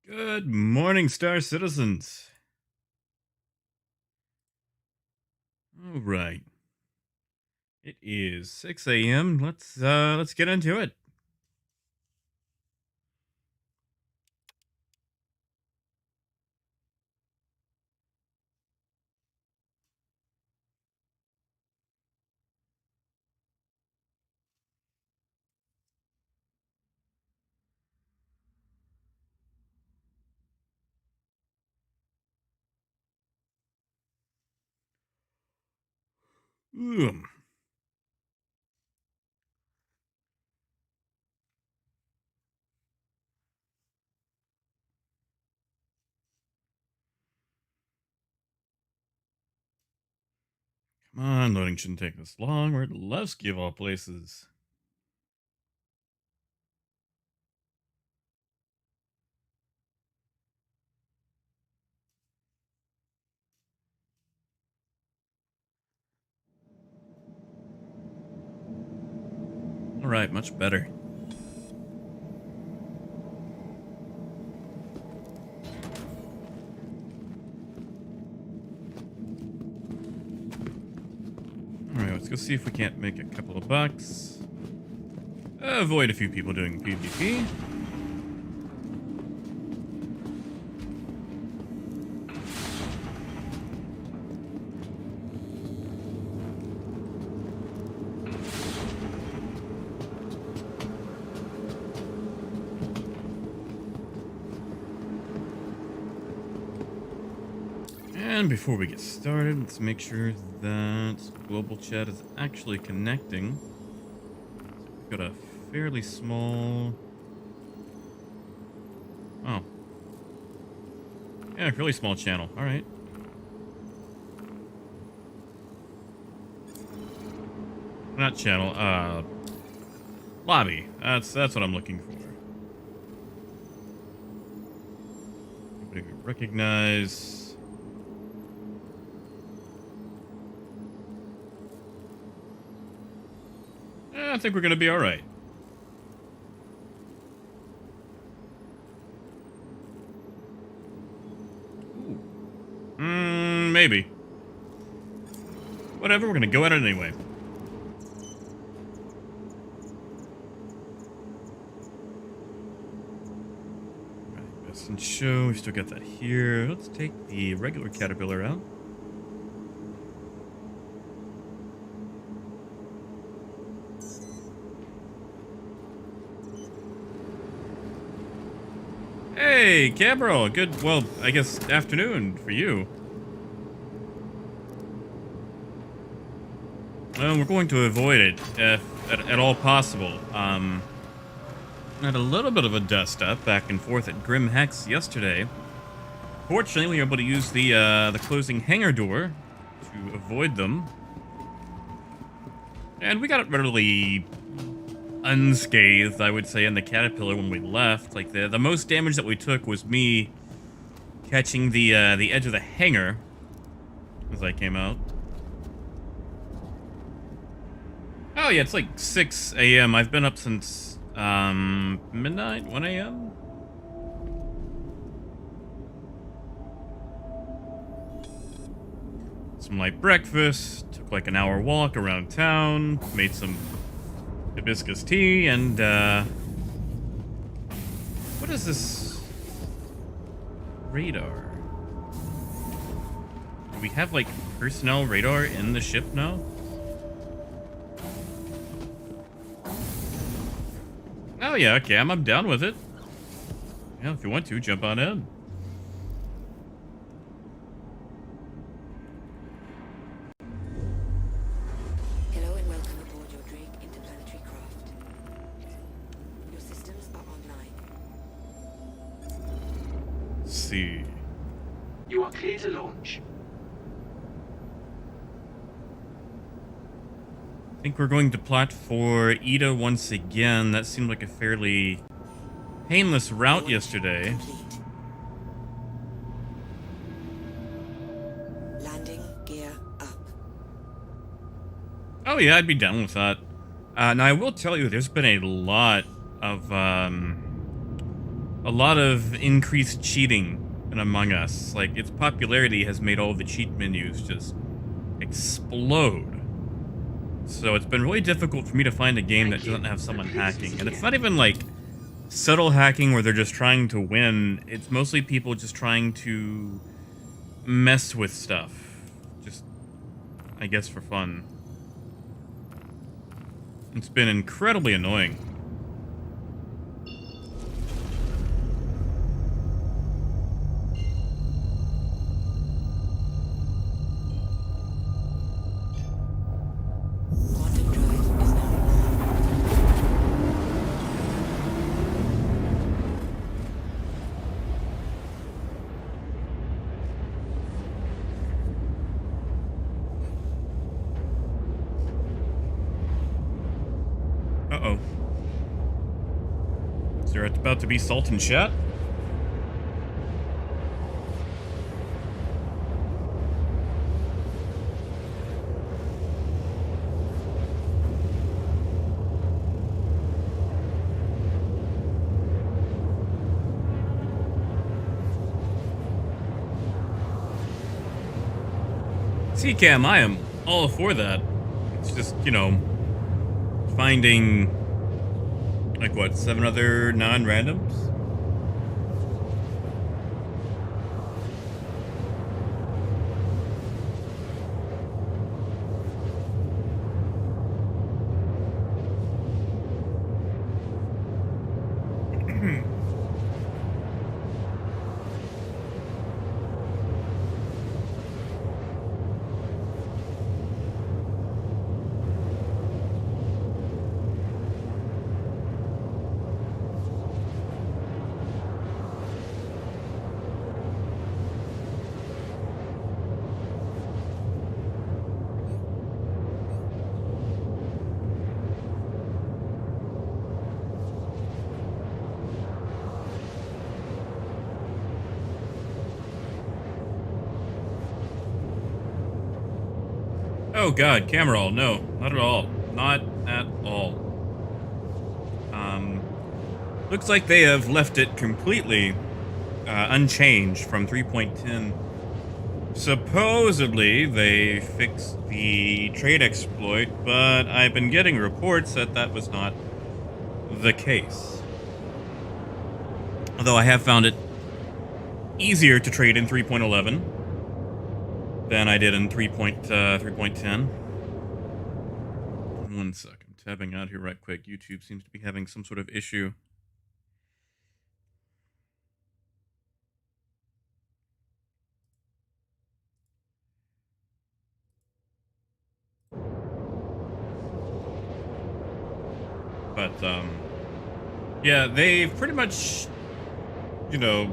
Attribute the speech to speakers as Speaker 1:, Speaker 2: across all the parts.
Speaker 1: Good morning, Star Citizens. All right, it is 6 a.m. Let's get into it. Ooh, come on, loading shouldn't take this long. We're at Levski of all places. All right, much better. All right, let's go see if we can't make a couple of bucks. Avoid a few people doing PvP. And before we get started, let's make sure that global chat is actually connecting. We've got a fairly small. Oh. Yeah, really small channel. All right. Not channel, lobby. That's what I'm looking for. Recognize. I think we're gonna be all right. Maybe. Whatever. We're gonna go at it anyway. Right, best in show. We still got that here. Let's take the regular caterpillar out. Hey, Cabral. Good, well, I guess afternoon for you. Well, we're going to avoid it if at all possible. Had a little bit of a dust up back and forth at Grim Hex yesterday. Fortunately, we were able to use the closing hangar door to avoid them, and we got it really unscathed, I would say, in the caterpillar when we left. Like the most damage that we took was me catching the edge of the hangar as I came out. Oh yeah, it's like 6 a.m. I've been up since midnight, 1 a.m. Some light breakfast, took like an hour walk around town, made some hibiscus tea, and what is this radar? Do we have like personnel radar in the ship now? Oh yeah, okay, I'm down with it. Yeah, if you want to, jump on in.
Speaker 2: Hello and welcome aboard your Drake interplanetary craft. Your systems are online.
Speaker 1: Let's see.
Speaker 3: You are clear to launch.
Speaker 1: I think we're going to plot for Ida once again. That seemed like a fairly painless route
Speaker 2: Launch
Speaker 1: yesterday.
Speaker 2: complete. Landing gear up.
Speaker 1: Oh yeah, I'd be down with that. Now I will tell you, there's been a lot of a lot of increased cheating in Among Us. Like, its popularity has made all the cheat menus just explode. So it's been really difficult for me to find a game that doesn't have someone hacking. And it's not even like subtle hacking where they're just trying to win. It's mostly people just trying to mess with stuff. Just, I guess, for fun. It's been incredibly annoying.
Speaker 2: Quantum drive is now
Speaker 1: Uh-oh. Is there about to be salt and chat? Cam, I am all for that. It's just, you know, finding, like, what, 7 other non-randoms? Oh god, camera roll. No, not at all. Not at all. Looks like they have left it completely unchanged from 3.10. Supposedly, they fixed the trade exploit, but I've been getting reports that that was not the case. Although I have found it easier to trade in 3.11 than I did in 3.10. 1 second. Tabbing out here right quick. YouTube seems to be having some sort of issue. But, yeah, they've pretty much, you know,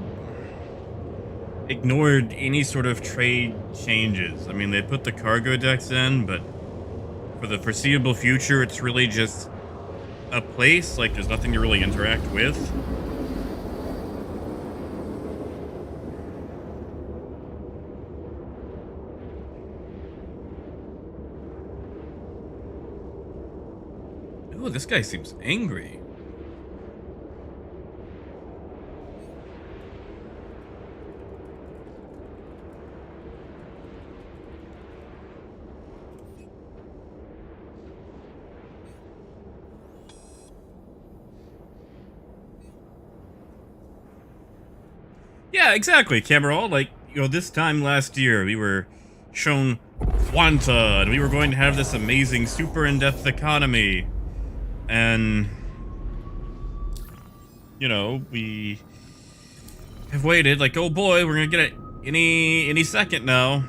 Speaker 1: ignored any sort of trade changes. I mean, they put the cargo decks in, but for the foreseeable future, it's really just a place. Like, there's nothing to really interact with. Ooh, this guy seems angry. Yeah, exactly, Cameron. Like, you know, this time last year, we were shown Quanta, and we were going to have this amazing super in-depth economy. And, you know, we have waited, like, oh boy, we're gonna get it any second now.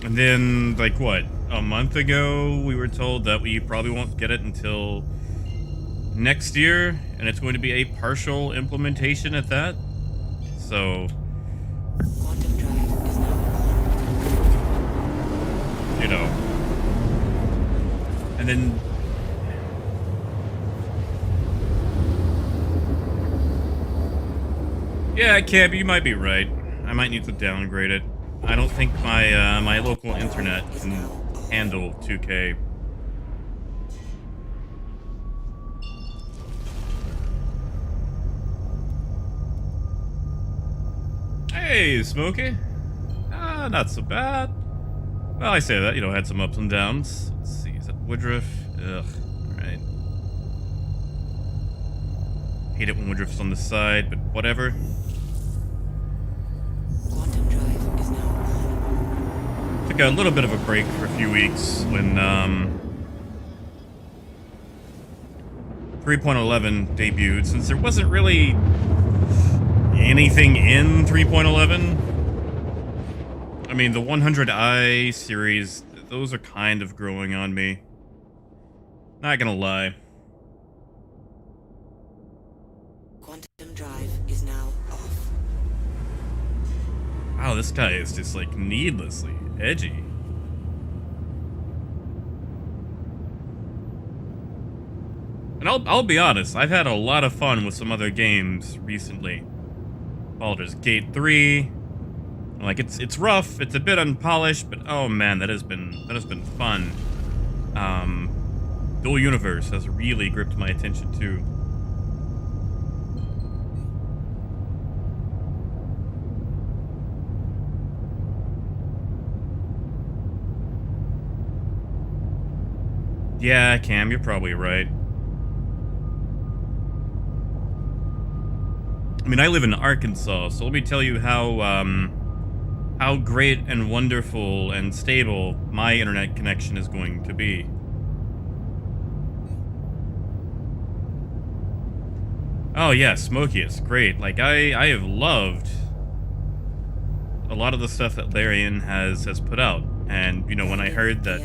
Speaker 1: And then, like, what, a month ago, we were told that we probably won't get it until next year, and it's going to be a partial implementation at that. So,
Speaker 2: quantum drive is now
Speaker 1: you know, and then yeah, Cab, you might be right. I might need to downgrade it. I don't think my my local internet can handle 2K. Hey, Smokey. Not so bad. Well, I say that, had some ups and downs. Let's see, is that Woodruff? Ugh, alright. Hate it when Woodruff's on the side, but whatever.
Speaker 2: Quantum drive is now on.
Speaker 1: Took a little bit of a break for a few weeks when, 3.11 debuted, since there wasn't really anything in 3.11. I mean, the 100i series, those are kind of growing on me. Not gonna lie.
Speaker 2: Quantum drive is now off.
Speaker 1: Wow, this guy is just, like, needlessly edgy. And I'll be honest, I've had a lot of fun with some other games recently. Baldur's Gate 3. Like, it's rough, it's a bit unpolished, but oh man, that has been fun. Dual Universe has really gripped my attention too. Yeah, Cam, you're probably right. I mean, I live in Arkansas, so let me tell you how great and wonderful and stable my internet connection is going to be. Oh yeah, Smokey is great. Like, I have loved a lot of the stuff that Larian has put out. And, when I heard that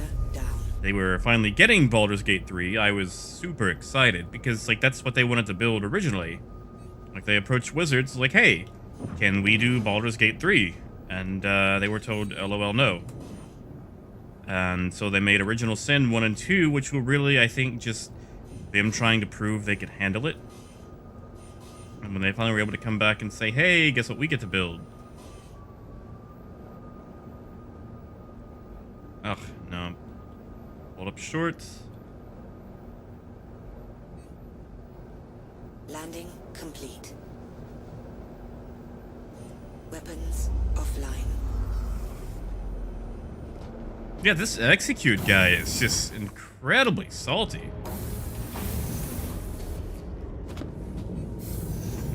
Speaker 1: they were finally getting Baldur's Gate 3, I was super excited, because, like, that's what they wanted to build originally. Like, they approached Wizards, like, hey, can we do Baldur's Gate 3? And they were told, LOL, no. And so they made Original Sin 1 and 2, which were really, I think, just them trying to prove they could handle it. And when they finally were able to come back and say, hey, guess what we get to build? Ugh, no. Hold up short.
Speaker 2: Landing complete. Weapons offline.
Speaker 1: Yeah, this execute guy is just incredibly salty.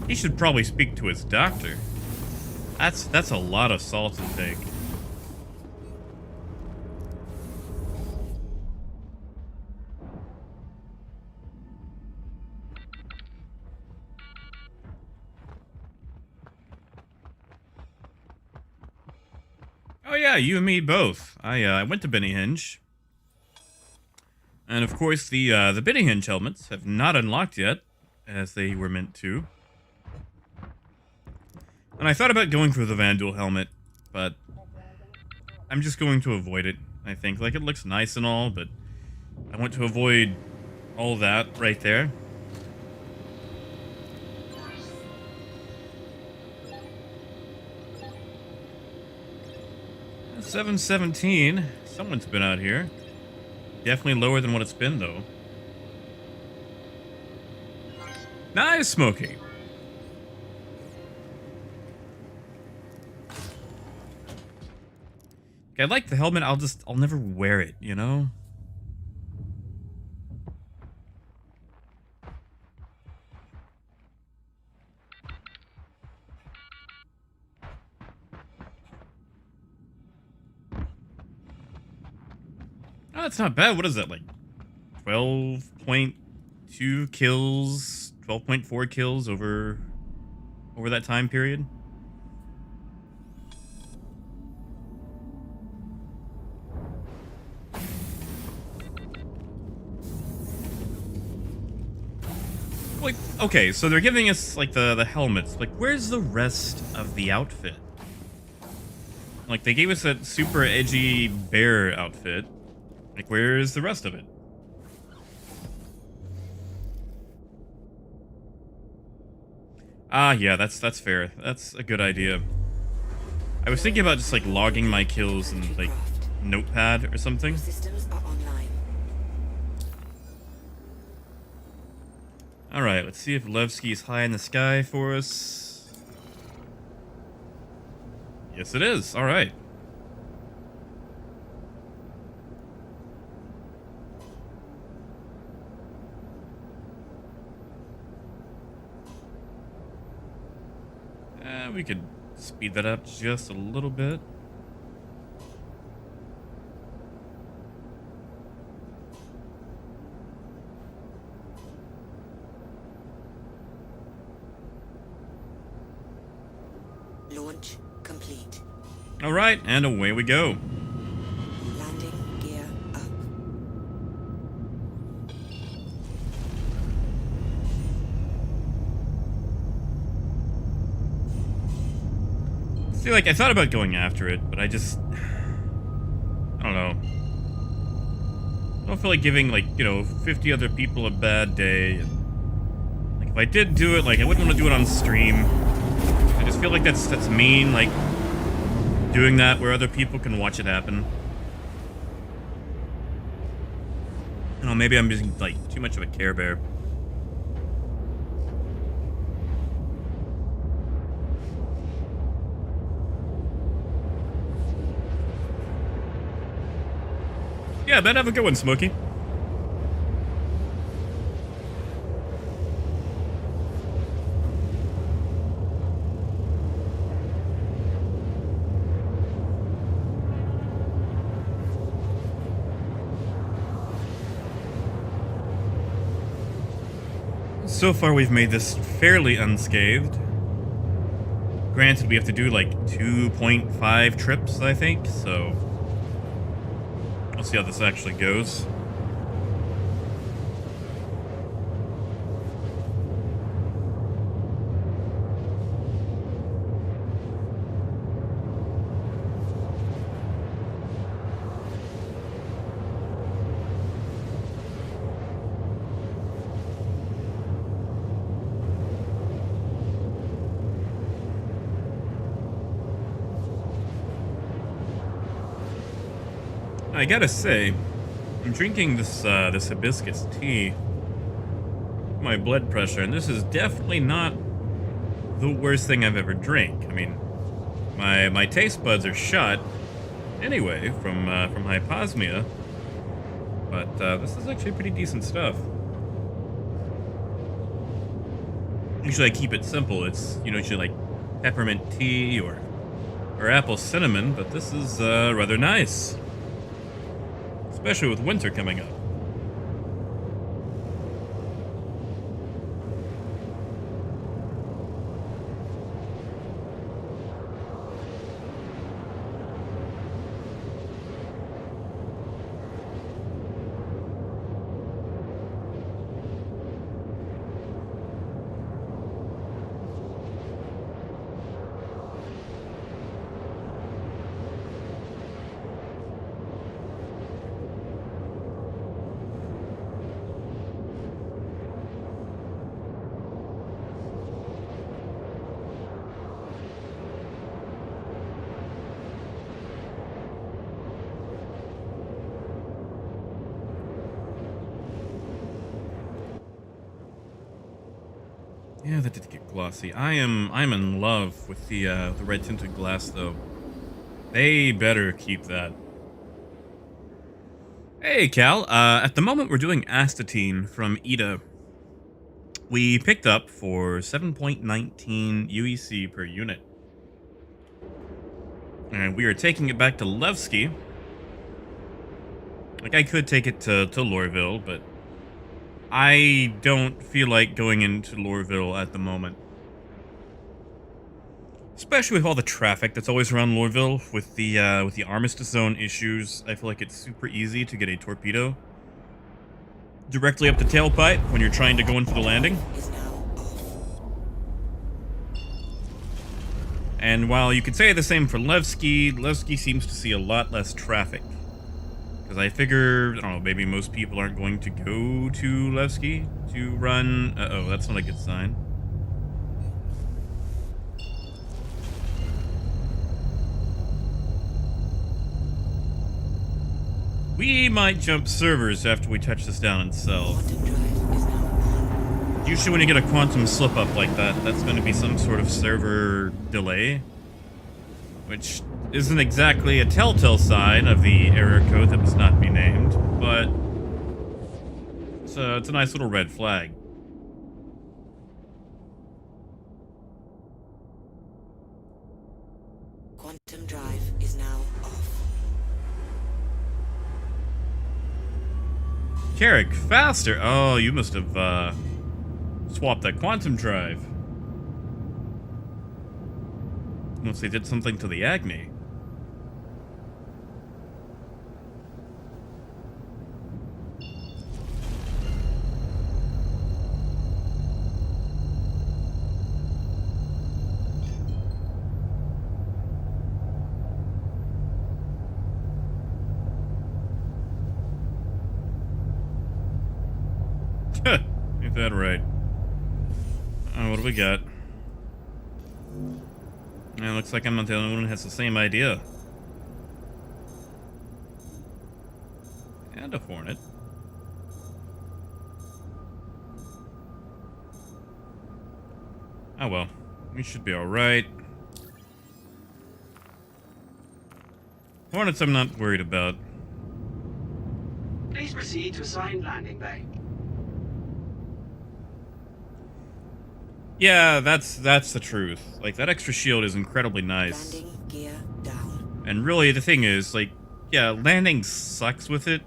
Speaker 1: He should probably speak to his doctor. That's a lot of salt to take. Oh yeah, you and me both. I went to Benny Hinge. And of course the Benny Hinge helmets have not unlocked yet, as they were meant to. And I thought about going for the Vandal helmet, but I'm just going to avoid it, I think. Like, it looks nice and all, but I want to avoid all that right there. $717. Someone's been out here. Definitely lower than what it's been, though. Nice, Smokey. I like the helmet, I'll never wear it, you know? Oh, that's not bad. What is that, like 12.2 kills, 12.4 kills over that time period? Like, okay, so they're giving us, like, the helmets. Like, where's the rest of the outfit? Like, they gave us that super edgy bear outfit. Like, where's the rest of it? Ah, yeah, that's fair. That's a good idea. I was thinking about just, like, logging my kills in, like, Notepad or something.
Speaker 2: Systems are online.
Speaker 1: Alright, let's see if Levski's high in the sky for us. Yes, it is. All right. We could speed that up just a little bit.
Speaker 2: Launch complete.
Speaker 1: All right, and away we go.
Speaker 2: Landing gear up.
Speaker 1: See, like, I thought about going after it, but I don't know. I don't feel like giving, like, 50 other people a bad day. Like, if I did do it, like, I wouldn't want to do it on stream. I just feel like that's mean, like, doing that where other people can watch it happen. I don't know, maybe I'm being, like, too much of a Care Bear. Yeah, bet have a good one, Smokey. So far, we've made this fairly unscathed. Granted, we have to do like 2.5 trips, I think, so we'll see how this actually goes. I gotta say, I'm drinking this this hibiscus tea. My blood pressure, and this is definitely not the worst thing I've ever drank. I mean, my taste buds are shot anyway from hyposmia, but this is actually pretty decent stuff. Usually I keep it simple. It's usually like peppermint tea or apple cinnamon, but this is rather nice. Especially with winter coming up. Yeah, that did get glossy. I'm in love with the red tinted glass though. They better keep that. Hey Cal, at the moment we're doing astatine from Ida. We picked up for 7.19 UEC per unit. And we are taking it back to Levski. Like, I could take it to Lorville, but I don't feel like going into Lorville at the moment. Especially with all the traffic that's always around Lorville, with the Armistice Zone issues, I feel like it's super easy to get a torpedo directly up the tailpipe when you're trying to go in for the landing.
Speaker 2: Is now off.
Speaker 1: And while you could say the same for Levski seems to see a lot less traffic. Because I figure, I don't know, maybe most people aren't going to go to Levski to run... Uh-oh, that's not a good sign. We might jump servers after we touch this down and sell.
Speaker 2: Quantum drive is now on.
Speaker 1: Usually when you get a quantum slip-up like that, that's going to be some sort of server delay. which isn't exactly a telltale sign of the error code that must not be named, but it's a nice little red flag.
Speaker 2: Quantum drive is now off.
Speaker 1: Carrick, faster! Oh, you must have, swapped that quantum drive. Unless they did something to the Agni. Ain't that right? What do we got? Yeah, looks like I'm not the only one who has the same idea. And a hornet. Oh well, we should be alright. Hornets I'm not worried about.
Speaker 3: Please proceed to assigned landing bay.
Speaker 1: Yeah, that's the truth. Like, that extra shield is incredibly nice.
Speaker 2: Landing gear down.
Speaker 1: And really, the thing is, like, yeah, landing sucks with it,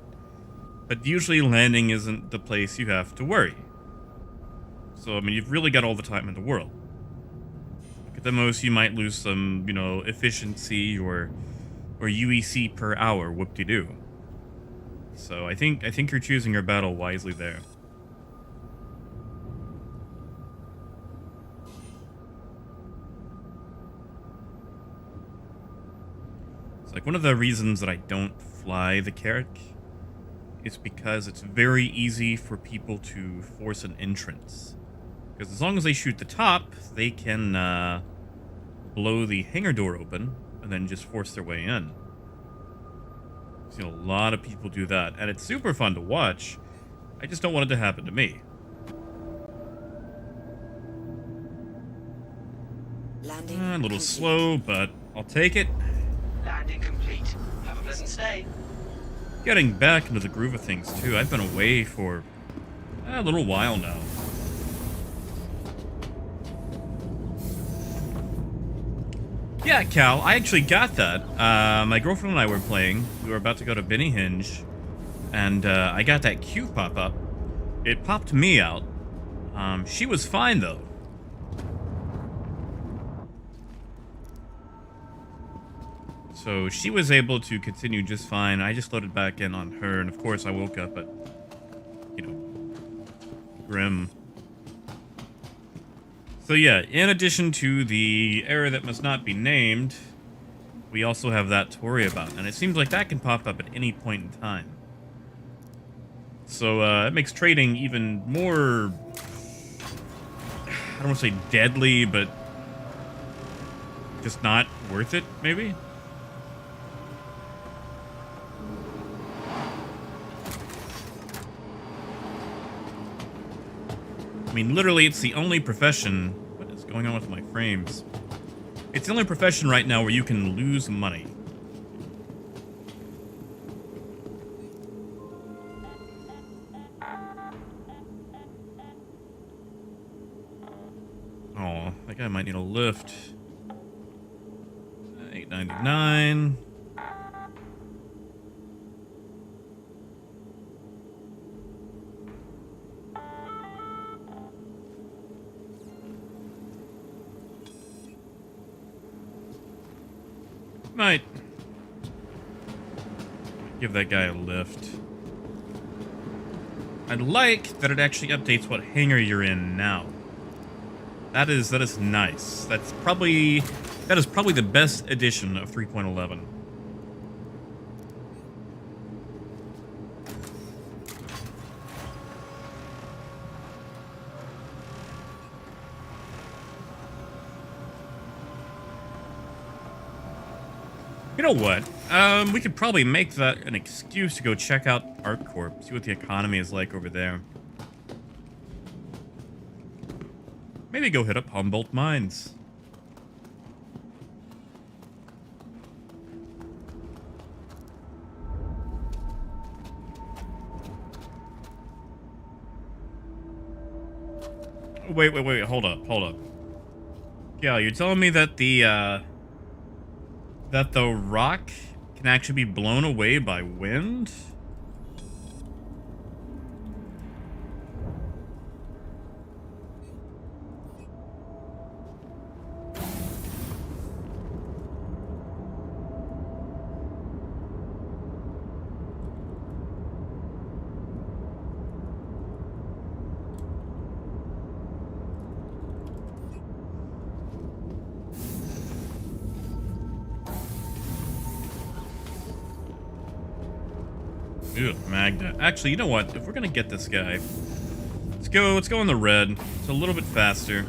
Speaker 1: but usually landing isn't the place you have to worry. So, I mean, you've really got all the time in the world. At the most, you might lose some, you know, efficiency or UEC per hour, whoop-de-doo. So, I think you're choosing your battle wisely there. Like, one of the reasons that I don't fly the Carrick is because it's very easy for people to force an entrance. Because as long as they shoot the top, they can blow the hangar door open and then just force their way in. I've seen a lot of people do that, and it's super fun to watch. I just don't want it to happen to me.
Speaker 2: Landing
Speaker 1: A little
Speaker 2: complete.
Speaker 1: slow, but I'll take it.
Speaker 3: Landing complete. Have a pleasant stay.
Speaker 1: Getting back into the groove of things, too. I've been away for a little while now. Yeah, Cal, I actually got that. My girlfriend and I were playing. We were about to go to Benny Hinge, and I got that queue pop up. It popped me out. She was fine, though. So she was able to continue just fine. I just loaded back in on her, and of course I woke up at, you know, Grim. So yeah, in addition to the error that must not be named, we also have that to worry about. And it seems like that can pop up at any point in time. So it makes trading even more, I don't want to say deadly, but just not worth it, maybe? I mean, literally, it's the only profession... What is going on with my frames? It's the only profession right now where you can lose money. Oh, that guy might need a lift. $8.99. Might give that guy a lift. I'd like that it actually updates what hangar you're in now. That is nice. That is probably the best edition of 3.11. You know what? We could probably make that an excuse to go check out ArcCorp, see what the economy is like over there. Maybe go hit up Humboldt Mines. Wait. Hold up. Yeah, you're telling me that the rock can actually be blown away by wind? Ew, Magda. Actually, you know what? If we're gonna get this guy, let's go in the red. It's a little bit faster.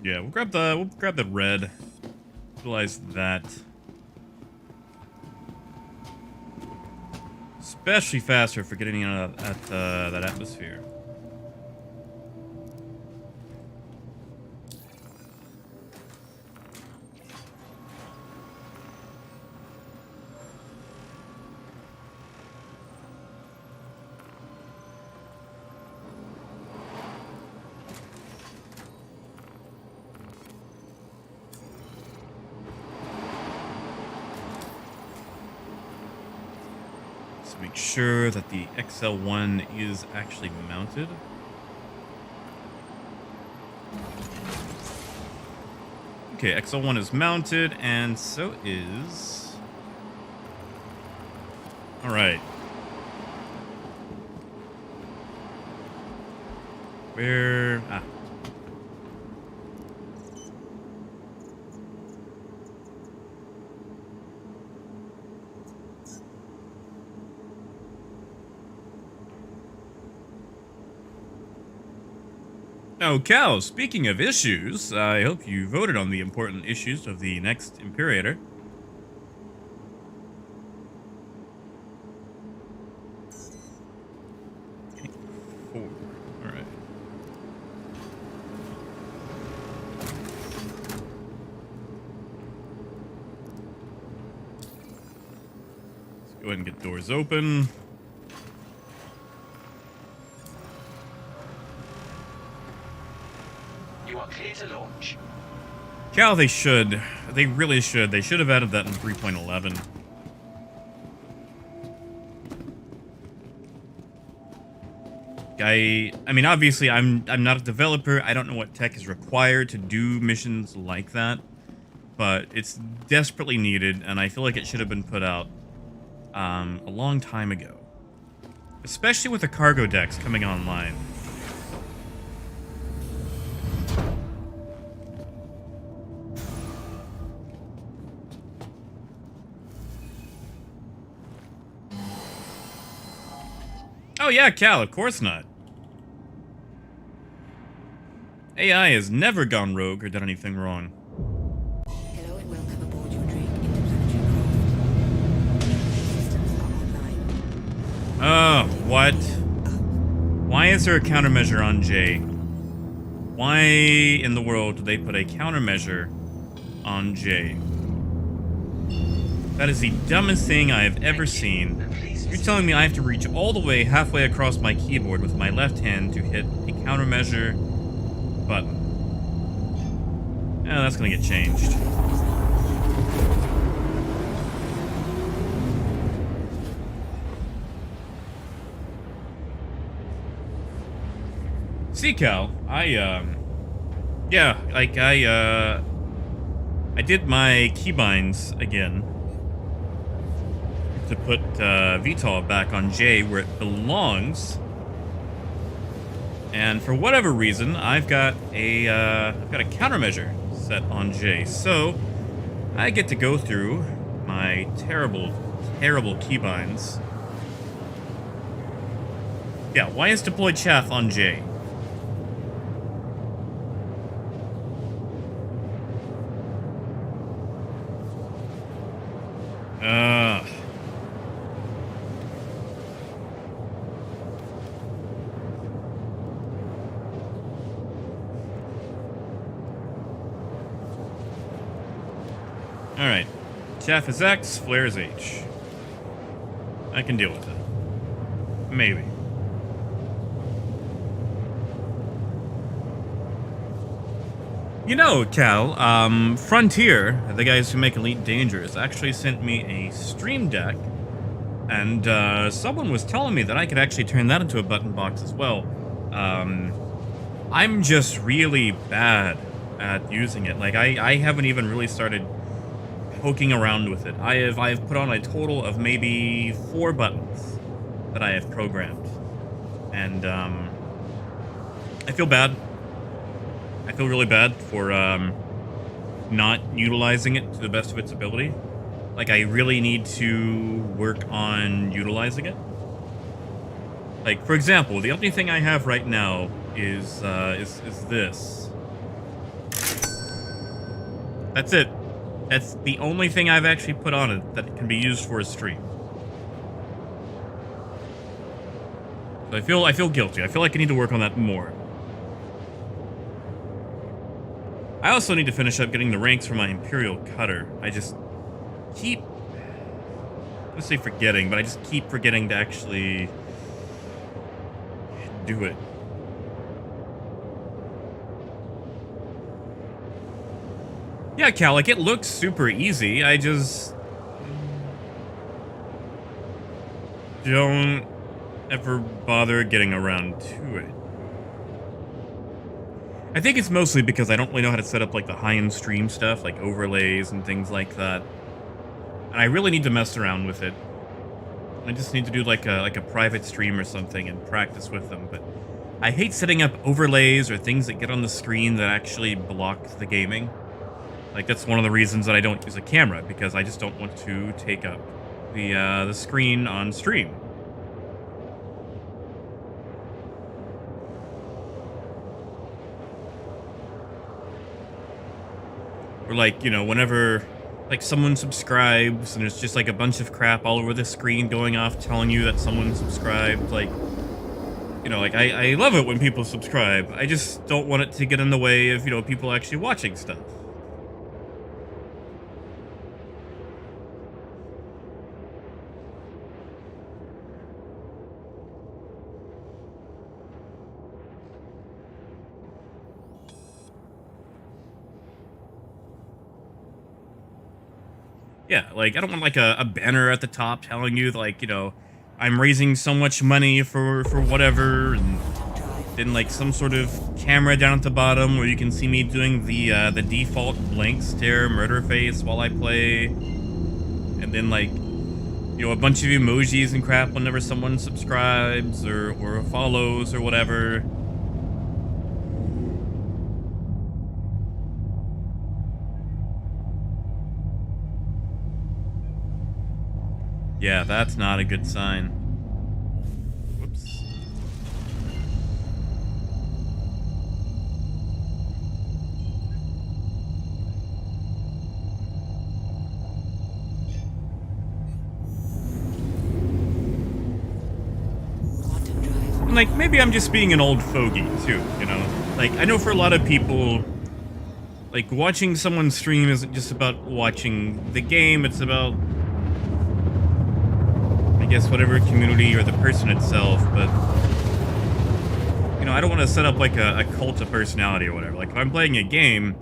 Speaker 1: Yeah, we'll grab the red. Utilize that. Especially faster for getting out at that atmosphere. Make sure that the XL1 is actually mounted. Okay, XL1 is mounted, and so is... Alright. Where... Ah. Now, Cal, speaking of issues, I hope you voted on the important issues of the next Imperator. Okay, 4. Alright. Let's go ahead and get doors open.
Speaker 3: Clear to launch.
Speaker 1: Cal, they should. They really should. They should have added that in 3.11. I mean, obviously, I'm not a developer. I don't know what tech is required to do missions like that, but it's desperately needed, and I feel like it should have been put out a long time ago, especially with the cargo decks coming online. Oh yeah, Cal, of course not. AI has never gone rogue or done anything wrong.
Speaker 2: Hello and welcome aboard your Drake interplanetary craft. Systems are online.
Speaker 1: What? Why is there a countermeasure on J? Why in the world do they put a countermeasure on J? That is the dumbest thing I have ever seen. You're telling me I have to reach all the way halfway across my keyboard with my left hand to hit a countermeasure button. Yeah, that's gonna get changed. See, Cal, I did my keybinds again to put VTOL back on J where it belongs, and for whatever reason, I've got a countermeasure set on J, so I get to go through my terrible keybinds. Yeah, why is deployed chaff on J? Uh, Alright. Chaff is X, flare is H. I can deal with it. Maybe. You know, Cal, Frontier, the guys who make Elite Dangerous, actually sent me a stream deck, and someone was telling me that I could actually turn that into a button box as well. I'm just really bad at using it. Like, I haven't even really started poking around with it. I've put on a total of maybe 4 buttons that I have programmed, and I feel bad. I feel really bad for not utilizing it to the best of its ability. Like, I really need to work on utilizing it. Like, for example, the only thing I have right now is this. That's it. That's the only thing I've actually put on it that can be used for a stream. So I feel guilty. I feel like I need to work on that more. I also need to finish up getting the ranks for my Imperial Cutter. I just keep, let's say forgetting, but I just keep forgetting to actually do it. Yeah, Cal, like, it looks super easy. I just don't ever bother getting around to it. I think it's mostly because I don't really know how to set up, like, the high-end stream stuff, like overlays and things like that. And I really need to mess around with it. I just need to do, like a private stream or something and practice with them, but I hate setting up overlays or things that get on the screen that actually block the gaming. Like, that's one of the reasons that I don't use a camera, because I just don't want to take up the screen on stream. Or, like, you know, whenever, like, someone subscribes and there's just, like, a bunch of crap all over the screen going off telling you that someone subscribed, like, you know, like, I love it when people subscribe. I just don't want it to get in the way of, you know, people actually watching stuff. Yeah, like, I don't want, like, a banner at the top telling you, like, you know, I'm raising so much money for whatever, and then, like, some sort of camera down at the bottom where you can see me doing the default blank stare murder face while I play, and then, like, you know, a bunch of emojis and crap whenever someone subscribes or follows or whatever. Yeah, that's not a good sign. Whoops.
Speaker 2: Quantum drive.
Speaker 1: And, like, maybe I'm just being an old fogey, too, you know? Like, I know for a lot of people, like, watching someone stream isn't just about watching the game, it's about, I guess, whatever community or the person itself, but, you know, I don't want to set up, like, a cult of personality or whatever. Like, if I'm playing a game,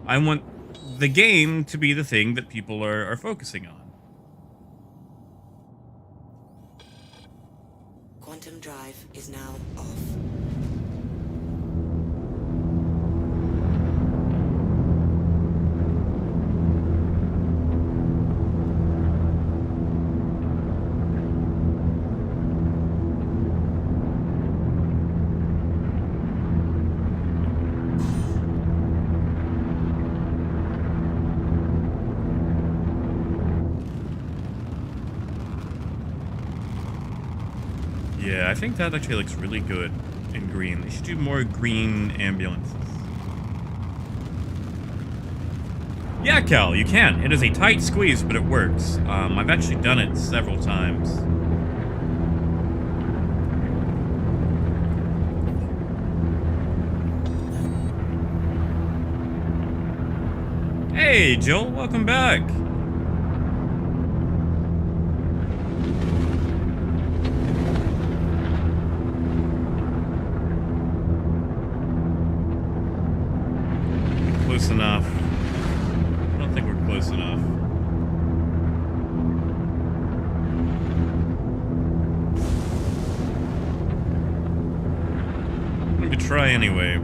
Speaker 1: I want the game to be the thing that people are focusing on.
Speaker 2: Quantum drive is now off.
Speaker 1: Yeah, I think that actually looks really good in green. They should do more green ambulances. Yeah, Cal, you can. It is a tight squeeze, but it works. I've actually done it several times. Hey, Joel, welcome back. Close enough. I don't think we're close enough. I'm going to try anyway.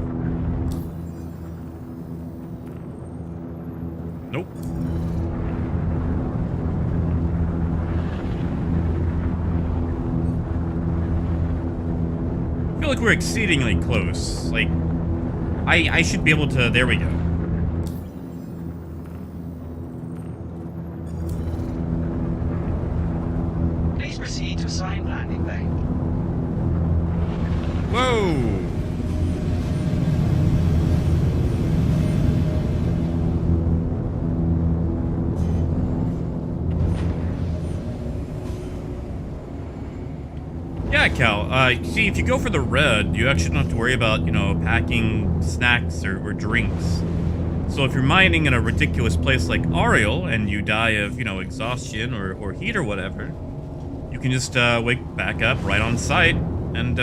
Speaker 1: Nope. I feel like we're exceedingly close. Like, I should be able to... There we go.
Speaker 3: Please proceed to assigned landing bay.
Speaker 1: Whoa! Yeah, Cal. See, if you go for the red, you actually don't have to worry about, you know, packing snacks or drinks. So if you're mining in a ridiculous place like Ariel and you die of, you know, exhaustion or heat or whatever, you can just wake back up right on site and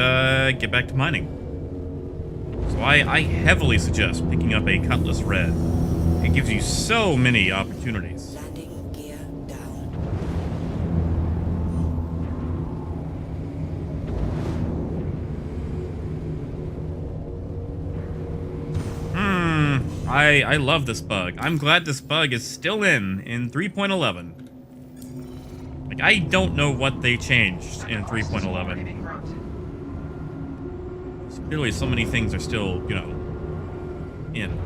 Speaker 1: get back to mining. So I heavily suggest picking up a Cutlass Red. It gives you so many opportunities.
Speaker 2: Landing gear down.
Speaker 1: I love this bug. I'm glad this bug is still in 3.11. Like, I don't know what they changed in 3.11. Clearly, so many things are still, you know, in.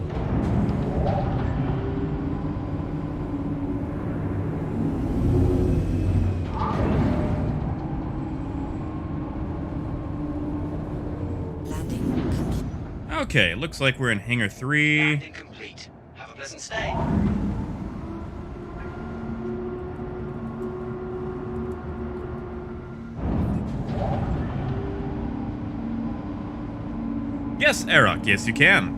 Speaker 2: Landing complete.
Speaker 1: Okay, looks like we're in Hangar 3.
Speaker 3: Landing complete. Have a pleasant stay.
Speaker 1: Yes, Erok, yes you can.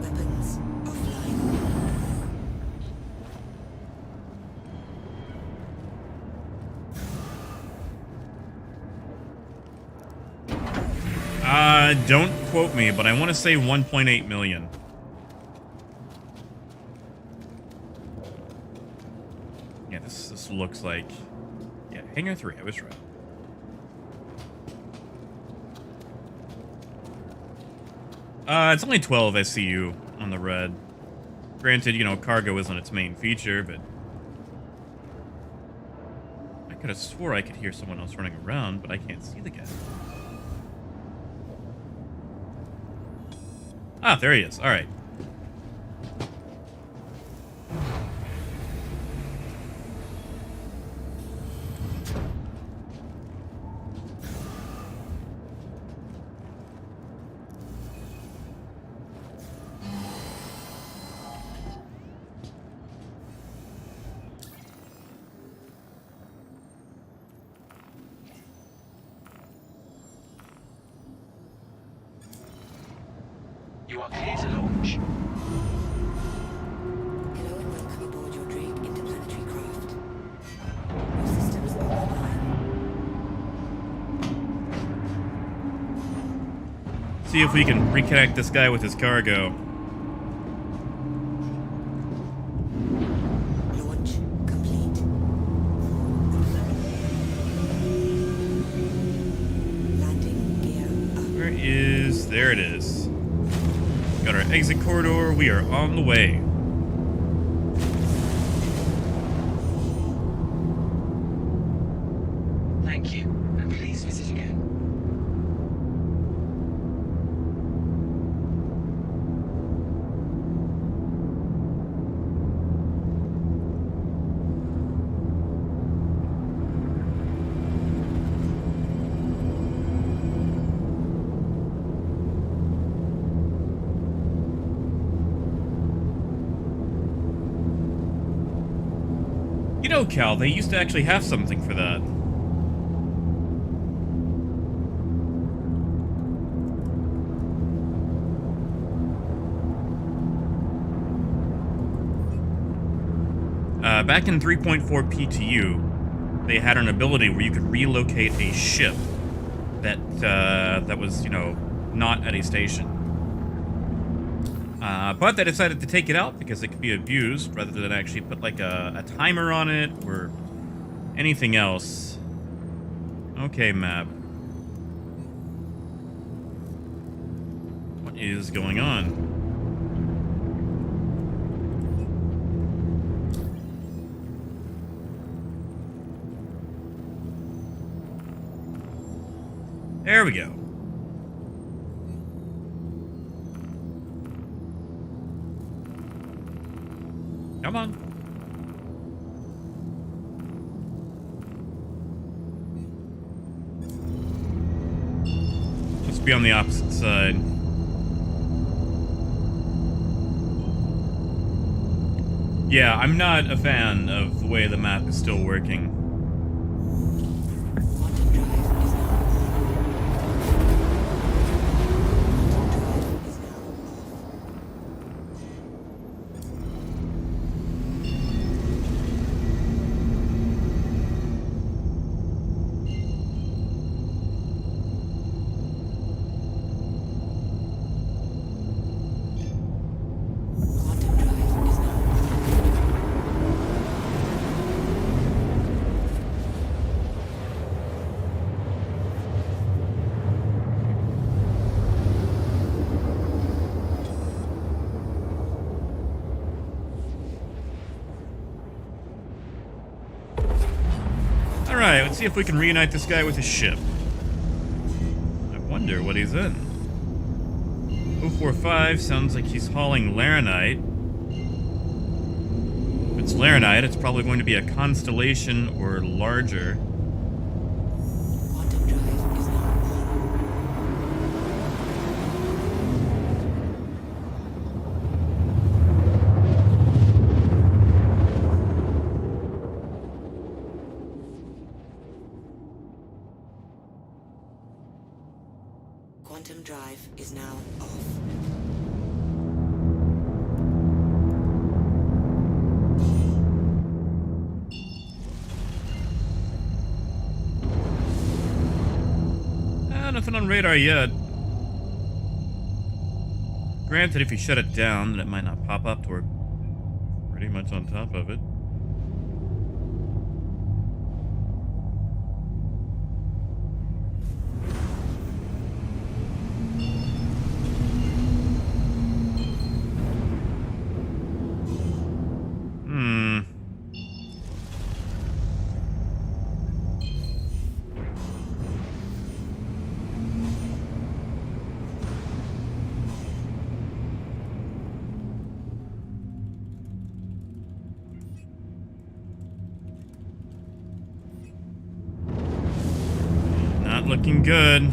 Speaker 2: Weapons offline.
Speaker 1: Don't quote me, but I want to say 1.8 million. Yeah, this looks like... Yeah, Hangar 3, I was right. It's only 12 SCU on the red. Granted, you know, cargo isn't its main feature, but... I could have swore I could hear someone else running around, but I can't see the guy. Ah, there he is. All right.
Speaker 3: You are clear to launch.
Speaker 2: Hello and welcome aboard your Drake interplanetary craft. Your systems are online.
Speaker 1: See if we can reconnect this guy with his cargo.
Speaker 2: Launch complete. Landing gear up.
Speaker 1: Where is... There it is. Got our exit corridor. We are on the way.
Speaker 3: Thank you, and please visit again.
Speaker 1: You know, Cal, they used to actually have something for that. Back in 3.4 PTU, they had an ability where you could relocate a ship that was, you know, not at a station. But they decided to take it out because it could be abused rather than actually put like a timer on it or anything else. Okay, map. What is going on? There we go. Come on. Let's be on the opposite side. Yeah, I'm not a fan of the way the map is still working. Alright, let's see if we can reunite this guy with his ship. I wonder what he's in. 045 sounds like he's hauling Laranite. If it's Laranite, it's probably going to be a constellation or larger.
Speaker 2: Quantum drive is now off.
Speaker 1: Nothing on radar yet. Granted, if you shut it down, then it might not pop up to we're pretty much on top of it. Not looking good.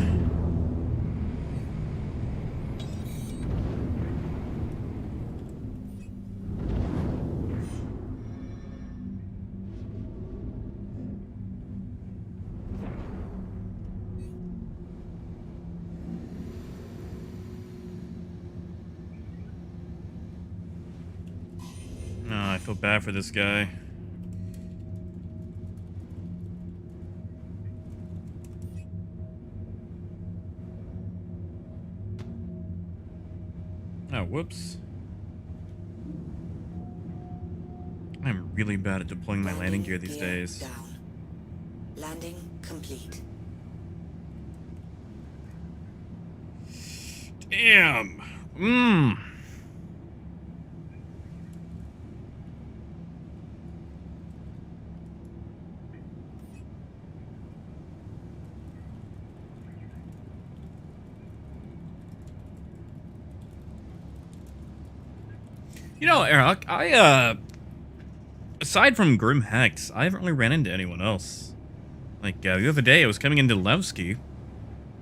Speaker 1: Oh, I feel bad for this guy. Oh, whoops. I'm really bad at deploying my landing gear these days.
Speaker 2: Down. Landing complete.
Speaker 1: Damn. You know, Eric, aside from Grim Hex, I haven't really ran into anyone else. Like, the other day, I was coming into Levski,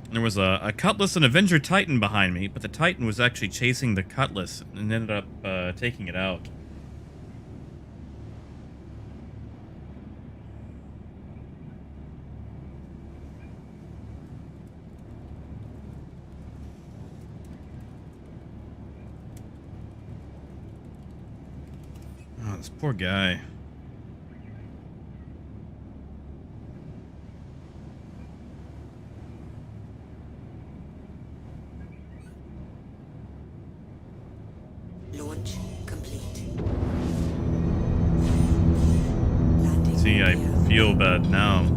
Speaker 1: and there was a Cutlass and Avenger Titan behind me, but the Titan was actually chasing the Cutlass and ended up taking it out. This poor guy.
Speaker 2: Launch complete. Landing
Speaker 1: See, I
Speaker 2: gear.
Speaker 1: feel bad now.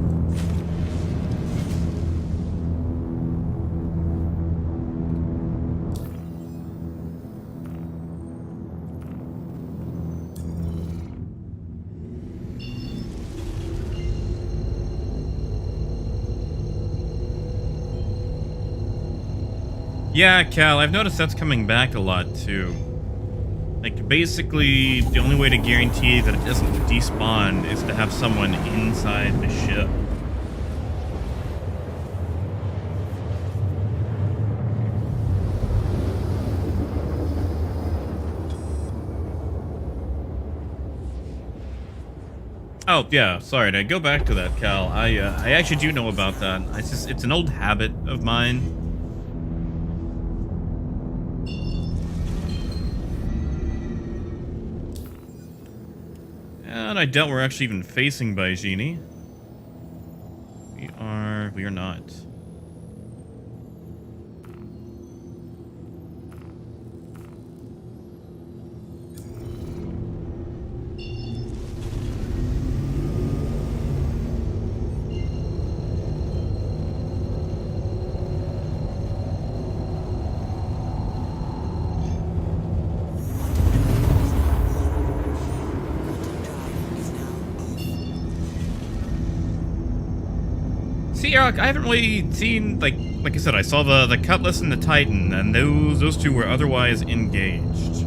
Speaker 1: Yeah, Cal, I've noticed that's coming back a lot, too. Like, basically, the only way to guarantee that it doesn't despawn is to have someone inside the ship. Oh, yeah, sorry, to go back to that, Cal, I actually do know about that. It's an old habit of mine. And I doubt we're actually even facing Baijini. We are not.
Speaker 2: Is now off.
Speaker 1: See, Eric, I haven't really seen, like I said, I saw the Cutlass and the Titan, and those two were otherwise engaged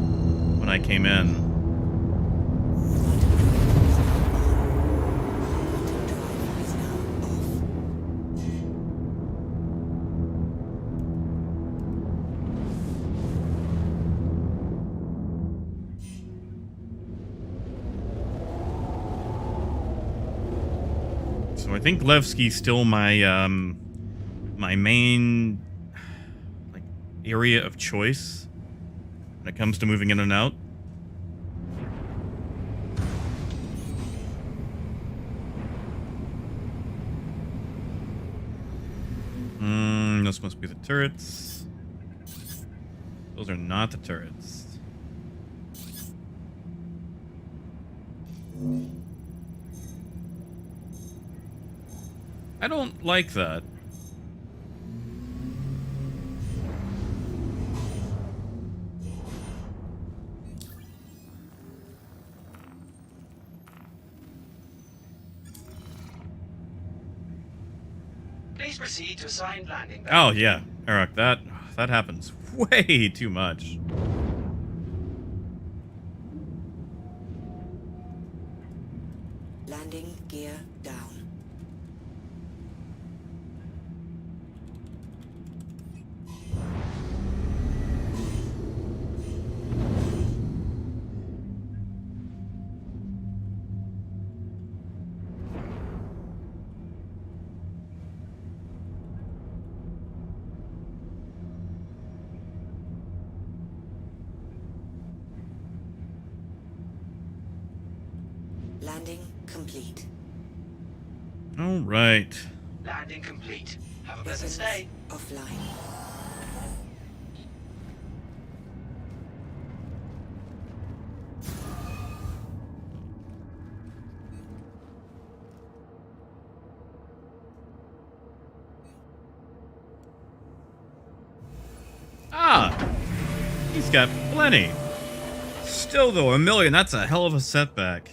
Speaker 1: when I came in.
Speaker 2: Is now off.
Speaker 1: So I think Levski's still my my main like area of choice when it comes to moving in and out. Those must be the turrets. Those are not the turrets. I don't like that.
Speaker 3: Please proceed to assigned landing bay.
Speaker 1: Oh yeah, Eric, that happens way too much.
Speaker 2: Landing gear down. Landing complete.
Speaker 1: All right.
Speaker 3: Landing complete. Have a pleasant
Speaker 2: Weapons
Speaker 3: stay.
Speaker 2: offline.
Speaker 1: Ah, he's got plenty. Still though, 1,000,000, that's a hell of a setback.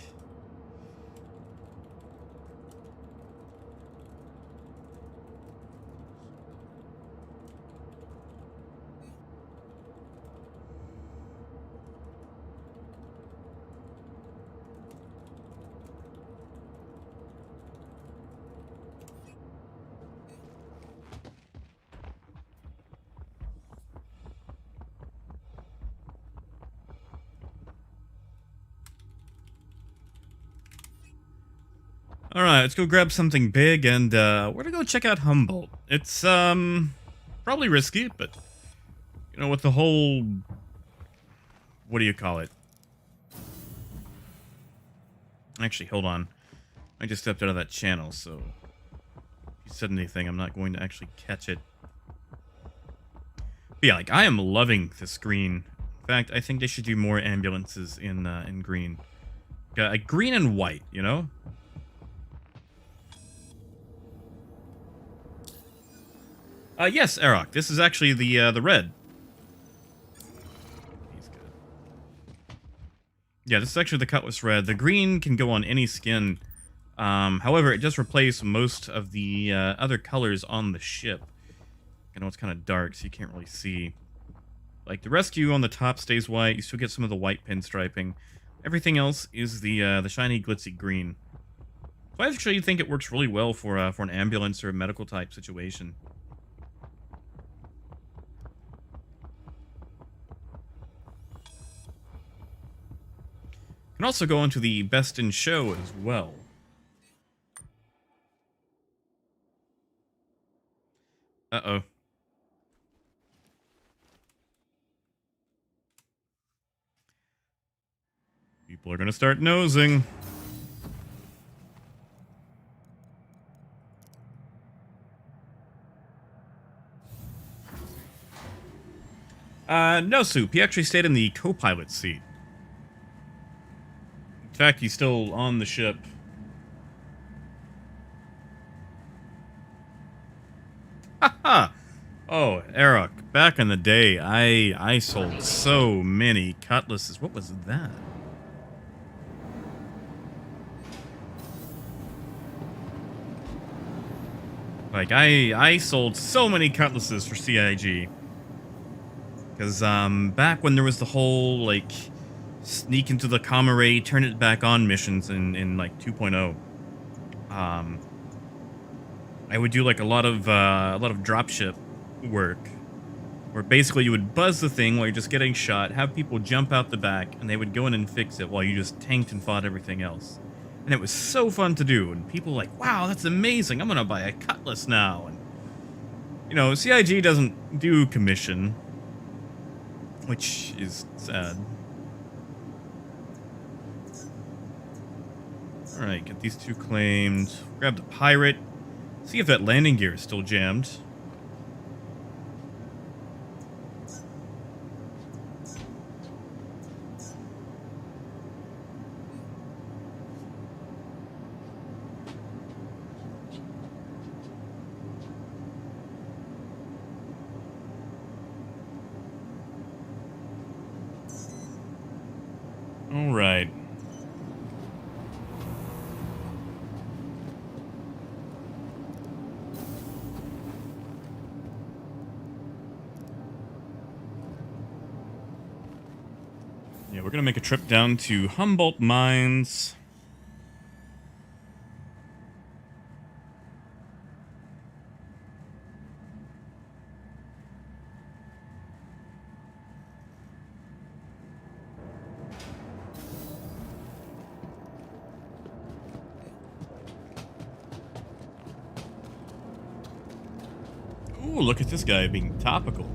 Speaker 1: All right, let's go grab something big, and we're gonna go check out Humboldt. It's probably risky, but you know, with the whole, what do you call it? Actually, hold on. I just stepped out of that channel, so if you said anything, I'm not going to actually catch it. But yeah, like, I am loving this green. In fact, I think they should do more ambulances in green. Green and white, you know? Yes, Arok. This is actually the red. He's good. Yeah, this is actually the Cutlass Red. The green can go on any skin. However, it does replace most of the other colors on the ship. I know it's kind of dark, so you can't really see. Like, the rescue on the top stays white. You still get some of the white pinstriping. Everything else is the shiny, glitzy green. So I actually think it works really well for an ambulance or a medical type situation. Can also go into the best in show as well. Uh-oh. People are gonna start nosing. No, Soup. He actually stayed in the co-pilot seat. In fact, he's still on the ship. Haha! Oh, Eric, back in the day, I sold so many cutlasses. What was that? Like, I sold so many cutlasses for CIG. Because, back when there was the whole, like, sneak into the comm array, turn it back on missions in like, 2.0. I would do, like, a lot of dropship work. Where basically you would buzz the thing while you're just getting shot, have people jump out the back, and they would go in and fix it while you just tanked and fought everything else. And it was so fun to do, and people were like, wow, that's amazing, I'm gonna buy a cutlass now. And, you know, CIG doesn't do commission, which is sad. Alright, get these two claimed. Grab the pirate. See if that landing gear is still jammed. All right. Yeah, we're gonna make a trip down to Humboldt Mines. Ooh, look at this guy being topical.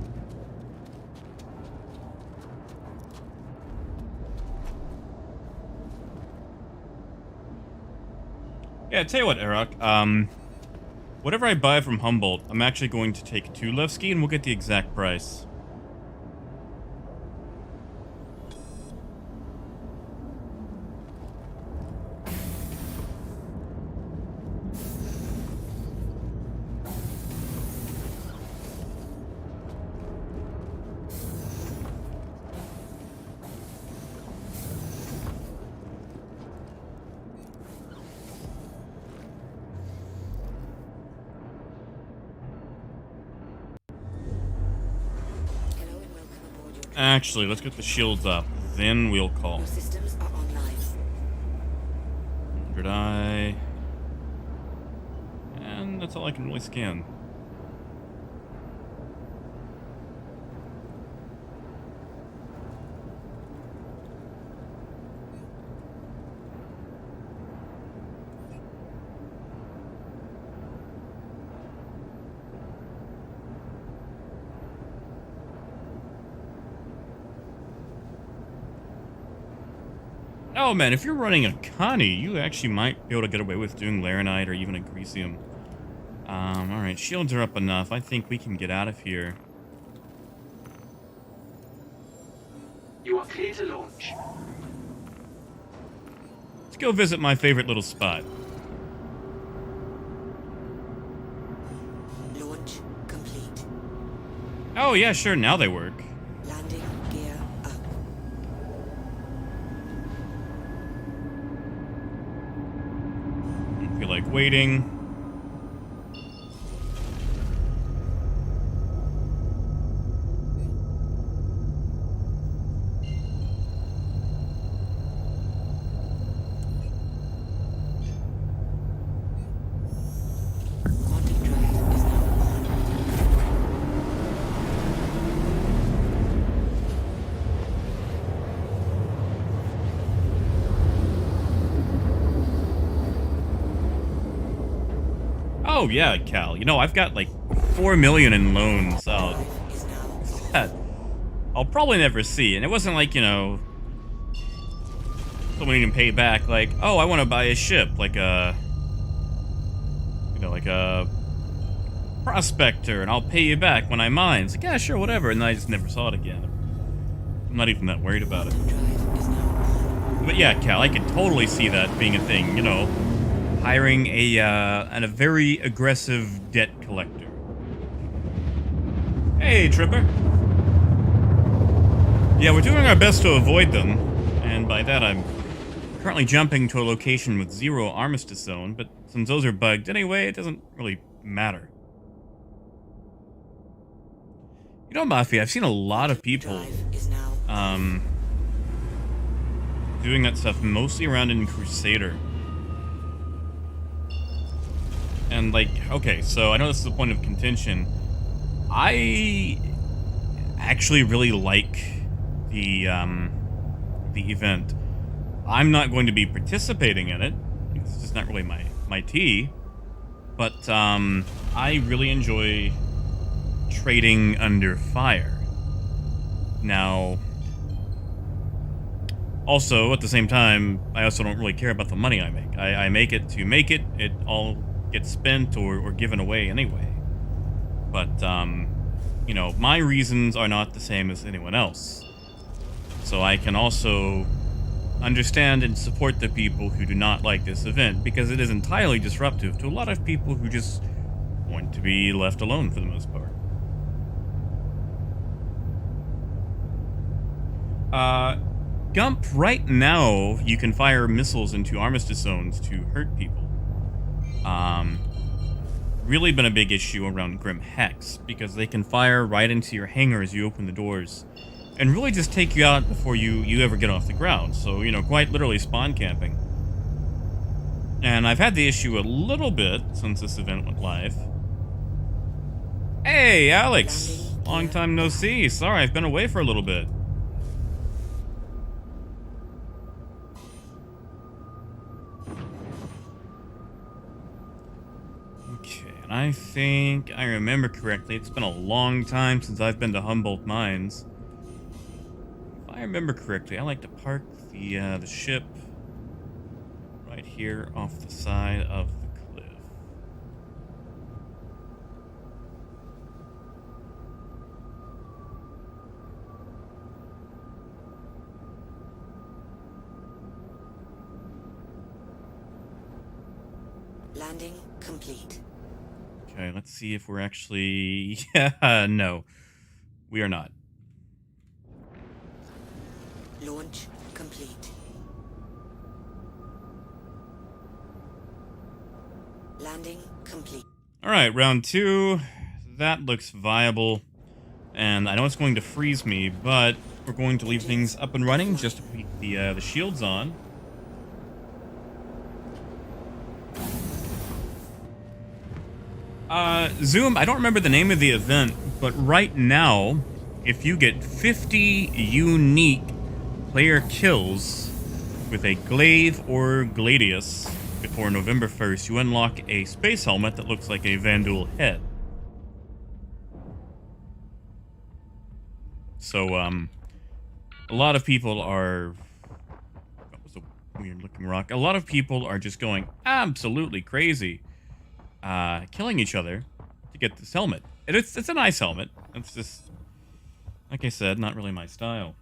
Speaker 1: Yeah, tell you what, Eric. Whatever I buy from Humboldt, I'm actually going to take 2 Levski, and we'll get the exact price.
Speaker 2: Hello and welcome aboard your
Speaker 1: Actually, let's get the shields up, then we'll call.
Speaker 2: Your systems are online.
Speaker 1: 100 eye. And that's all I can really scan. Oh man, if you're running a Connie, you actually might be able to get away with doing Laranite or even a Grecium. Alright, shields are up enough. I think we can get out of here.
Speaker 3: You are clear to launch.
Speaker 1: Let's go visit my favorite little spot.
Speaker 2: Launch complete.
Speaker 1: Oh yeah, sure, now they work.
Speaker 2: Landing gear up.
Speaker 1: I feel like waiting.
Speaker 2: Quantum drive is now on.
Speaker 1: Oh yeah, Cal. You know, I've got like 4 million in loans.
Speaker 2: Drive is now on.
Speaker 1: That I'll probably never see. And it wasn't like, you know, someone can pay back like, oh, I want to buy a ship, like a, you know, like a prospector, and I'll pay you back when I mine. It's like, yeah, sure, whatever. And then I just never saw it again. I'm not even that worried about it.
Speaker 2: Drive is now on.
Speaker 1: But yeah, Cal, I could totally see that being a thing, you know, hiring a very aggressive debt collector. Hey, Tripper. Yeah, we're doing our best to avoid them, and by that I'm currently jumping to a location with 0 armistice zone, but since those are bugged anyway, it doesn't really matter. You know, Mafia, I've seen a lot of people
Speaker 2: Drive is now
Speaker 1: doing that stuff mostly around in Crusader. And like, okay, so I know this is a point of contention. I actually really like the event. I'm not going to be participating in it. It's just not really my tea. But I really enjoy trading under fire. Now, also at the same time, I also don't really care about the money I make. I make it to make it. It all gets spent or given away anyway. But you know, my reasons are not the same as anyone else. So I can also understand and support the people who do not like this event, because it is entirely disruptive to a lot of people who just want to be left alone for the most part. Gump, right now you can fire missiles into armistice zones to hurt people. Really been a big issue around Grim Hex, because they can fire right into your hangar as you open the doors, and really just take you out before you ever get off the ground. So, you know, quite literally spawn camping. And I've had the issue a little bit since this event went live. Hey, Alex! Long time no see. Sorry, I've been away for a little bit. Okay, and I think I remember correctly. It's been a long time since I've been to Humboldt Mines. If I remember correctly, I like to park the ship right here off the side of the cliff.
Speaker 2: Landing complete.
Speaker 1: Okay, let's see if we're actually... Yeah, no. We are not.
Speaker 2: Launch complete. Landing complete.
Speaker 1: Alright, round 2. That looks viable. And I know it's going to freeze me, but we're going to leave things up and running just to keep the shields on. Zoom, I don't remember the name of the event, but right now, if you get 50 unique player kills with a glaive or gladius before November 1st, you unlock a space helmet that looks like a Vandal head. So, a lot of people are... What was the weird looking rock. A lot of people are just going absolutely crazy, killing each other to get this helmet. It's a nice helmet. It's just, like I said, not really my style.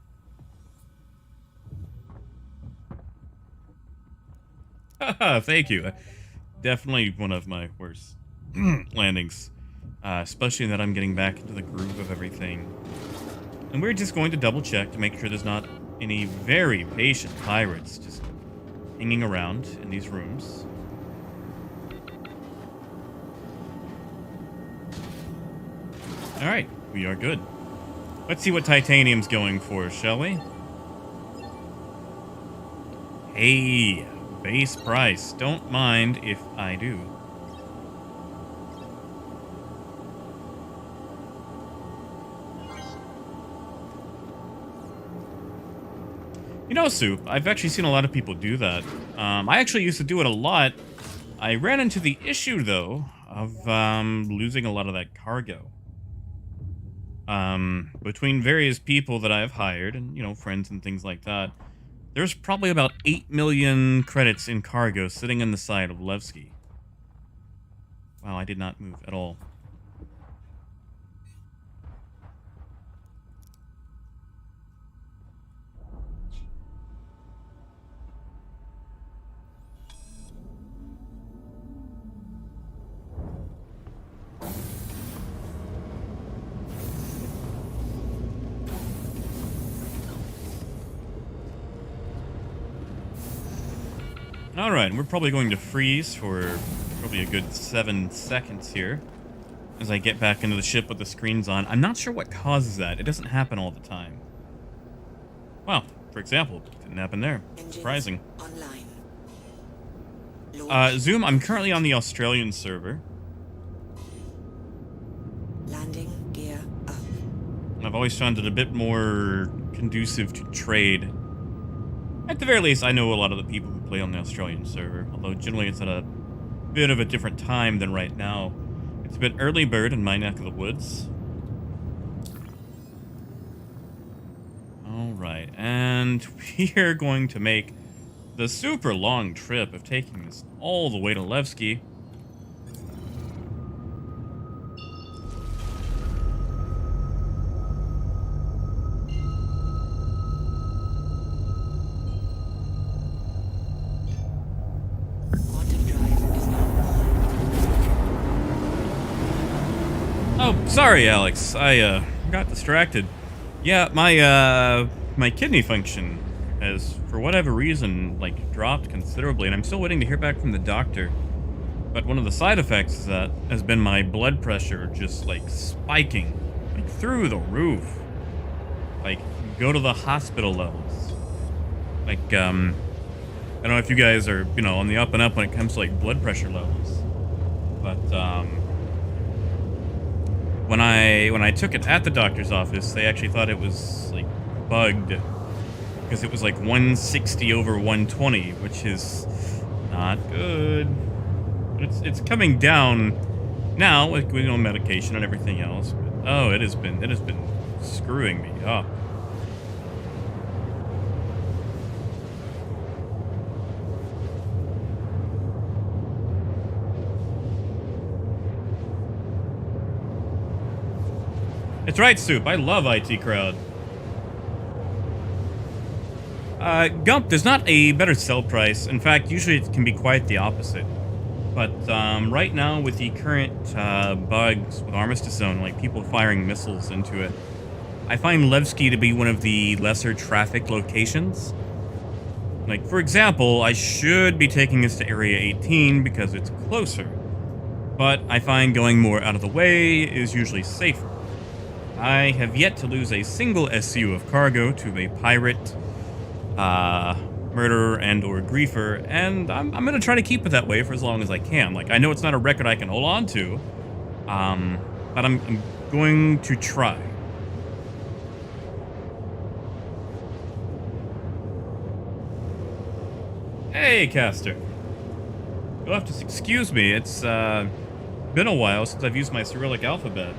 Speaker 1: Thank you. Definitely one of my worst landings. Especially that I'm getting back into the groove of everything. And we're just going to double check to make sure there's not any very patient pirates just hanging around in these rooms. Alright, we are good. Let's see what titanium's going for, shall we? Hey, base price. Don't mind if I do. You know, Soup, I've actually seen a lot of people do that. I actually used to do it a lot. I ran into the issue, though, of losing a lot of that cargo. Between various people that I've hired and, you know, friends and things like that, there's probably about 8 million credits in cargo sitting on the side of Levski. Wow, I did not move at all. Alright, we're probably going to freeze for probably a good 7 seconds here as I get back into the ship with the screens on. I'm not sure what causes that. It doesn't happen all the time. Well, for example, it didn't happen there. Surprising. Zoom, I'm currently on the Australian server.
Speaker 2: Landing gear up.
Speaker 1: I've always found it a bit more conducive to trade. At the very least, I know a lot of the people who play on the Australian server, although generally it's at a bit of a different time than right now. It's a bit early bird in my neck of the woods. Alright, and we're going to make the super long trip of taking this all the way to Levski. Oh, sorry, Alex. I got distracted. Yeah, my kidney function has, for whatever reason, like, dropped considerably, and I'm still waiting to hear back from the doctor. But one of the side effects of that has been my blood pressure just, like, spiking, like, through the roof. Like, go to the hospital levels. Like, I don't know if you guys are, you know, on the up and up when it comes to, like, blood pressure levels. But, when I took it at the doctor's office, they actually thought it was, like, bugged. Because it was, like, 160 over 120, which is not good. But it's coming down now with, you know, medication and everything else. But, oh, it has been screwing me up. It's right, Soup. I love IT Crowd. Gump, there's not a better sell price. In fact, usually it can be quite the opposite. But right now, with the current bugs with Armistice Zone, like people firing missiles into it, I find Levski to be one of the lesser traffic locations. Like, for example, I should be taking this to Area 18 because it's closer. But I find going more out of the way is usually safer. I have yet to lose a single SU of cargo to a pirate, murderer, and or griefer, and I'm going to try to keep it that way for as long as I can. Like, I know it's not a record I can hold on to, but I'm going to try. Hey, Caster. You'll have to excuse me. It's been a while since I've used my Cyrillic alphabet.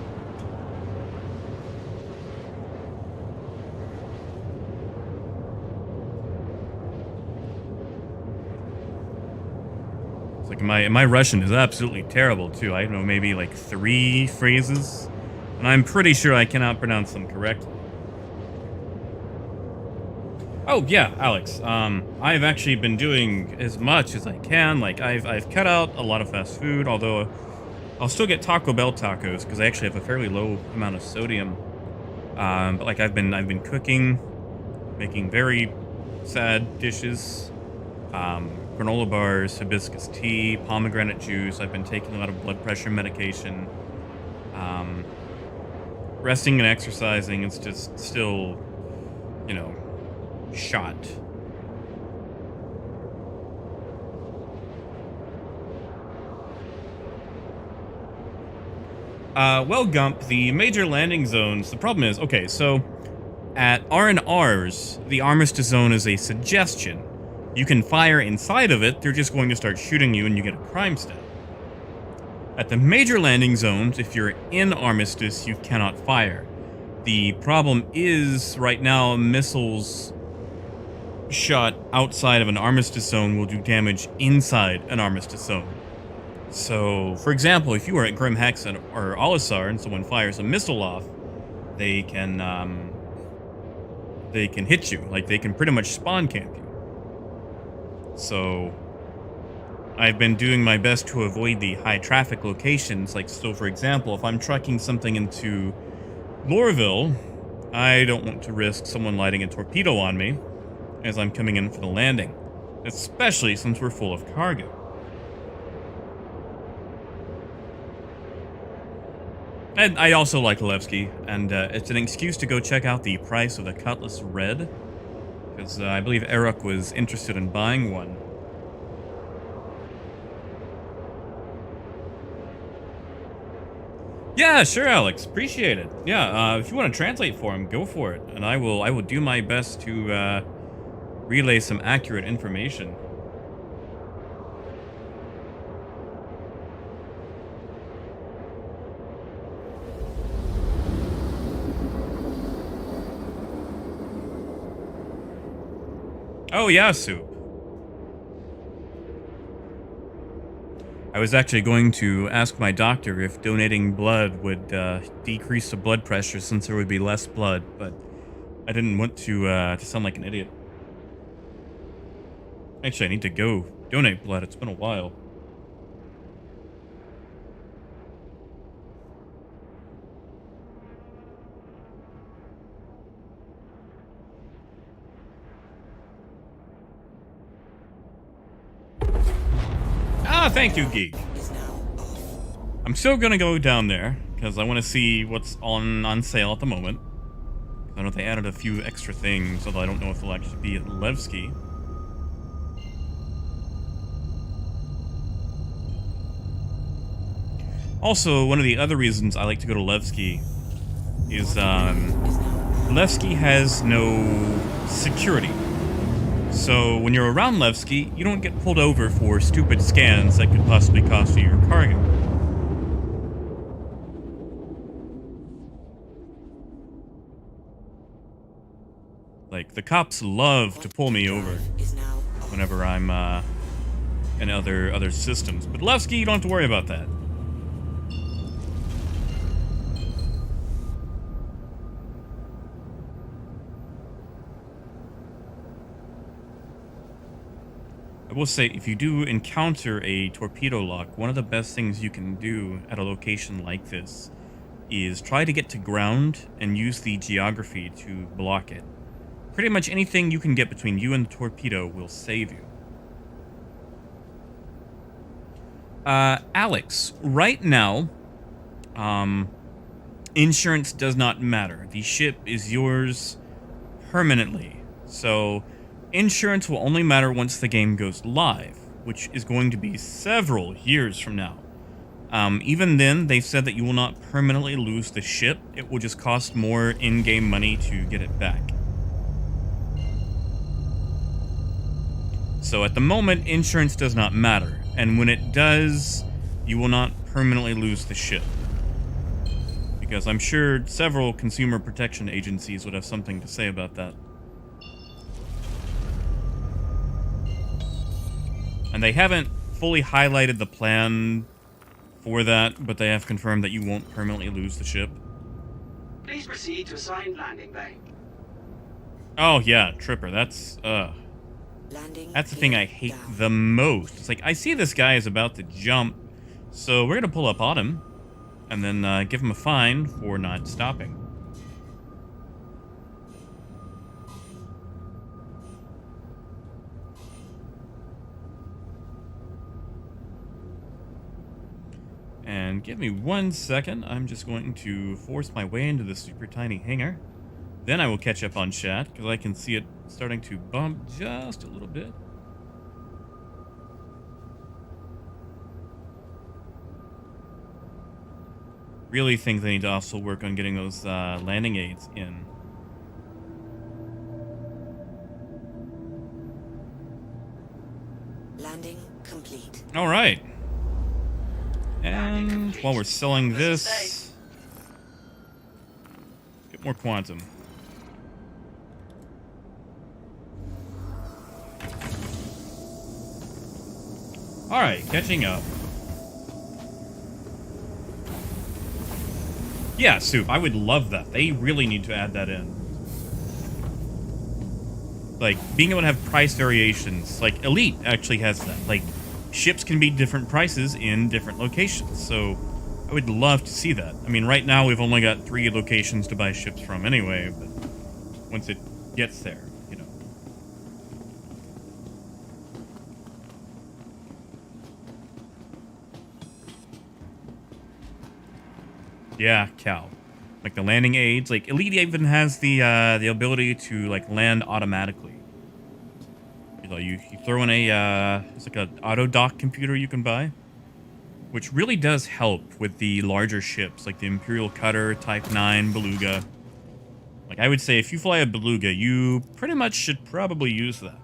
Speaker 1: Like my Russian is absolutely terrible too. I know maybe like 3 phrases, and I'm pretty sure I cannot pronounce them correctly. Oh yeah, Alex. I've actually been doing as much as I can. Like I've cut out a lot of fast food, although I'll still get Taco Bell tacos because I actually have a fairly low amount of sodium. But like I've been cooking, making very sad dishes. Granola bars, hibiscus tea, pomegranate juice. I've been taking a lot of blood pressure medication. Resting and exercising. It's just still, you know, shot. Well, Gump, the major landing zones, the problem is, okay, so at R&Rs, the Armistice Zone is a suggestion. You can fire inside of it, they're just going to start shooting you and you get a crime stat. At the major landing zones, if you're in Armistice, you cannot fire. The problem is, right now, missiles shot outside of an Armistice Zone will do damage inside an Armistice Zone. So, for example, if you are at Grim Hex or Olisar and someone fires a missile off, they can hit you. Like, they can pretty much spawn camp you. So, I've been doing my best to avoid the high traffic locations. Like, so for example, if I'm trucking something into Lorville, I don't want to risk someone lighting a torpedo on me as I'm coming in for the landing, especially since we're full of cargo. And I also like Levski, and it's an excuse to go check out the price of the Cutlass Red, because I believe Eric was interested in buying one. Yeah, sure, Alex. Appreciate it. Yeah, if you want to translate for him, go for it, and I will do my best to relay some accurate information. Oh, yeah, Soup. I was actually going to ask my doctor if donating blood would decrease the blood pressure since there would be less blood, but I didn't want to sound like an idiot. Actually, I need to go donate blood. It's been a while. Ah, thank you, Geek. I'm still gonna go down there, because I want to see what's on sale at the moment. I know they added a few extra things, although I don't know if they'll actually be at Levski. Also, one of the other reasons I like to go to Levski is, Levski has no security. So, when you're around Levski, you don't get pulled over for stupid scans that could possibly cost you your cargo. Like, the cops love to pull me over whenever I'm, in other systems. But Levski, you don't have to worry about that. I will say, if you do encounter a torpedo lock, one of the best things you can do at a location like this is try to get to ground and use the geography to block it. Pretty much anything you can get between you and the torpedo will save you. Alex, right now, insurance does not matter. The ship is yours permanently. So, insurance will only matter once the game goes live, which is going to be several years from now. Even then, they've said that you will not permanently lose the ship. It will just cost more in-game money to get it back. So at the moment, insurance does not matter. And when it does, you will not permanently lose the ship. Because I'm sure several consumer protection agencies would have something to say about that. And they haven't fully highlighted the plan for that, but they have confirmed that you won't permanently lose the ship.
Speaker 3: Please proceed to assigned landing bay.
Speaker 1: Oh, yeah, Tripper. That's the thing I hate the most. It's like, I see this guy is about to jump, so we're going to pull up on him and then give him a fine for not stopping. And give me 1 second. I'm just going to force my way into the super tiny hangar. Then I will catch up on chat, because I can see it starting to bump just a little bit. Really think they need to also work on getting those landing aids in.
Speaker 2: Landing complete.
Speaker 1: All right. And while we're selling this, get more quantum. All right, catching up. Yeah, Soup, I would love that. They really need to add that in. Like, being able to have price variations. Like, Elite actually has that. Like, ships can be different prices in different locations. So, I would love to see that. I mean, right now we've only got 3 locations to buy ships from anyway, but once it gets there, you know. Yeah, Cal. Like the landing aids, like Elite even has the ability to like land automatically. You know, you throw in a it's like an auto dock computer you can buy, which really does help with the larger ships like the Imperial Cutter, Type 9, Beluga. Like I would say, if you fly a Beluga, you pretty much should probably use that.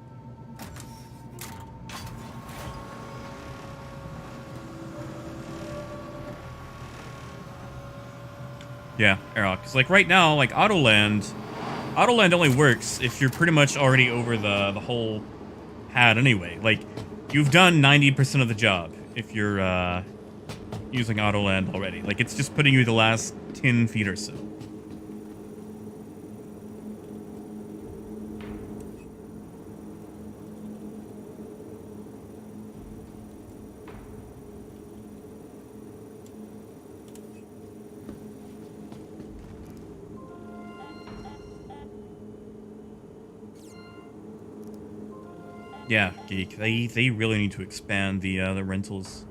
Speaker 1: Yeah, Aerox. Because, like, right now, like, Autoland only works if you're pretty much already over the whole pad anyway. Like, you've done 90% of the job if you're using Autoland already. Like, it's just putting you the last 10 feet or so. Yeah, Geek. They really need to expand the rentals.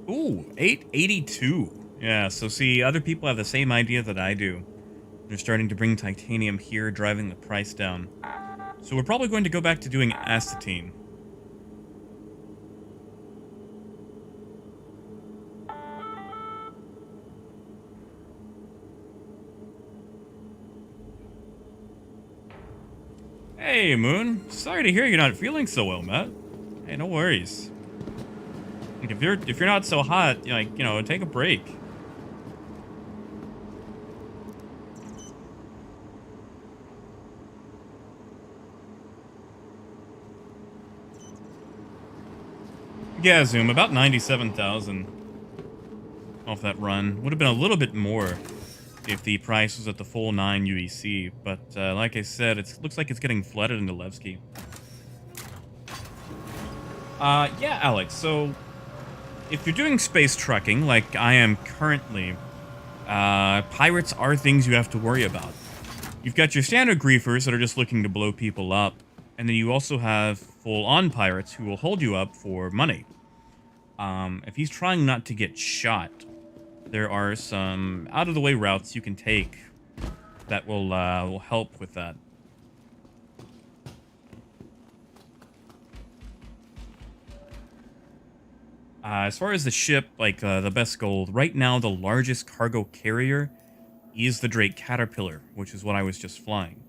Speaker 1: Ooh, 882. Yeah, so see, other people have the same idea that I do. They're starting to bring titanium here, driving the price down. So we're probably going to go back to doing astatine. Hey, Moon. Sorry to hear you're not feeling so well, Matt. Hey, no worries. Like, if you're not so hot, like, you know, take a break. Yeah, Zoom, about 97,000 off that run. Would have been a little bit more if the price was at the full 9 UEC, but like I said, it looks like it's getting flooded into Levski. Yeah, Alex, so if you're doing space trucking, like I am currently, pirates are things you have to worry about. You've got your standard griefers that are just looking to blow people up, and then you also have full-on pirates who will hold you up for money. If he's trying not to get shot, there are some out-of-the-way routes you can take that will help with that. As far as the ship, like the best gold, right now the largest cargo carrier is the Drake Caterpillar, which is what I was just flying.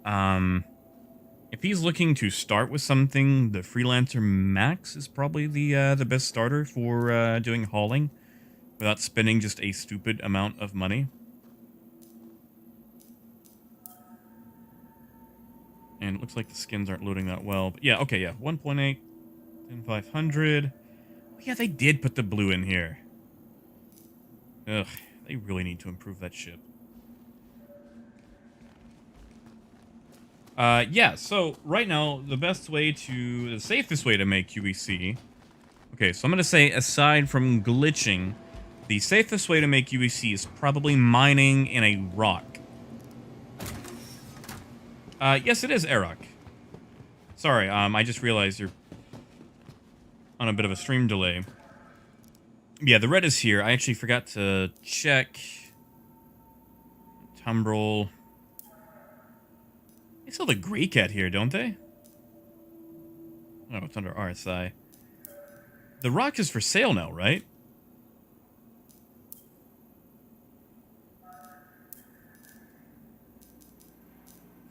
Speaker 1: If he's looking to start with something, the Freelancer Max is probably the best starter for doing hauling without spending just a stupid amount of money. looks like the skins aren't loading that well. But yeah, okay, yeah. 1.8, 10500. Yeah, they did put the blue in here. Ugh, they really need to improve that ship. Yeah, so right now, the safest way to make UEC. Okay, so I'm going to say, aside from glitching, the safest way to make UEC is probably mining in a rock. Yes, it is Arak. Sorry, I just realized you're on a bit of a stream delay. Yeah, the red is here. I actually forgot to check. Tumbrel. They sell the Grey Cat here, don't they? Oh, it's under RSI. The rock is for sale now, right?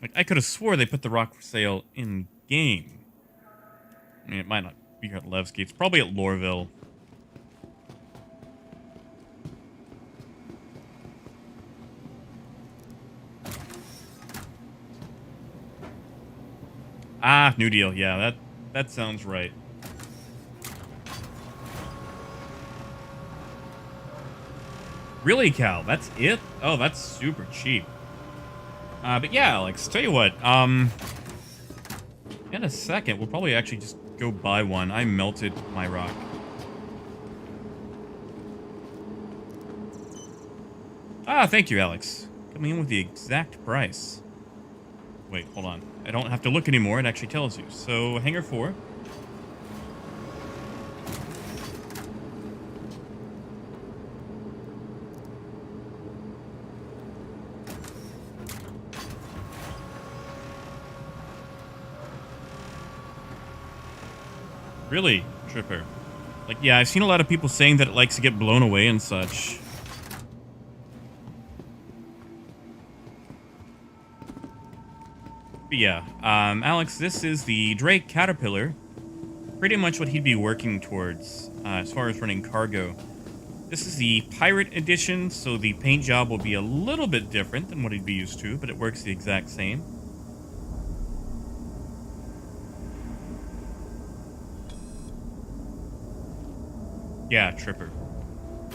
Speaker 1: Like, I could have swore they put the rock for sale in game. I mean, it might not be here at Levski. It's probably at Lorville. Ah, New Deal. Yeah, that sounds right. Really, Cal? That's it? Oh, that's super cheap. But yeah, Alex, tell you what, in a second, we'll probably actually just go buy one. I melted my rock. Ah, thank you, Alex. Coming in with the exact price. Wait, hold on. I don't have to look anymore. It actually tells you. So, Hangar 4. Really, Tripper? Like, yeah, I've seen a lot of people saying that it likes to get blown away and such. But yeah, Alex, this is the Drake Caterpillar. Pretty much what he'd be working towards as far as running cargo. This is the Pirate Edition, so the paint job will be a little bit different than what he'd be used to, but it works the exact same. Yeah, Tripper.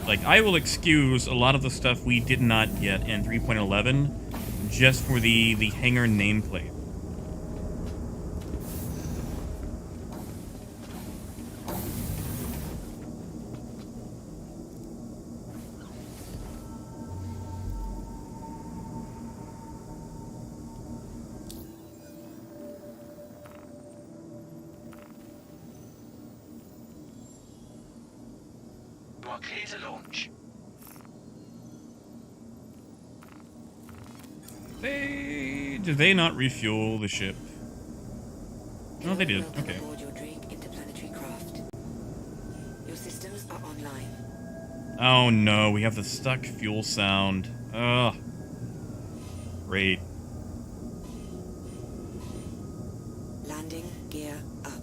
Speaker 1: Like, I will excuse a lot of the stuff we did not get in 3.11 just for the hangar nameplate.
Speaker 3: You are clear to launch.
Speaker 1: Did they not refuel the ship? No, they did.
Speaker 2: Welcome
Speaker 1: Okay.
Speaker 2: aboard your Drake interplanetary craft. Your systems are online.
Speaker 1: Oh no, we have the stuck fuel sound. Ugh. Great.
Speaker 2: Landing gear up.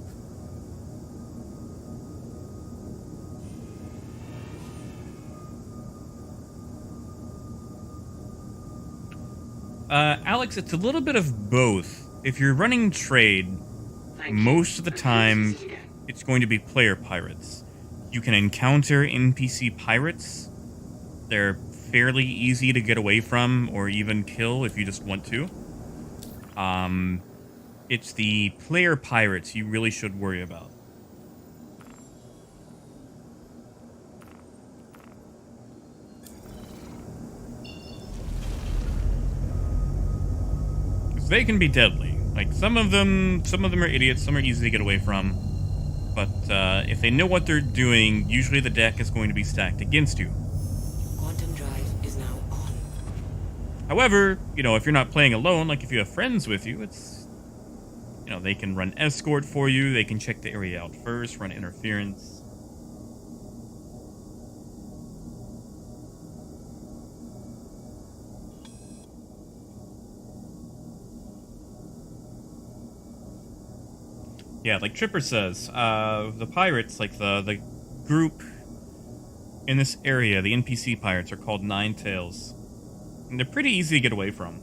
Speaker 1: Alex, it's a little bit of both. If you're running trade,
Speaker 3: Thank you.
Speaker 1: most of the time,
Speaker 3: Visit again.
Speaker 1: it's going to be player pirates. You can encounter NPC pirates. They're fairly easy to get away from or even kill if you just want to. It's the player pirates you really should worry about. They can be deadly. Like, some of them are idiots, some are easy to get away from. But if they know what they're doing, usually the deck is going to be stacked against you.
Speaker 2: Quantum drive is now on.
Speaker 1: However, you know, if you're not playing alone, like if you have friends with you, it's, you know, they can run escort for you, they can check the area out first, run interference. Yeah, like Tripper says, the pirates, like the group in this area, the NPC pirates, are called Nine Tails. And they're pretty easy to get away from.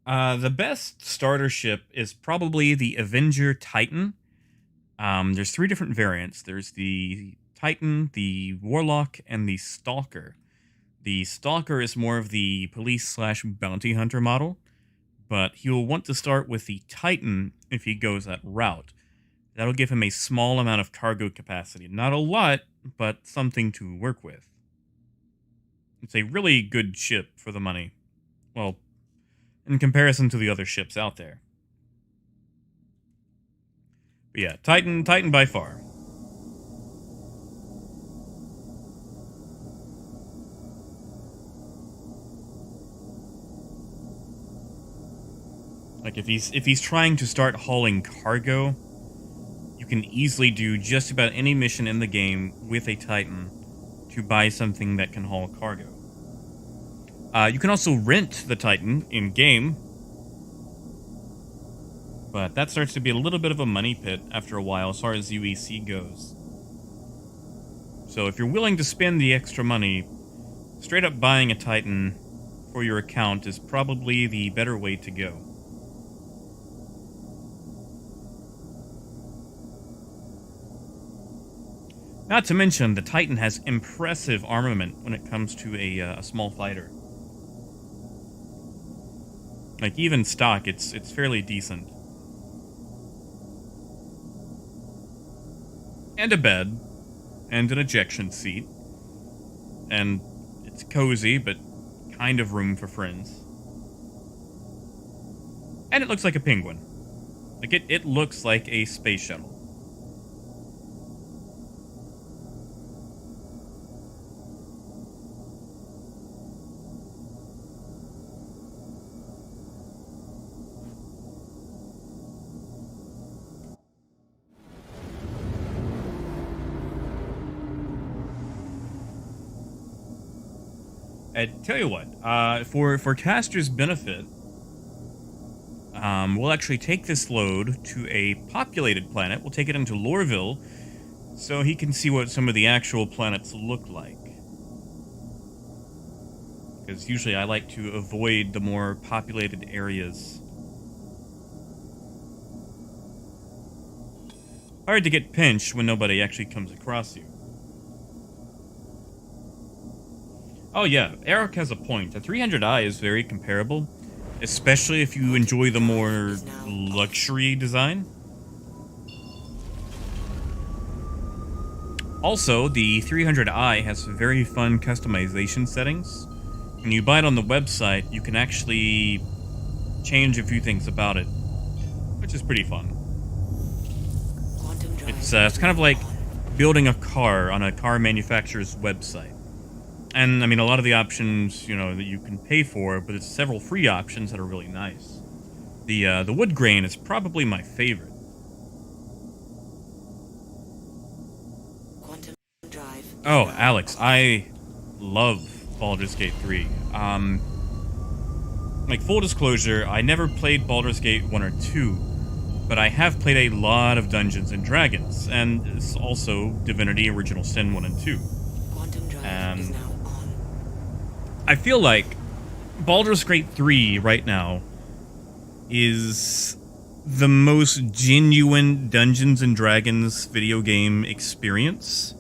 Speaker 1: The best starter ship is probably the Avenger Titan. There's three different variants. There's the Titan, the Warlock, and the Stalker. The Stalker is more of the police slash bounty hunter model, but he'll want to start with the Titan if he goes that route. That'll give him a small amount of cargo capacity. Not a lot, but something to work with. It's a really good ship for the money. Well, in comparison to the other ships out there. But yeah, Titan by far. Like if he's trying to start hauling cargo, you can easily do just about any mission in the game with a Titan to buy something that can haul cargo. You can also rent the Titan in-game, but that starts to be a little bit of a money pit after a while as far as UEC goes. So if you're willing to spend the extra money, straight up buying a Titan for your account is probably the better way to go. Not to mention, the Titan has impressive armament when it comes to a small fighter. Like, even stock, it's fairly decent. And a bed. And an ejection seat. And it's cozy, but kind of room for friends. And it looks like a penguin. Like, it looks like a space shuttle. I tell you what, for Caster's benefit, we'll actually take this load to a populated planet. We'll take it into Lorville, so he can see what some of the actual planets look like. Because usually I like to avoid the more populated areas. Hard to get pinched when nobody actually comes across you. Oh yeah, Eric has a point. The 300i is very comparable, especially if you enjoy the more luxury design. Also, the 300i has very fun customization settings. When you buy it on the website, you can actually change a few things about it, which is pretty fun. It's kind of like building a car on a car manufacturer's website. And, I mean, a lot of the options, you know, that you can pay for, but it's several free options that are really nice. The wood grain is probably my favorite.
Speaker 2: Quantum drive.
Speaker 1: Oh, Alex, I love Baldur's Gate 3. Like, full disclosure, I never played Baldur's Gate 1 or 2, but I have played a lot of Dungeons and Dragons, and it's also Divinity Original Sin 1 and 2.
Speaker 2: Quantum drive
Speaker 1: And
Speaker 2: is now on.
Speaker 1: I feel like Baldur's Gate 3 right now is the most genuine Dungeons and Dragons video game experience.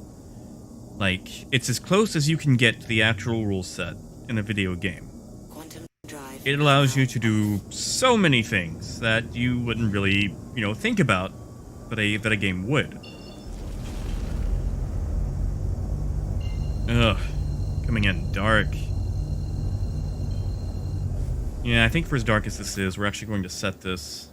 Speaker 1: Like, it's as close as you can get to the actual rule set in a video game.
Speaker 2: Quantum drive.
Speaker 1: It allows you to do so many things that you wouldn't really, you know, think about, but that a game would. Ugh, coming in dark. Yeah, I think for as dark as this is, we're actually going to set this.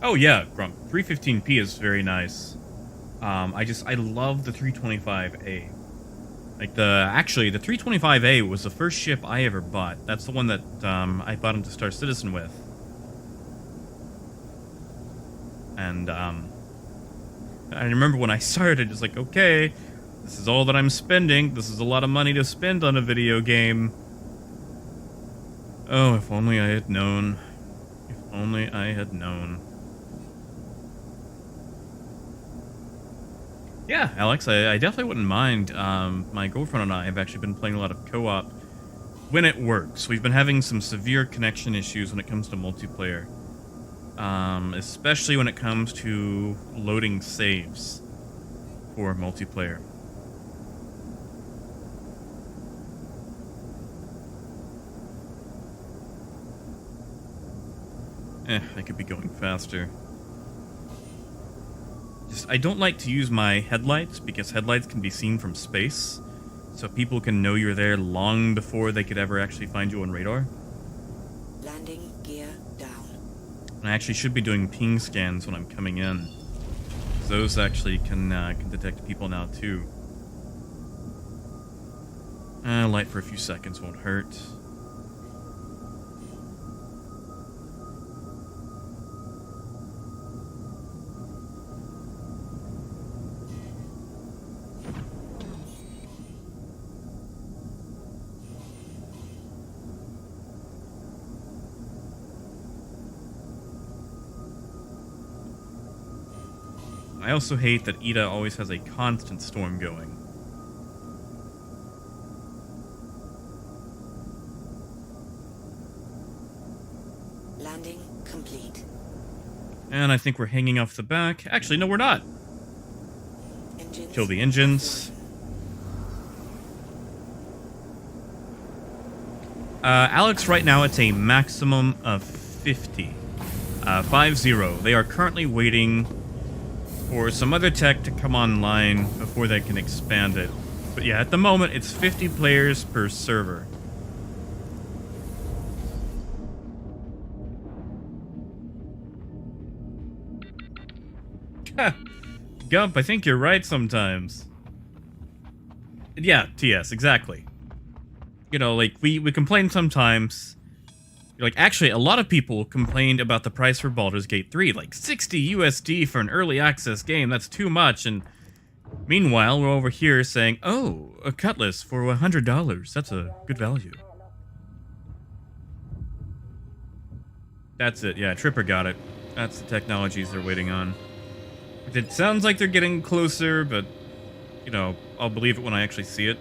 Speaker 1: Oh yeah, Grump. 315p is very nice. I love the 325A. Like actually, the 325A was the first ship I ever bought. That's the one that I bought into Star Citizen with. And I remember when I started, it's like, okay, this is all that I'm spending. This is a lot of money to spend on a video game. Oh, if only I had known. only I had known. Yeah, Alex, I definitely wouldn't mind. My girlfriend and I have actually been playing a lot of co-op when it works. We've been having some severe connection issues when it comes to multiplayer. Especially when it comes to loading saves for multiplayer. I could be going faster. I don't like to use my headlights because headlights can be seen from space. So people can know you're there long before they could ever actually find you on radar.
Speaker 2: Landing gear down.
Speaker 1: And I actually should be doing ping scans when I'm coming in. Those actually can detect people now too. Light for a few seconds won't hurt. I also hate that Ida always has a constant storm going.
Speaker 2: Landing complete.
Speaker 1: And I think we're hanging off the back. Actually, no, we're not.
Speaker 2: Engines.
Speaker 1: Kill the engines. Alex, right now it's a maximum of 50. 50. They are currently waiting for some other tech to come online before they can expand it. But yeah, at the moment, it's 50 players per server. Gump, I think you're right sometimes. Yeah, TS, exactly. You know, like, we complain sometimes. Like, actually, a lot of people complained about the price for Baldur's Gate 3. Like, 60 USD for an early access game, that's too much. And meanwhile, we're over here saying, oh, a cutlass for $100. That's a good value. That's it. Yeah, Tripper got it. That's the technologies they're waiting on. It sounds like they're getting closer, but, you know, I'll believe it when I actually see it.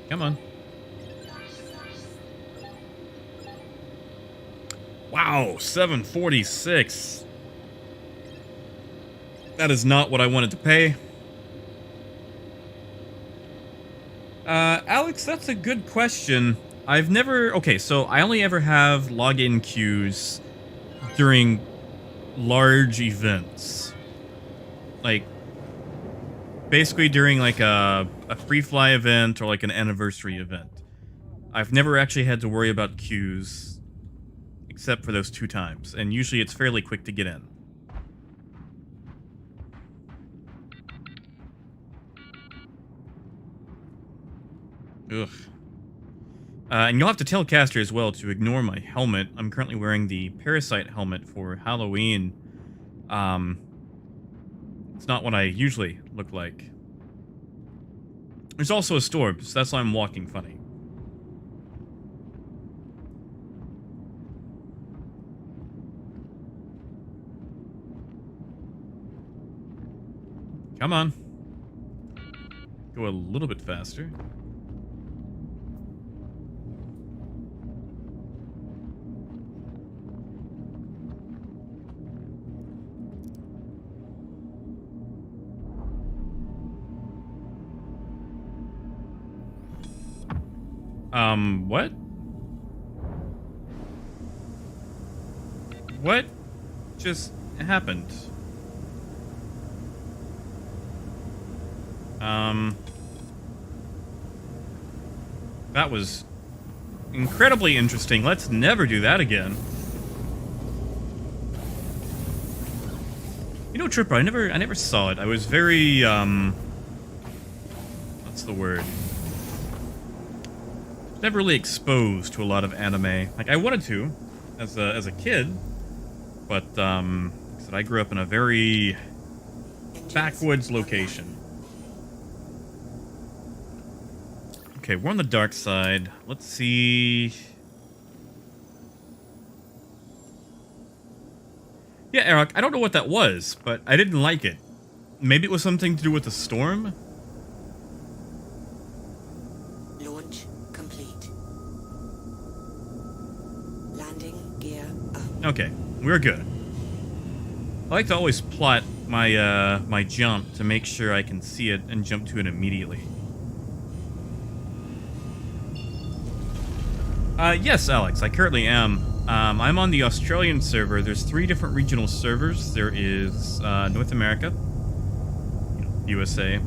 Speaker 1: Come on. Wow, 746. That is not what I wanted to pay. Alex, that's a good question. I've never... Okay, so I only ever have login queues during large events. Like, basically during, like, a free fly event or, like, an anniversary event. I've never actually had to worry about queues except for those 2 times, and usually it's fairly quick to get in. Ugh. And you'll have to tell Caster as well to ignore my helmet. I'm currently wearing the Parasite helmet for Halloween. It's not what I usually look like. There's also a storm, so that's why I'm walking funny. Come on. Go a little bit faster. What? What just happened? That was incredibly interesting. Let's never do that again. You know, Tripper, I never saw it. I was very, what's the word? Never really exposed to a lot of anime. Like, I wanted to, as a kid, but, like I said, I grew up in a very backwoods location. Okay, we're on the dark side. Let's see. Yeah, Eric, I don't know what that was, but I didn't like it. Maybe it was something to do with the storm?
Speaker 2: Launch complete. Landing gear up.
Speaker 1: Okay, we're good. I like to always plot my my jump to make sure I can see it and jump to it immediately. Yes, Alex, I currently am. I'm on the Australian server. There's 3 different regional servers. There is North America, USA,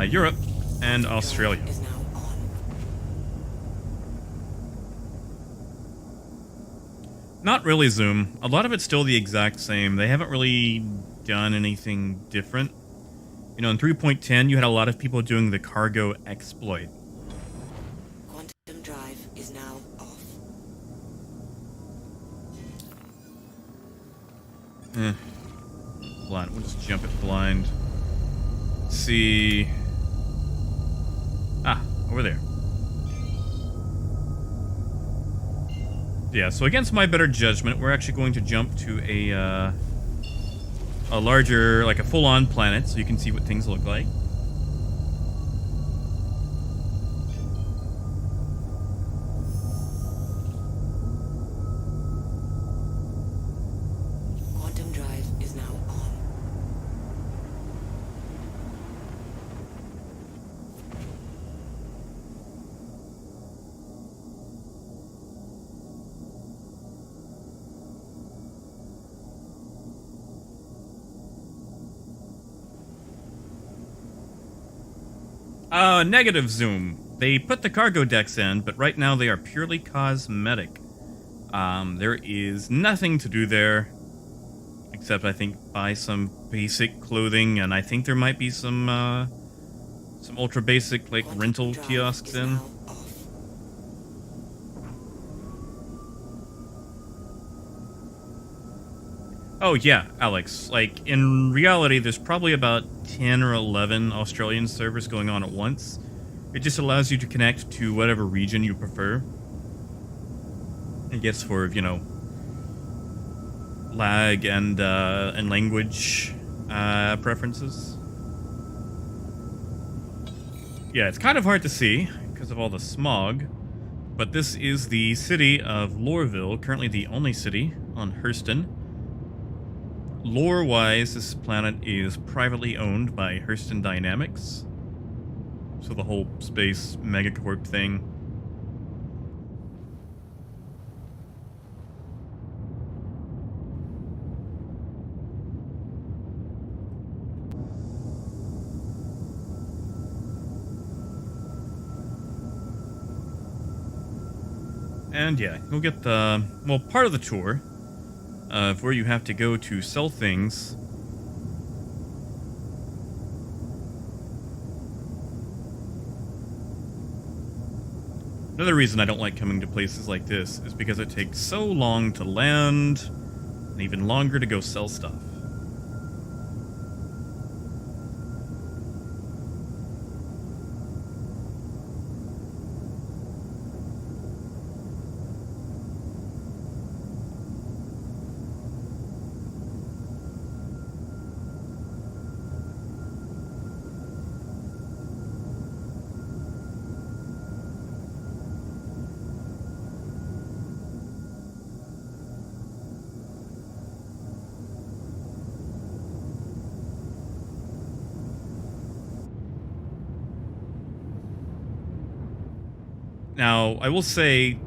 Speaker 1: Europe, and Australia.
Speaker 2: Is now on.
Speaker 1: Not really, Zoom. A lot of it's still the exact same. They haven't really done anything different. You know, in 3.10, you had a lot of people doing the cargo exploit.
Speaker 2: Quantum drive is now off.
Speaker 1: Blind. We'll just jump it blind. Let's see. Ah, over there. Yeah, so against my better judgment, we're actually going to jump to a larger, like a full-on planet, so you can see what things look like.
Speaker 2: Quantum drive is now on.
Speaker 1: Negative, Zoom. They put the cargo decks in, but right now they are purely cosmetic. There is nothing to do there, except I think buy some basic clothing, and I think there might be some ultra basic, like,
Speaker 2: Quantum
Speaker 1: rental
Speaker 2: drive
Speaker 1: kiosks
Speaker 2: is
Speaker 1: in.
Speaker 2: now off.
Speaker 1: Oh, yeah, Alex. Like, in reality, there's probably about 10 or 11 Australian servers going on at once. It just allows you to connect to whatever region you prefer. I guess for, you know, lag and language preferences. Yeah, it's kind of hard to see because of all the smog, but this is the city of Loreville, currently the only city on Hurston. Lore-wise, this planet is privately owned by Hurston Dynamics. So the whole space megacorp thing. And yeah, you'll get the, well, part of the tour of where you have to go to sell things. Another reason I don't like coming to places like this is because it takes so long to land, and even longer to go sell stuff. Now, I will say,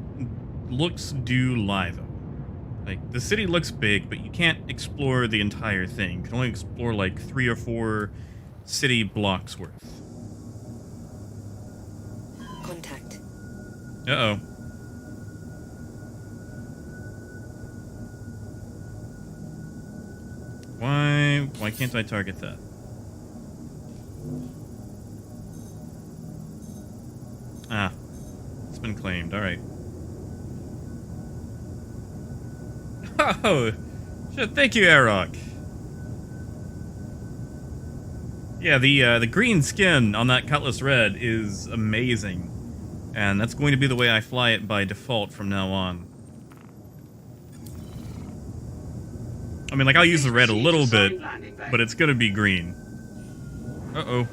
Speaker 1: looks do lie, though. Like, the city looks big, but you can't explore the entire thing. You can only explore, like, 3 or 4 city blocks worth.
Speaker 2: Contact.
Speaker 1: Uh-oh. Why can't I target that? Ah. It's been claimed. All right. Oh, shit, thank you, Arok. Yeah, the green skin on that Cutlass Red is amazing, and that's going to be the way I fly it by default from now on. I mean, like, I'll use the red a little bit,
Speaker 3: Landing bay.
Speaker 1: but it's gonna be green. Uh-oh.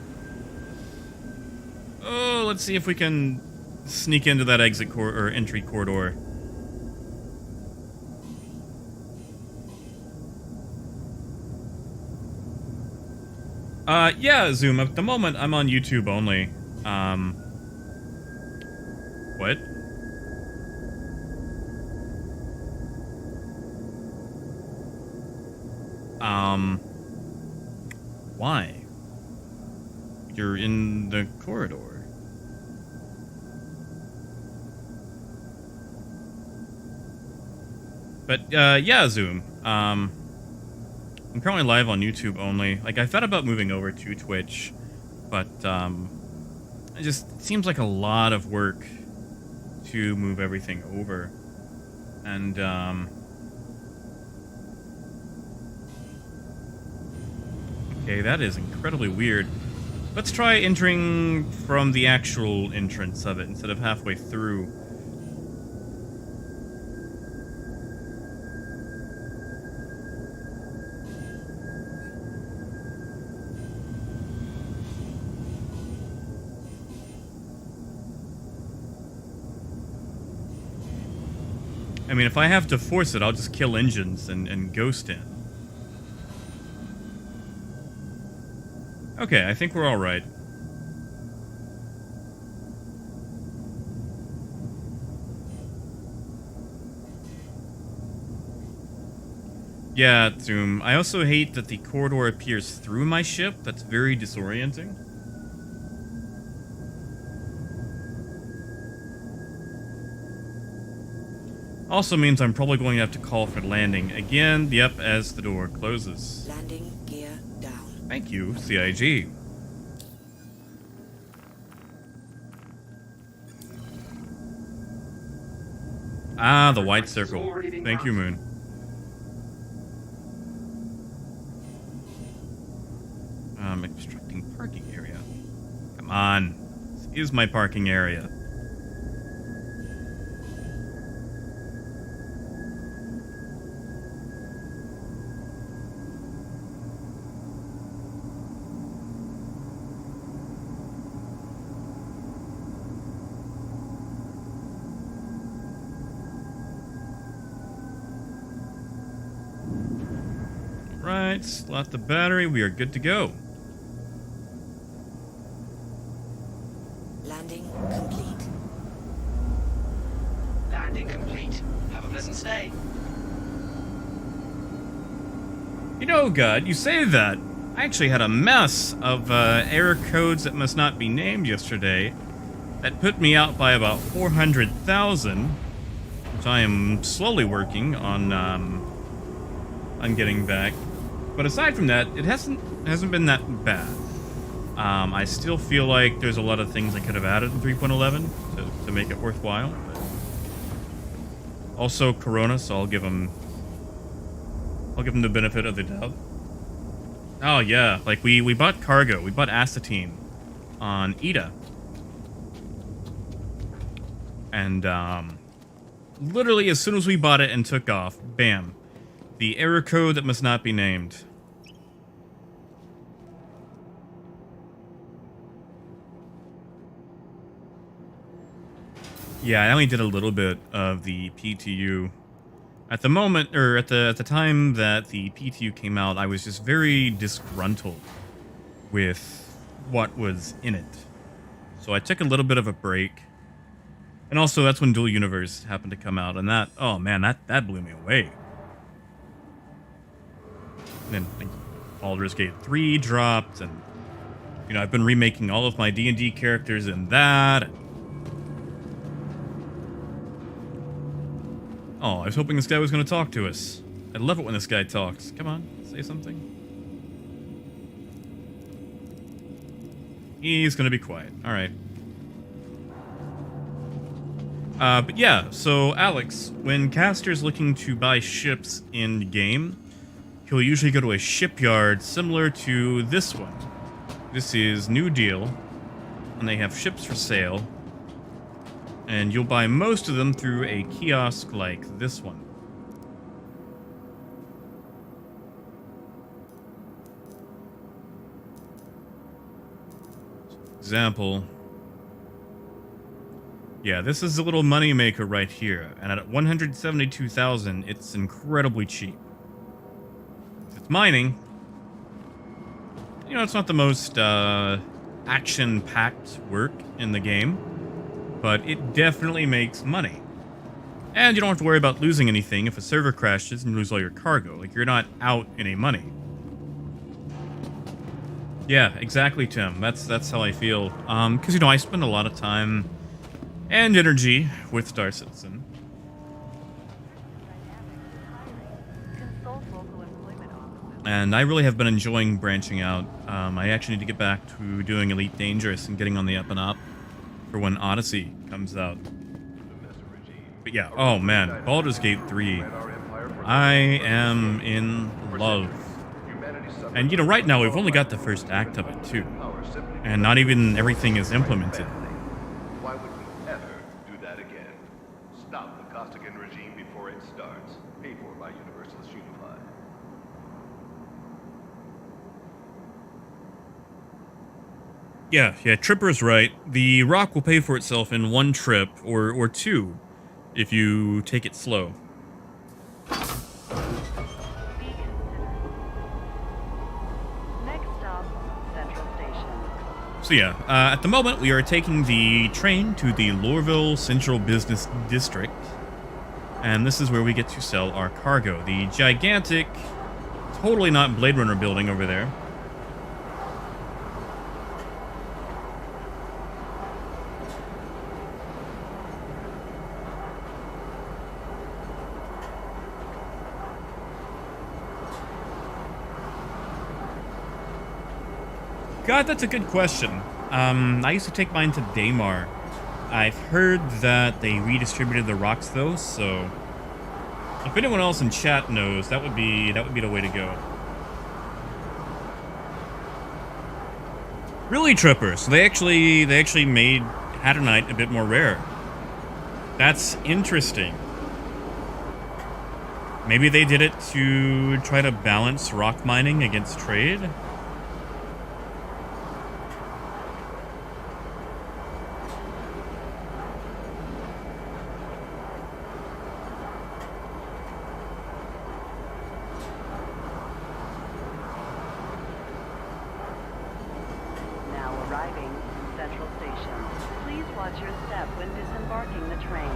Speaker 1: Oh, let's see if we can sneak into that or entry corridor. Yeah, Zoom. At the moment, I'm on YouTube only. What? Why? You're in the corridor. But, yeah, Zoom. I'm currently live on YouTube only. Like, I thought about moving over to Twitch, but, it just seems like a lot of work to move everything over. And, okay, that is incredibly weird. Let's try entering from the actual entrance of it instead of halfway through. I mean, if I have to force it, I'll just kill engines and ghost in. Okay, I think we're alright. Yeah, Zoom. I also hate that the corridor appears through my ship. That's very disorienting. Also means I'm probably going to have to call for landing again, yep, as the door closes.
Speaker 2: Landing gear down.
Speaker 1: Thank you, CIG. Ah, the white circle. Thank you, Moon. Obstructing parking area. Come on. This is my parking area. Right, slot the battery. We are good to go.
Speaker 2: Landing complete.
Speaker 3: Landing complete. Have a pleasant stay.
Speaker 1: You know, God, you say that. I actually had a mess of error codes that must not be named yesterday that put me out by about 400,000, which I am slowly working on getting back. But aside from that, it hasn't been that bad. I still feel like there's a lot of things I could have added in 3.11 to make it worthwhile. But also Corona, so I'll give them the benefit of the doubt. Oh yeah, like we bought cargo, we bought acetine on Ida, and literally as soon as we bought it and took off, bam, the error code that must not be named. Yeah, I only did a little bit of the PTU. At the moment, or at the time that the PTU came out, I was just very disgruntled with what was in it. So I took a little bit of a break. And also, that's when Dual Universe happened to come out, and that, oh man, that blew me away. And then like, Baldur's Gate 3 dropped, and, you know, I've been remaking all of my D&D characters in that, and oh, I was hoping this guy was going to talk to us. I love it when this guy talks. Come on, say something. He's going to be quiet. All right. But yeah, so Alex, when Caster's looking to buy ships in game, he'll usually go to a shipyard similar to this one. This is New Deal, and they have ships for sale. And you'll buy most of them through a kiosk like this one. Example. Yeah, this is a little moneymaker right here, and at 172,000, it's incredibly cheap. If it's mining, you know, it's not the most action-packed work in the game, but it definitely makes money. And you don't have to worry about losing anything if a server crashes and you lose all your cargo. Like, you're not out any money. Yeah, exactly, Tim. That's how I feel. Because, you know, I spend a lot of time and energy with Star Citizen. And I really have been enjoying branching out. I actually need to get back to doing Elite Dangerous and getting on the up and up for when Odyssey comes out. But yeah, oh man, Baldur's Gate 3. I am in love. And you know, right now we've only got the first act of it too. And not even everything is implemented.
Speaker 4: Why would we ever do that again? Stop the Costigan regime before it starts. Paid for by Universalist Unified.
Speaker 1: Yeah, Tripper's right. The rock will pay for itself in one trip, or two, if you take it slow.
Speaker 5: Next stop, Central Station.
Speaker 1: So yeah, at the moment we are taking the train to the Lorville Central Business District, and this is where we get to sell our cargo. The gigantic, totally not Blade Runner building over there. God, that's a good question. I used to take mine to Daymar. I've heard that they redistributed the rocks though, so if anyone else in chat knows, that would be the way to go. Really, Tripper? So they actually made Hatterite a bit more rare. That's interesting. Maybe they did it to try to balance rock mining against trade.
Speaker 5: Arriving, Central Station. Please watch your step when disembarking the train.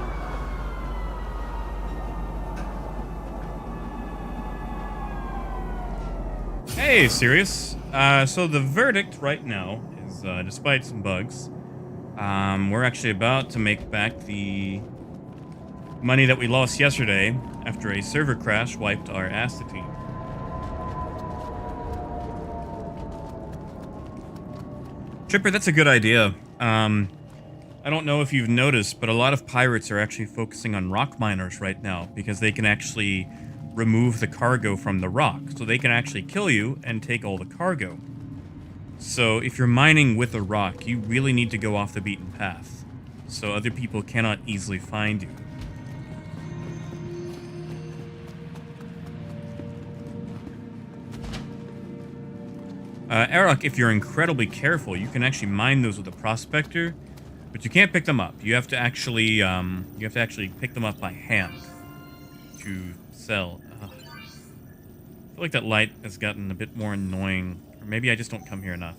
Speaker 1: Hey, Sirius. So the verdict right now is, despite some bugs, we're actually about to make back the money that we lost yesterday after a server crash wiped our astatine. Tripper, that's a good idea. I don't know if you've noticed, but a lot of pirates are actually focusing on rock miners right now because they can actually remove the cargo from the rock. So they can actually kill you and take all the cargo. So if you're mining with a rock, you really need to go off the beaten path, so other people cannot easily find you. Aerok, if you're incredibly careful, you can actually mine those with a prospector, but you can't pick them up. You have to actually pick them up by hand to sell. Ugh. I feel like that light has gotten a bit more annoying, or maybe I just don't come here enough.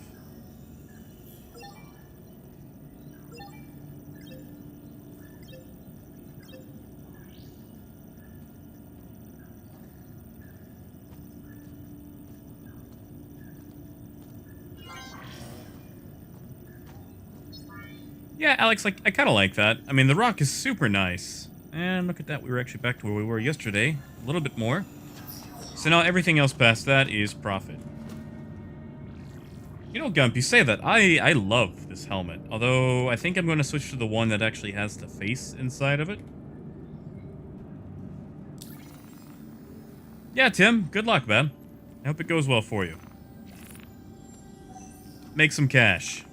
Speaker 1: Yeah, Alex, like, I kind of like that. I mean, the rock is super nice. And look at that, we were actually back to where we were yesterday. A little bit more. So now everything else past that is profit. You know, Gump, you say that. I love this helmet. Although, I think I'm going to switch to the one that actually has the face inside of it. Yeah, Tim, good luck, man. I hope it goes well for you. Make some cash.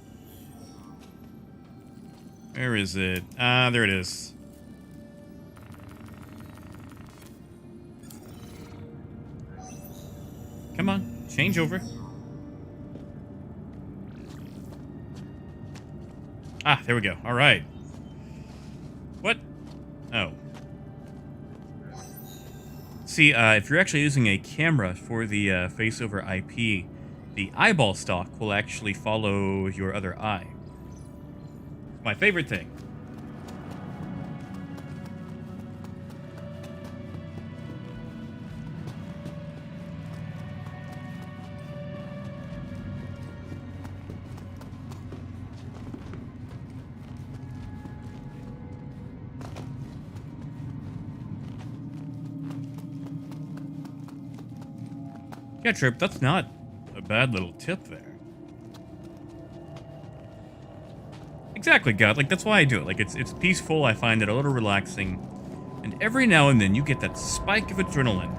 Speaker 1: Where is it? Ah, there it is. Come on, change over. Ah, there we go. All right. What? Oh. See, if you're actually using a camera for the face over IP, the eyeball stalk will actually follow your other eye. My favorite thing. Yeah, Trip, that's not a bad little tip there. Exactly, God. Like, that's why I do it. Like, it's peaceful. I find it a little relaxing. And every now and then, you get that spike of adrenaline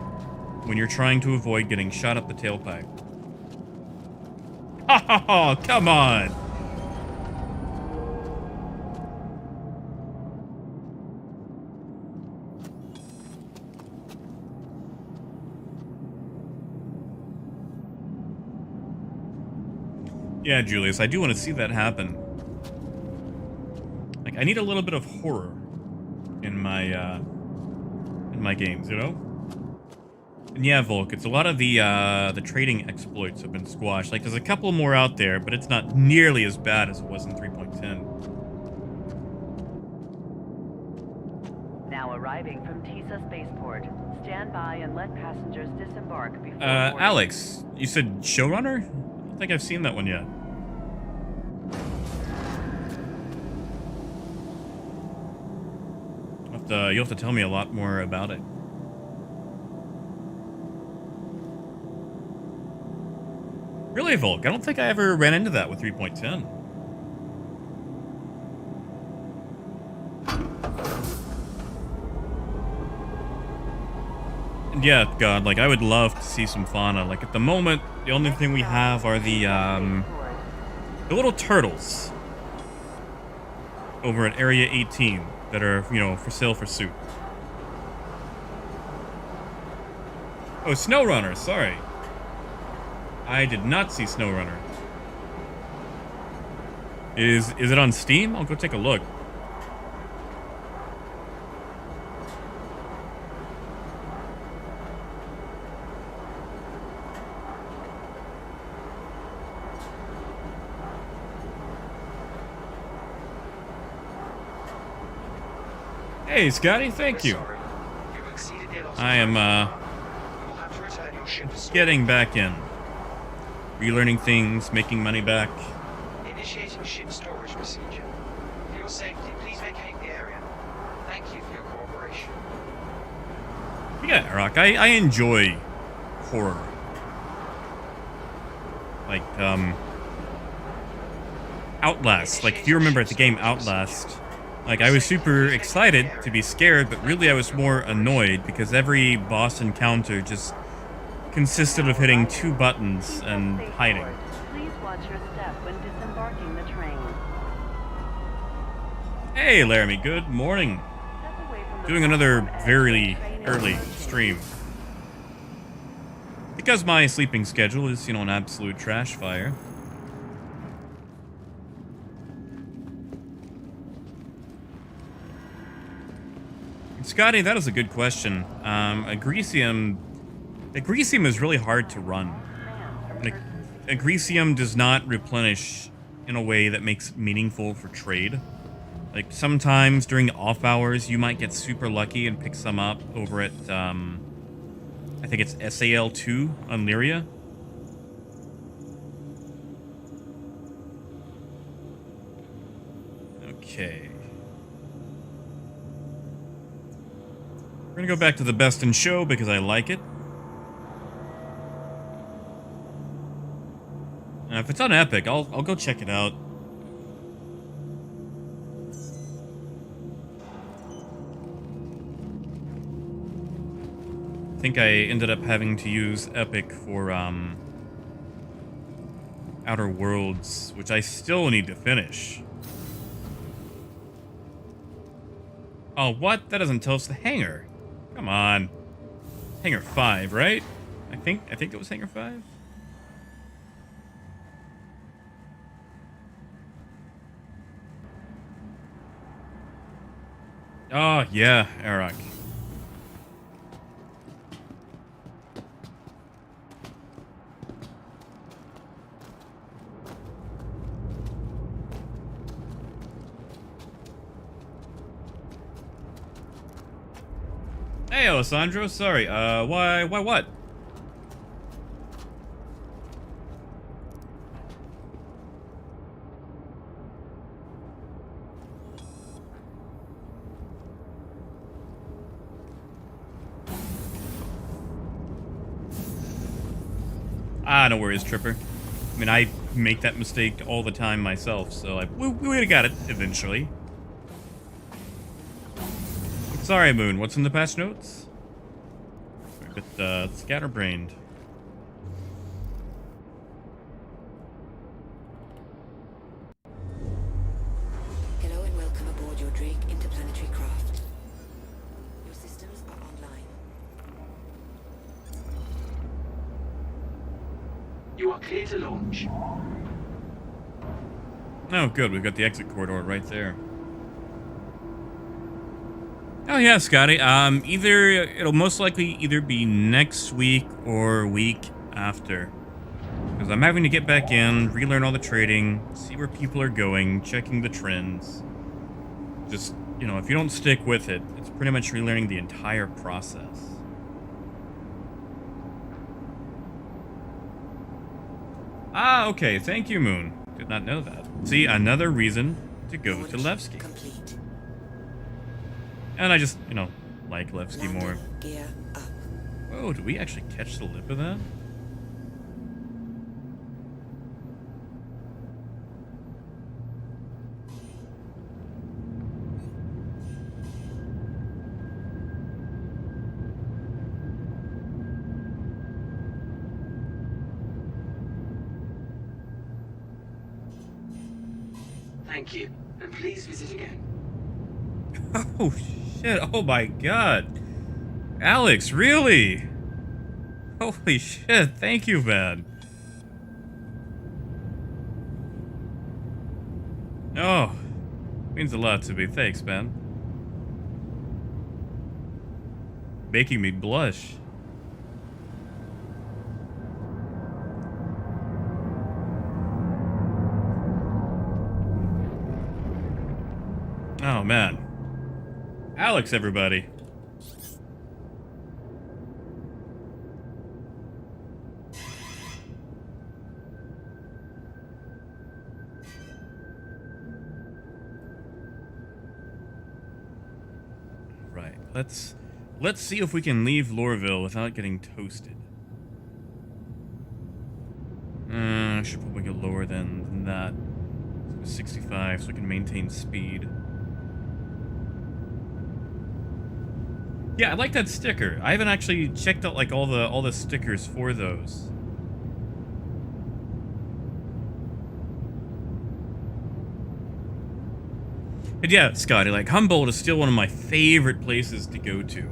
Speaker 1: when you're trying to avoid getting shot up the tailpipe. Ha ha ha! Come on! Yeah, Julius, I do want to see that happen. Like, I need a little bit of horror in my games, you know? And yeah, Volk, it's a lot of the trading exploits have been squashed. Like, there's a couple more out there, but it's not nearly as bad as it was in 3.10.
Speaker 5: Now arriving from Tisa Spaceport. Stand by and let passengers disembark before boarding.
Speaker 1: Alex, you said showrunner? I don't think I've seen that one yet. You'll have to tell me a lot more about it. Really, Volk? I don't think I ever ran into that with 3.10. And yeah, God, like, I would love to see some fauna. Like, at the moment, the only thing we have are the little turtles over at Area 18 that are, you know, for sale for suit. Oh, SnowRunner, sorry. I did not see SnowRunner. Is it on Steam? I'll go take a look. Hey, Scotty, thank you. I am, getting back in. Relearning things, making money back.
Speaker 3: Initiating ship storage procedure. For your safety, please vacate the area. Thank you for your cooperation.
Speaker 1: Yeah, Rock, I enjoy horror. Like, Outlast. Like, if you remember the game Outlast, like, I was super excited to be scared, but really I was more annoyed because every boss encounter just consisted of hitting 2 buttons and hiding.
Speaker 5: Please watch your step when disembarking the train.
Speaker 1: Hey, Laramie, good morning.
Speaker 5: Step away from the
Speaker 1: Doing another
Speaker 5: platform
Speaker 1: very
Speaker 5: as the train
Speaker 1: early
Speaker 5: is
Speaker 1: stream. Because my sleeping schedule is, you know, an absolute trash fire. Scotty, that is a good question. Agricium is really hard to run. Like, Agricium does not replenish in a way that makes it meaningful for trade. Like, sometimes during off hours, you might get super lucky and pick some up over at, I think it's SAL2 on Lyria. Okay. We're gonna go back to the best in show because I like it. If it's on Epic, I'll go check it out. I think I ended up having to use Epic for Outer Worlds, which I still need to finish. Oh, what? That doesn't tell us the hangar. Come on. Hangar 5, right? I think it was Hangar 5. Oh, yeah, Arak. Hey, Alessandro. Sorry. Why what? Ah, no worries, Tripper. I mean, I make that mistake all the time myself, so we would have got it eventually. Sorry, Moon. What's in the patch notes? We're a bit scatterbrained.
Speaker 2: Hello and welcome aboard your Drake interplanetary craft. Your systems are online.
Speaker 3: You are clear to launch.
Speaker 1: Oh, good. We've got the exit corridor right there. Oh yeah, Scotty. It'll most likely either be next week or week after, because I'm having to get back in, relearn all the trading, see where people are going, checking the trends. Just, you know, if you don't stick with it, it's pretty much relearning the entire process. Ah, okay. Thank you, Moon. Did not know that. See, another reason to go to Levski.
Speaker 2: Complete.
Speaker 1: And I just, you know, like Levski more.
Speaker 2: Landing gear up.
Speaker 1: Oh, did we actually catch the lip of that?
Speaker 3: Thank you, and please visit again.
Speaker 1: Oh, shit. Oh, my God. Alex, really? Holy shit. Thank you, man. Oh, means a lot to me. Thanks, man. Making me blush. Oh, man. Alex, everybody. Right. Let's see if we can leave Lorville without getting toasted. I should probably go lower than that. 65 so we can maintain speed. Yeah, I like that sticker. I haven't actually checked out like all the stickers for those. And yeah, Scotty, like Humboldt is still one of my favorite places to go to.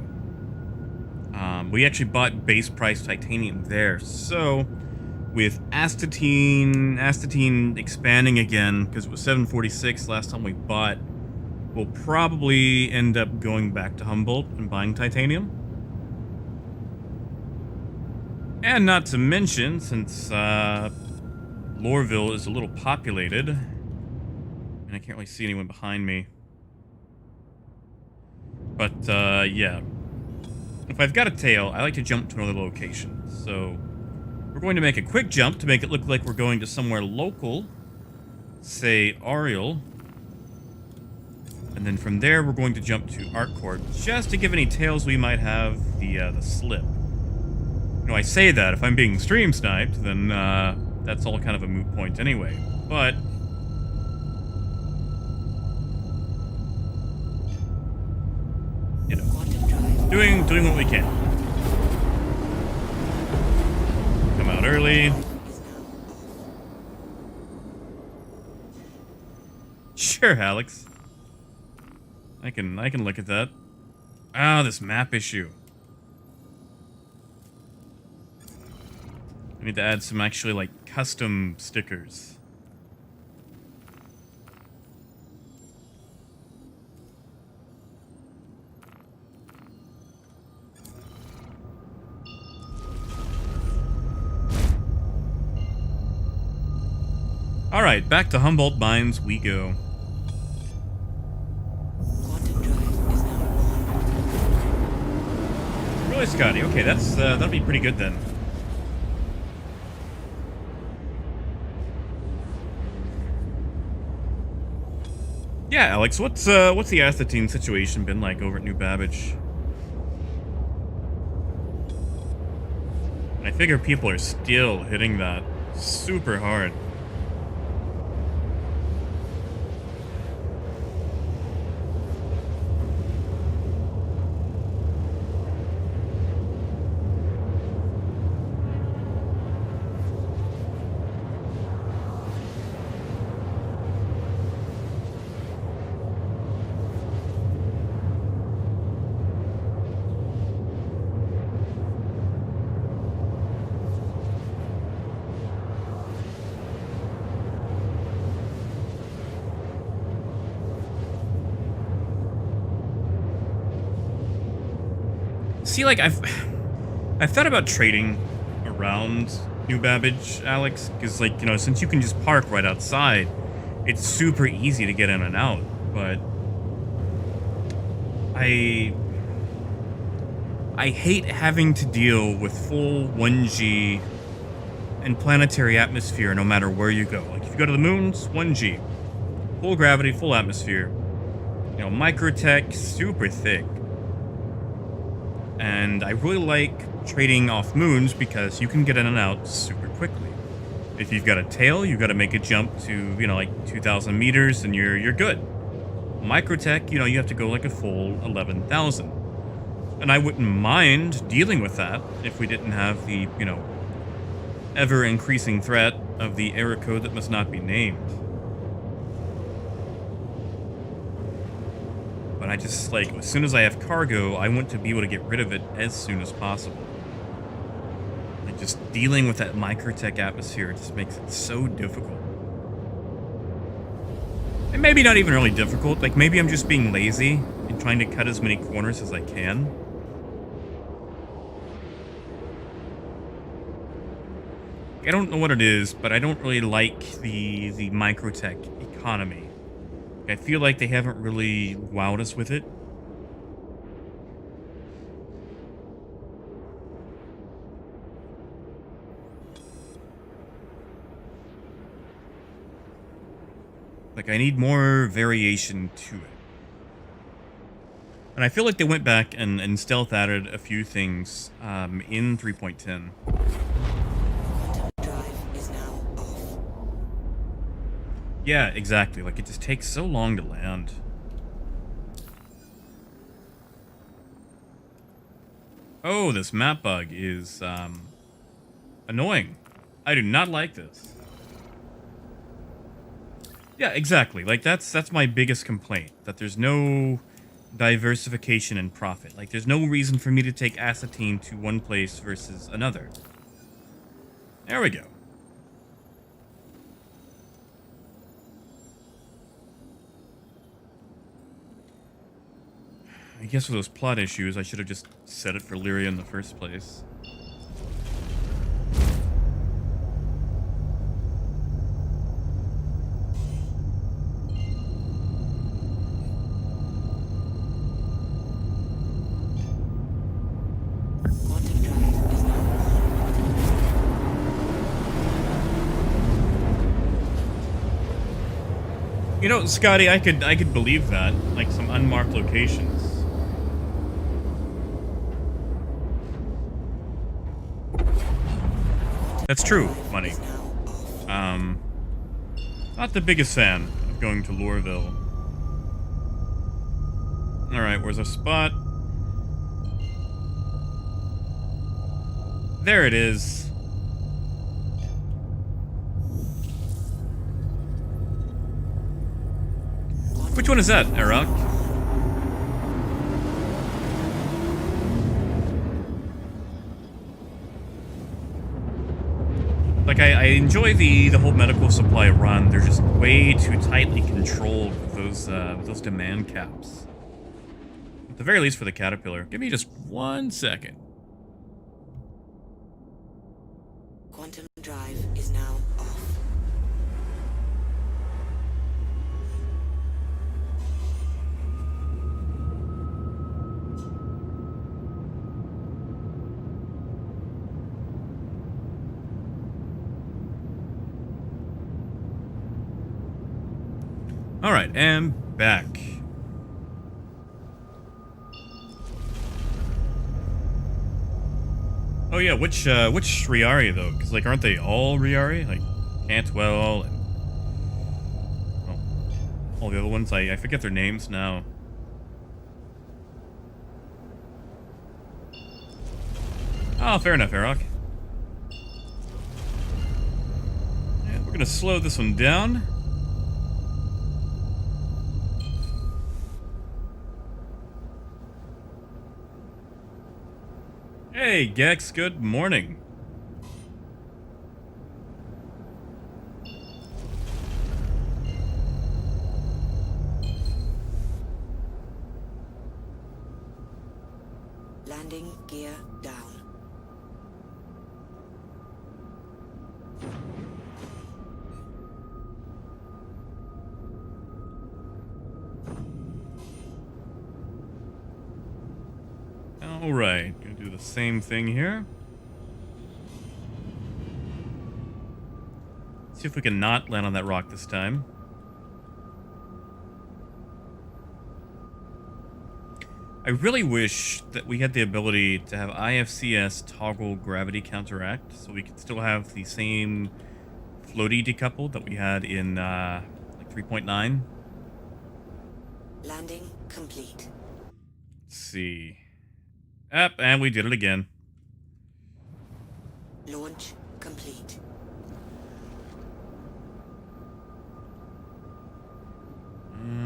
Speaker 1: We actually bought base price titanium there, so with Astatine expanding again because it was 746 last time we bought, we'll probably end up going back to Humboldt and buying titanium. And not to mention, since Lorville is a little populated, and I can't really see anyone behind me. But, yeah. If I've got a tail, I like to jump to another location. So, we're going to make a quick jump to make it look like we're going to somewhere local. Say, Ariel. And then from there, we're going to jump to Arccord, just to give any tails we might have the slip. You know, I say that, if I'm being stream sniped, then, that's all kind of a moot point anyway. But you know, doing what we can. Come out early. Sure, Alex. I can look at that. Ah, this map issue. I need to add some actually like custom stickers. Alright, back to Humboldt Mines we go.
Speaker 2: Quantum drive is now on.
Speaker 1: Really, Scotty? Okay, that'll be pretty good then. Yeah, Alex, what's the astatine situation been like over at New Babbage? I figure people are still hitting that super hard. See, like, I've thought about trading around New Babbage, Alex, because, like, you know, since you can just park right outside, it's super easy to get in and out, but I hate having to deal with full 1G and planetary atmosphere no matter where you go. Like, if you go to the moon's 1G, full gravity, full atmosphere, you know, microtech, super thick. And I really like trading off moons because you can get in and out super quickly. If you've got a tail, you've got to make a jump to, you know, like 2,000 meters and you're good. Microtech, you know, you have to go like a full 11,000. And I wouldn't mind dealing with that if we didn't have the, you know, ever-increasing threat of the error code that must not be named. But I just, like, as soon as I have cargo, I want to be able to get rid of it as soon as possible. Like, just dealing with that microtech atmosphere just makes it so difficult. And maybe not even really difficult. Like, maybe I'm just being lazy and trying to cut as many corners as I can. I don't know what it is, but I don't really like the microtech economy. I feel like they haven't really wowed us with it. Like, I need more variation to it. And I feel like they went back and stealth added a few things in 3.10.
Speaker 2: Quantum drive is now off.
Speaker 1: Yeah, exactly. Like, it just takes so long to land. Oh, this map bug is, annoying. I do not like this. Yeah, exactly. Like, that's my biggest complaint. That there's no diversification in profit. Like, there's no reason for me to take astatine to one place versus another. There we go. I guess with those plot issues, I should have just set it for Lyria in the first place.
Speaker 2: Quantum drive is now on.
Speaker 1: You know, Scotty, I could believe that. Like, some unmarked locations. That's true, money.
Speaker 2: Is now off.
Speaker 1: Not the biggest fan of going to Loreville. Alright, where's our spot? There it is. Which one is that, Arak? Like, I enjoy the whole medical supply run. They're just way too tightly controlled with those demand caps. At the very least for the Caterpillar. Give me just 1 second.
Speaker 2: Quantum drive is now off.
Speaker 1: All right, and back. Oh yeah, which Riari though? Because like, aren't they all Riari? Like Cantwell and all the other ones. I forget their names now. Oh, fair enough, Arok. And we're gonna slow this one down. Hey, Gex, good morning.
Speaker 2: Landing gear down.
Speaker 1: Alright, gonna do the same thing here. See if we can not land on that rock this time. I really wish that we had the ability to have IFCS toggle gravity counteract, so we could still have the same floaty decouple that we had in like 3.9.
Speaker 2: Landing complete.
Speaker 1: Let's see. Yep, and we did it again.
Speaker 2: Launch complete.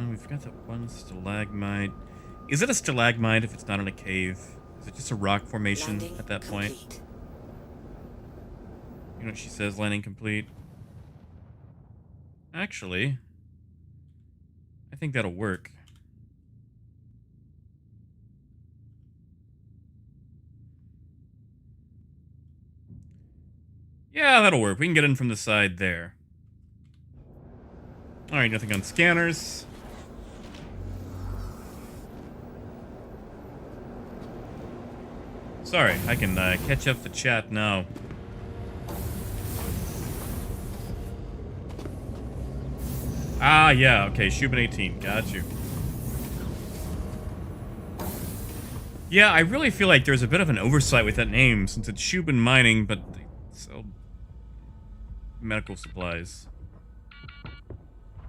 Speaker 1: We've got that one stalagmite. Is it a stalagmite if it's not in a cave? Is it just a rock formation
Speaker 2: Landing
Speaker 1: at that point?
Speaker 2: complete.
Speaker 1: You know what she says, landing complete? Actually, I think that'll work. Yeah, that'll work. We can get in from the side there. Alright, nothing on scanners. Sorry, I can catch up the chat now. Ah, yeah, okay, Shubin 18, got you. Yeah, I really feel like there's a bit of an oversight with that name, since it's Shubin Mining, but they sell medical supplies.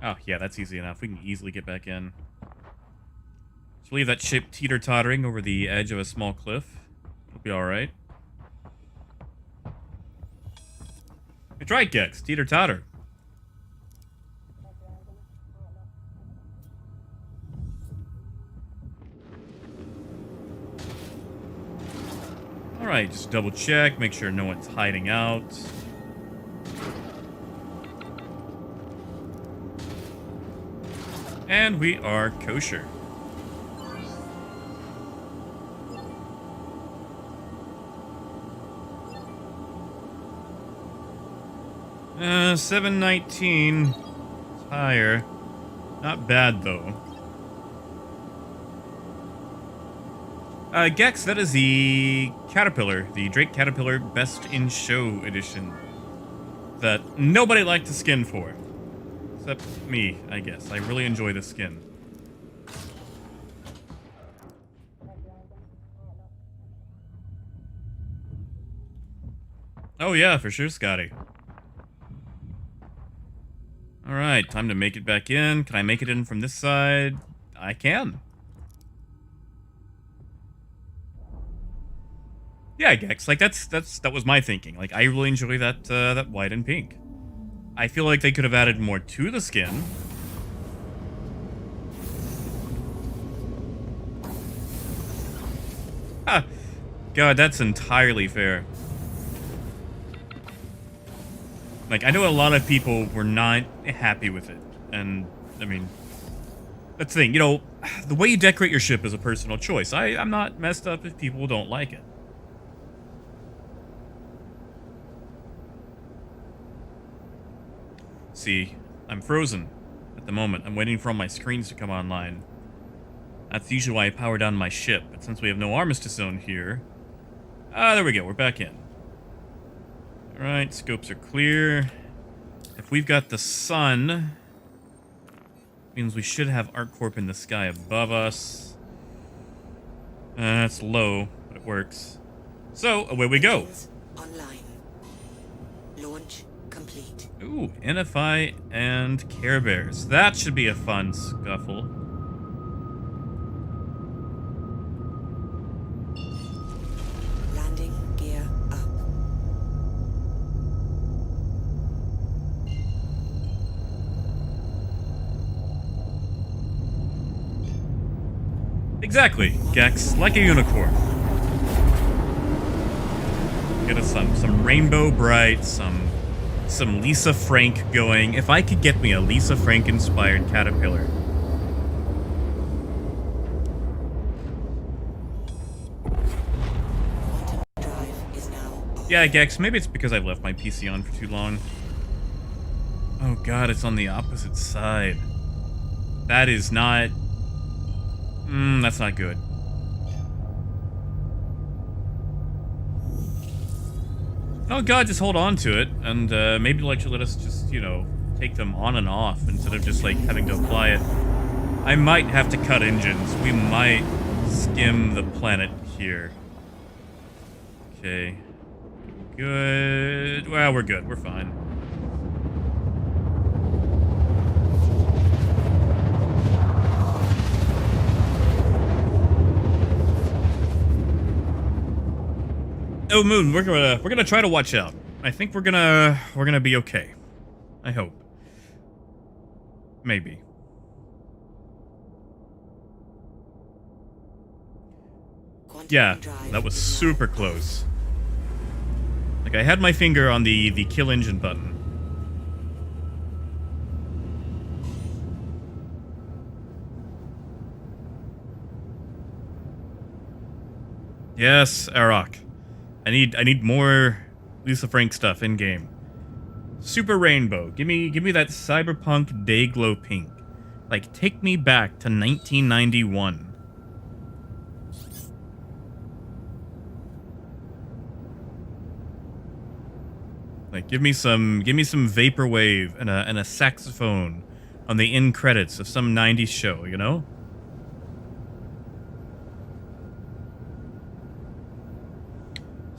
Speaker 1: Oh, yeah, that's easy enough. We can easily get back in. Just leave that ship teeter-tottering over the edge of a small cliff. It'll be alright. It's right, Gex. Teeter-totter. Alright, just double check, make sure no one's hiding out. And we are kosher. Uh, 719. It's higher. Not bad, though. Gex, that is the Caterpillar, the Drake Caterpillar Best in Show edition. That nobody liked the skin for. Except me, I guess. I really enjoy the skin. Oh yeah, for sure, Scotty. Alright, time to make it back in. Can I make it in from this side? I can. Yeah, Gex, like that was my thinking. Like I really enjoy that white and pink. I feel like they could have added more to the skin. Ah, God, that's entirely fair. Like, I know a lot of people were not happy with it. And, I mean, that's the thing. You know, the way you decorate your ship is a personal choice. I'm not messed up if people don't like it. See, I'm frozen at the moment. I'm waiting for all my screens to come online. That's usually why I power down my ship. But since we have no armistice zone here... Ah, there we go. We're back in. Alright, scopes are clear. If we've got the sun... Means we should have ArcCorp in the sky above us. That's low, but it works. So, away we go.
Speaker 2: Engines online. Launch complete.
Speaker 1: Ooh, NFI and Care Bears. That should be a fun scuffle.
Speaker 2: Landing gear up.
Speaker 1: Exactly, Gex, like a unicorn. Get us some Rainbow Bright, some Lisa Frank going. If I could get me a Lisa Frank inspired caterpillar.
Speaker 2: Quantum drive is now off.
Speaker 1: Yeah, Gex, maybe it's because I've left my PC on for too long. Oh god, it's on the opposite side. That is not... that's not good. Oh god, just hold on to it, and maybe they'll actually let us just, you know, take them on and off instead of just, like, having to apply it. I might have to cut engines. We might skim the planet here. Okay. Good. Well, we're good. We're fine. Oh, Moon, we're gonna try to watch out. I think we're gonna be okay. I hope. Maybe.
Speaker 2: Quantum
Speaker 1: Yeah,
Speaker 2: drive
Speaker 1: that was
Speaker 2: is now
Speaker 1: super
Speaker 2: off.
Speaker 1: close. Like, I had my finger on the kill engine button. Yes, Arak. I need more Lisa Frank stuff in game. Super Rainbow. Give me that cyberpunk Dayglow pink. Like, take me back to 1991. Like, give me some vaporwave and a saxophone on the end credits of some 90s show, you know?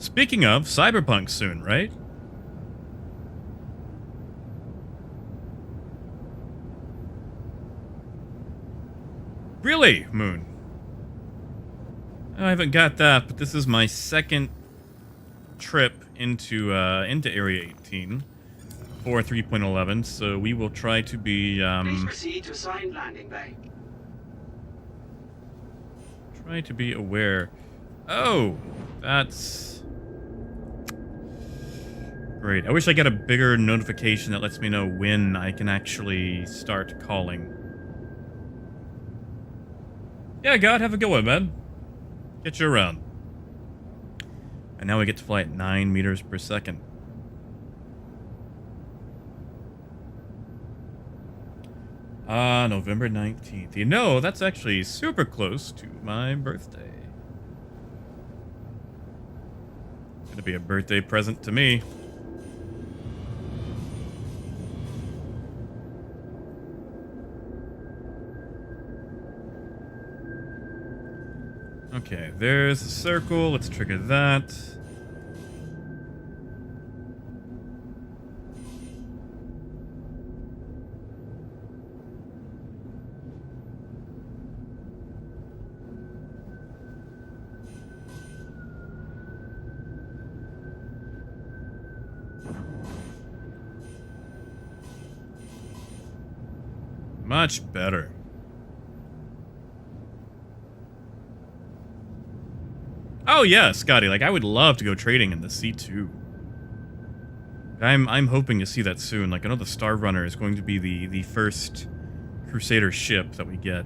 Speaker 1: Speaking of, Cyberpunk soon, right? Really, Moon? I haven't got that, but this is my second trip into Area 18 for 3.11, so we will try to be
Speaker 6: Please proceed to assigned landing bay.
Speaker 1: try to be aware. Oh, that's great. I wish I got a bigger notification that lets me know when I can actually start calling. Yeah, God, have a good one, man. Get you around. And now we get to fly at 9 meters per second. November 19th. You know, that's actually super close to my birthday. It's gonna be a birthday present to me. Okay, there's the circle. Let's trigger that. Much better. Oh yeah, Scotty, like I would love to go trading in the C2. I'm hoping to see that soon. Like I know the Star Runner is going to be the first Crusader ship that we get.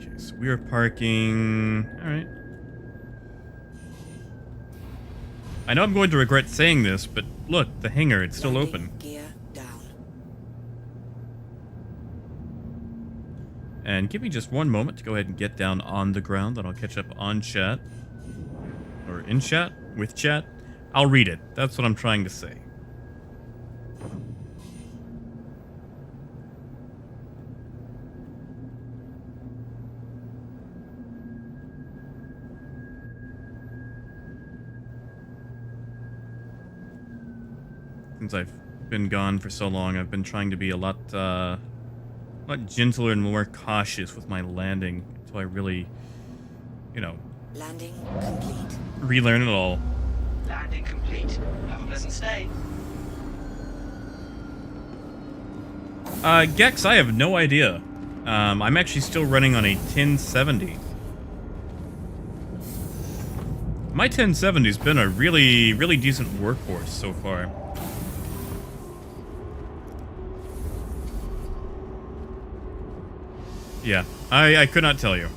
Speaker 1: Okay, so we are parking. All right. I know I'm going to regret saying this, but look, the hangar, it's still
Speaker 2: Landing
Speaker 1: open.
Speaker 2: gear down.
Speaker 1: And give me just one moment to go ahead and get down on the ground, then I'll catch up on chat. Or in chat? With chat? I'll read it. That's what I'm trying to say. Since I've been gone for so long, I've been trying to be a lot gentler and more cautious with my landing until I really, you know,
Speaker 2: Landing complete.
Speaker 1: relearn it all.
Speaker 6: Landing complete. Have a pleasant stay.
Speaker 1: Gex, I have no idea. I'm actually still running on a 1070. My 1070's been a really, really decent workhorse so far. Yeah, I could not tell you.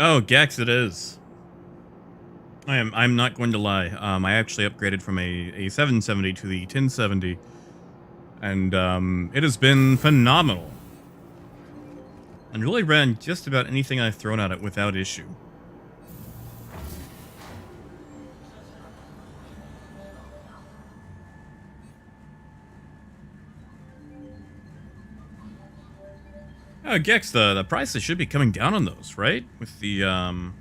Speaker 1: Oh, Gex, it is. I'm not going to lie. I actually upgraded from a 770 to the 1070, and it has been phenomenal. And really ran just about anything I've thrown at it without issue. Oh, Gex, the prices should be coming down on those, right? With the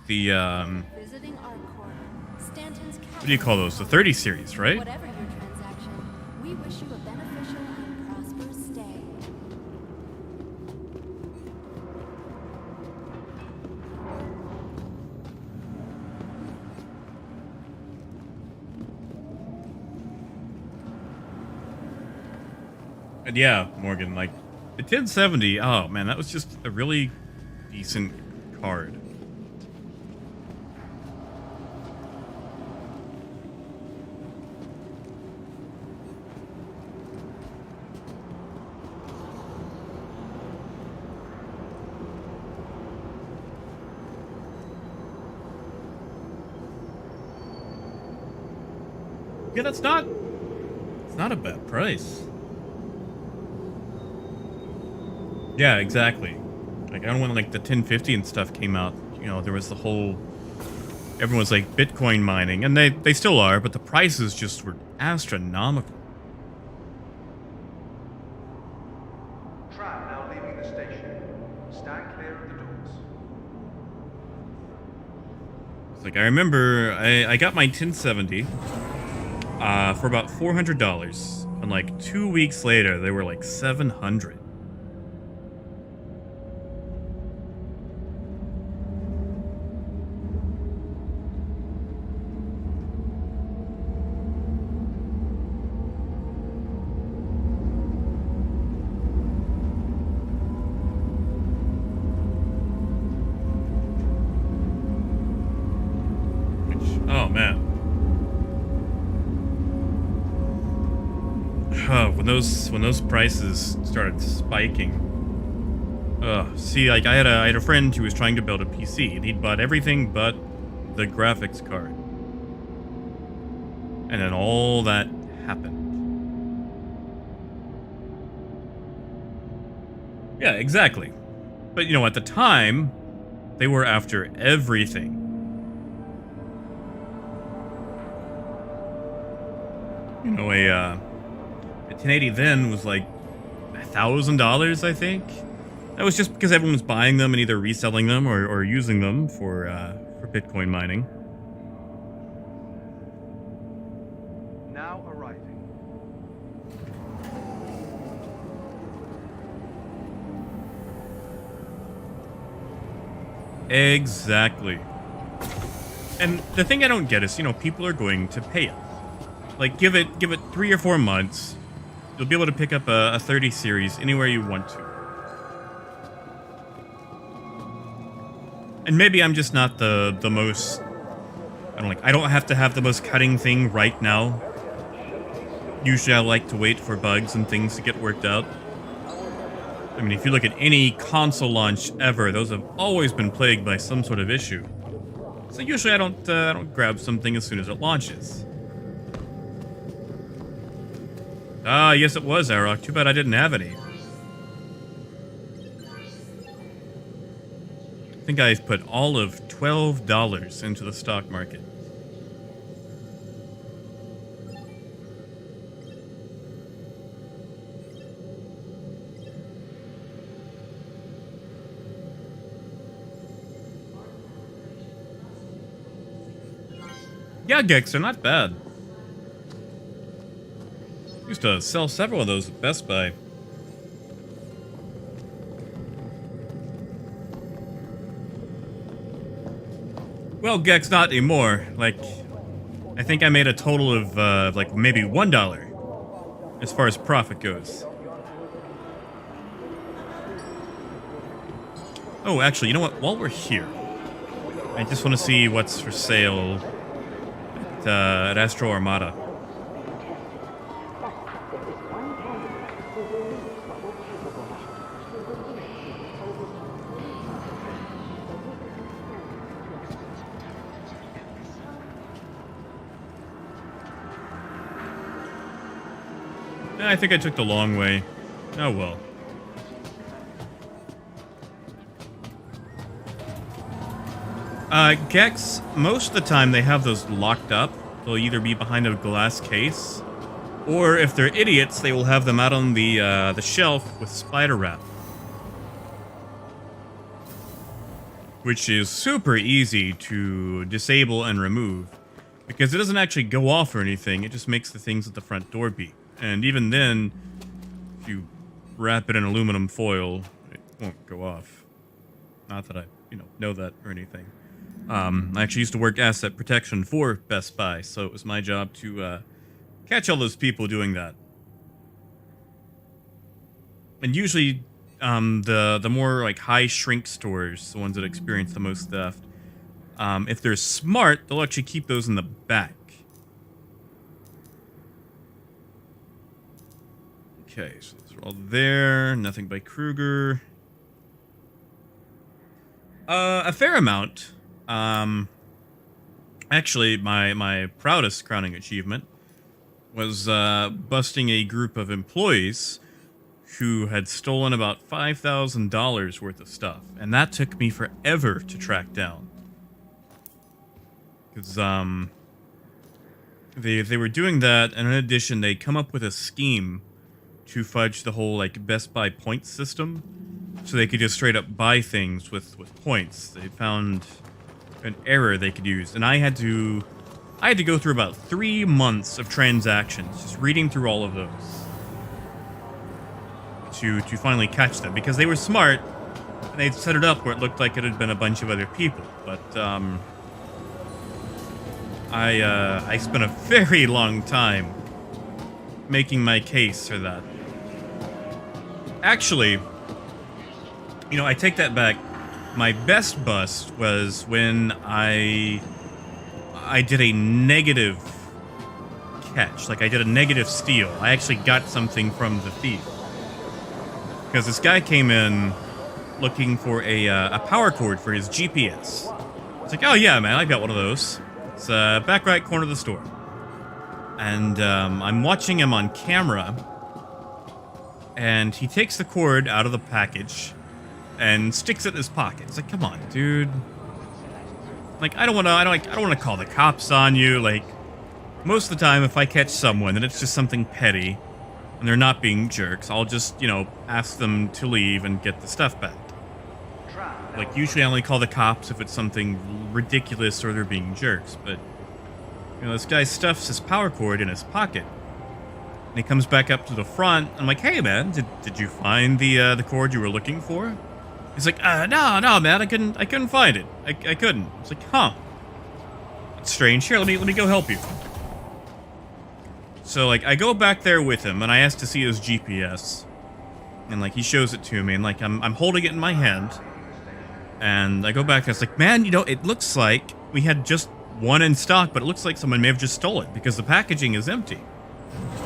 Speaker 7: Visiting our court, Stanton's
Speaker 1: what do you call those? The 30 series, right?
Speaker 7: Whatever your transaction, we wish you a beneficial and prosperous stay.
Speaker 1: And yeah, Morgan, like the 1070, oh man, that was just a really decent card. Yeah, it's not a bad price. Yeah, exactly. Like, I don't when like the 1050 and stuff came out, you know, there was the whole, everyone was like Bitcoin mining, and they still are, but the prices just were astronomical.
Speaker 4: Tram now leaving the station. Stand clear of the doors.
Speaker 1: It's like, I remember I got my 1070 for about $400, and like 2 weeks later, they were like $700. Oh man. When those prices started spiking. See, like I had a friend who was trying to build a PC, and he'd bought everything but the graphics card. And then all that happened. Yeah, exactly. But you know, at the time, they were after everything. You know, a 1080 then was like $1,000, I think. That was just because everyone was buying them and either reselling them or using them for Bitcoin mining.
Speaker 4: Now arriving.
Speaker 1: Exactly. And the thing I don't get is, you know, people are going to pay it. Like, give it 3 or 4 months. You'll be able to pick up a 30 series anywhere you want to. And maybe I'm just not the most I don't have to have the most cutting thing right now. Usually I like to wait for bugs and things to get worked out. I mean, if you look at any console launch ever, those have always been plagued by some sort of issue. So usually I don't grab something as soon as it launches. Ah, yes it was, Arok. Too bad I didn't have any. I think I've put all of $12 into the stock market. Yeah, Gex, they're not bad. Used to sell several of those at Best Buy. Well, Gex, not anymore. Like, I think I made a total of, like, maybe $1 as far as profit goes. Oh, actually, you know what? While we're here, I just want to see what's for sale at Astro Armada. I think I took the long way. Oh well. Gex, most of the time they have those locked up. They'll either be behind a glass case, or if they're idiots, they will have them out on the shelf with spider wrap. Which is super easy to disable and remove, because it doesn't actually go off or anything, it just makes the things at the front door beep. And even then, if you wrap it in aluminum foil, it won't go off. Not that I, know that or anything. I actually used to work asset protection for Best Buy, so it was my job to catch all those people doing that. And usually, the more like high shrink stores, the ones that experience the most theft, if they're smart, they'll actually keep those in the back. Okay, so those are all there. Nothing by Kruger. A fair amount. Actually, my proudest crowning achievement was busting a group of employees who had stolen about $5,000 worth of stuff, and that took me forever to track down. Because they were doing that, and in addition, they'd come up with a scheme to fudge the whole like Best Buy points system, so they could just straight up buy things with points. They found an error they could use, and I had to go through about 3 months of transactions, just reading through all of those to finally catch them, because they were smart and they'd set it up where it looked like it had been a bunch of other people. But I spent a very long time making my case for that. Actually, I take that back. My best bust was when I did a negative catch. Like, I did a negative steal. I actually got something from the thief. Because this guy came in looking for a power cord for his GPS. It's like, oh yeah, man, I got one of those. It's back right corner of the store. And I'm watching him on camera, and he takes the cord out of the package and sticks it in his pocket. It's like, come on, dude. Like, I don't want to call the cops on you. Like, most of the time, if I catch someone and it's just something petty and they're not being jerks, I'll just, ask them to leave and get the stuff back. Like, usually I only call the cops if it's something ridiculous or they're being jerks, but this guy stuffs his power cord in his pocket. And he comes back up to the front. I'm like, hey, man, did you find the cord you were looking for? He's like, no, man, I couldn't find it. I couldn't. It's like, huh. That's strange. Here, let me go help you. So, like, I go back there with him, and I ask to see his GPS. And, like, he shows it to me, and, like, I'm holding it in my hand. And I go back, and it's like, man, it looks like we had just one in stock, but it looks like someone may have just stole it because the packaging is empty.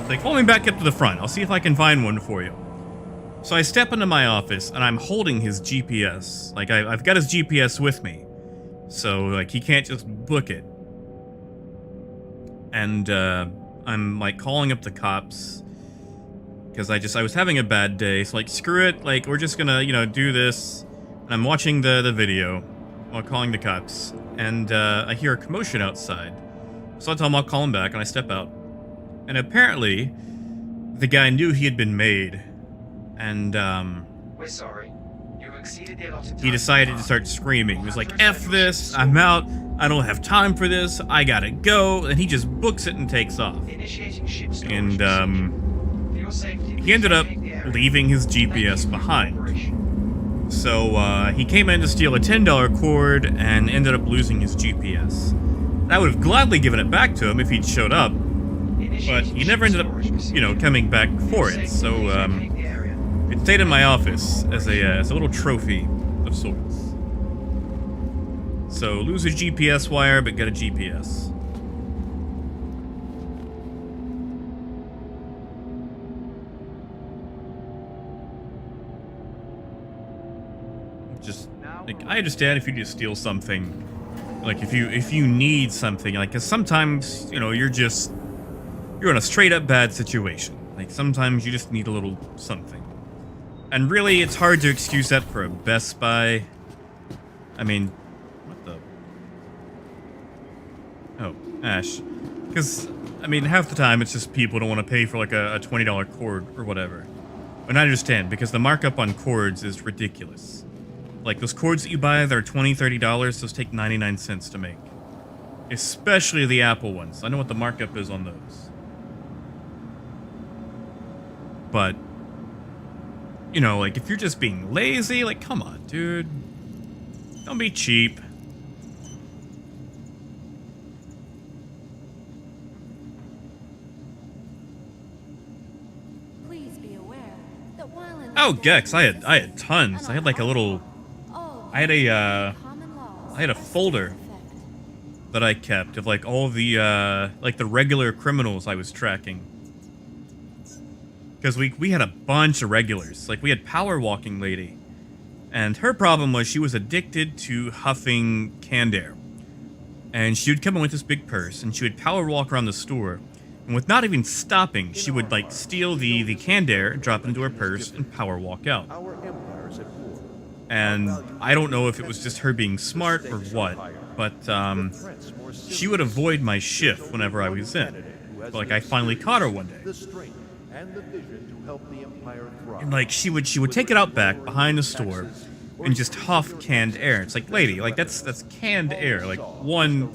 Speaker 1: Like, pull me back up to the front. I'll see if I can find one for you. So I step into my office, and I'm holding his GPS. Like, I've got his GPS with me. So, like, he can't just book it. And, I'm, like, calling up the cops. Because I was having a bad day. So, like, screw it. Like, we're just gonna, you know, do this. And I'm watching the video while calling the cops. And, I hear a commotion outside. So I tell him I'll call him back, and I step out. And apparently, the guy knew he had been made. And,
Speaker 3: We're sorry. You exceeded the allotted time.
Speaker 1: he decided to start screaming. He was like, F this, I'm out, I don't have time for this, I gotta go. And he just books it and takes off.
Speaker 3: Initiating ship storage
Speaker 1: And,
Speaker 3: procedure. For your safety,
Speaker 1: he ended up
Speaker 3: vacate the area.
Speaker 1: leaving his
Speaker 3: Thank you
Speaker 1: GPS
Speaker 3: for your
Speaker 1: behind.
Speaker 3: cooperation.
Speaker 1: So, he came in to steal a $10 cord and ended up losing his GPS. I would have gladly given it back to him if he'd showed up, but
Speaker 3: Initiating
Speaker 1: he never
Speaker 3: ship
Speaker 1: ended up,
Speaker 3: storage
Speaker 1: you know,
Speaker 3: procedure.
Speaker 1: coming back
Speaker 3: For
Speaker 1: for
Speaker 3: your
Speaker 1: it.
Speaker 3: safety,
Speaker 1: So,
Speaker 3: please vacate the area.
Speaker 1: it stayed in my office as a little trophy of sorts. So, lose a GPS wire, but get a GPS. Just, like, I understand if you just steal something. Like, if you need something, like, 'cause sometimes, you know, you're in a straight up bad situation. Like, sometimes you just need a little something. And really, it's hard to excuse that for a Best Buy. I mean, what the? Oh, Ash. Because, I mean, half the time it's just people don't want to pay for like a $20 cord or whatever. And I understand, because the markup on cords is ridiculous. Like, those cords that you buy that are $20, $30, those take 99 cents to make. Especially the Apple ones. I know what the markup is on those. But, you know, like, if you're just being lazy, like, come on, dude. Don't be cheap.
Speaker 7: Please be aware that while in
Speaker 1: Oh, Gex, I had tons. I had like a little, I had a folder that I kept of like all the like the regular criminals I was tracking. Because we had a bunch of regulars. Like, we had Power Walking Lady. And her problem was she was addicted to huffing canned air. And she would come in with this big purse, and she would power walk around the store. And with not even stopping, she would, like, steal the canned air, drop it into her purse, and power walk out. And I don't know if it was just her being smart or what, but she would avoid my shift whenever I was in. But, like, I finally caught her one day. And, like, she would take it out back behind the store and just huff canned air. It's like, lady, like, that's canned air. Like, one,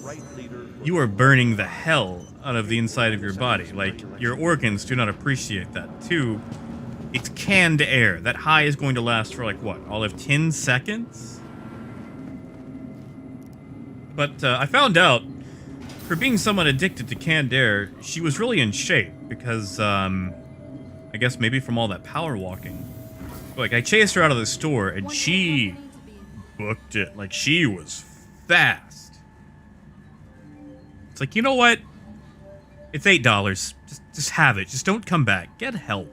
Speaker 1: you are burning the hell out of the inside of your body. Like, your organs do not appreciate that. Two, it's canned air. That high is going to last for, like, what, all of 10 seconds? But I found out, for being someone addicted to canned air, she was really in shape because, I guess maybe from all that power walking. Like, I chased her out of the store, and she booked it. Like, she was fast. It's like, you know what? It's $8. Just have it. Just don't come back. Get help.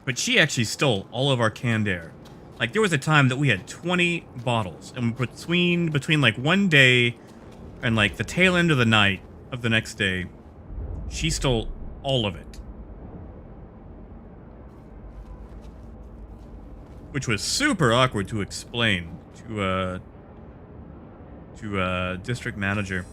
Speaker 1: But she actually stole all of our canned air. Like, there was a time that we had 20 bottles, and between like one day and like the tail end of the night of the next day, she stole all of it. Which was super awkward to explain to district manager.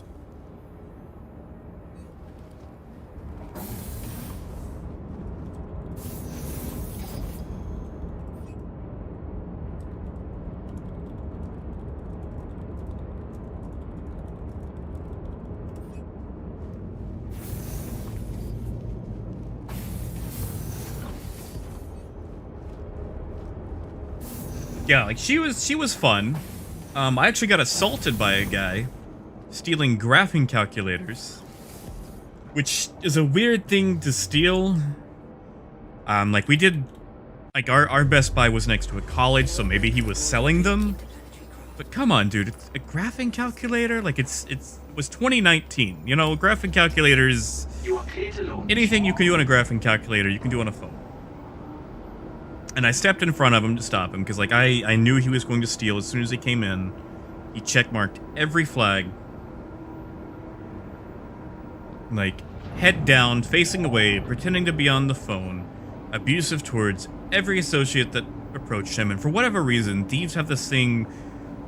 Speaker 1: Yeah, like, she was fun. I actually got assaulted by a guy stealing graphing calculators, which is a weird thing to steal. Like, we did Like, our Best Buy was next to a college, so maybe he was selling them. But come on, dude, it's a graphing calculator? Like, it was 2019. You know, graphing calculators,
Speaker 6: You are clear to launch.
Speaker 1: anything you can do on a graphing calculator, you can do on a phone. And I stepped in front of him to stop him, because, like, I knew he was going to steal as soon as he came in. He checkmarked every flag. Like, head down, facing away, pretending to be on the phone, abusive towards every associate that approached him. And for whatever reason, thieves have this thing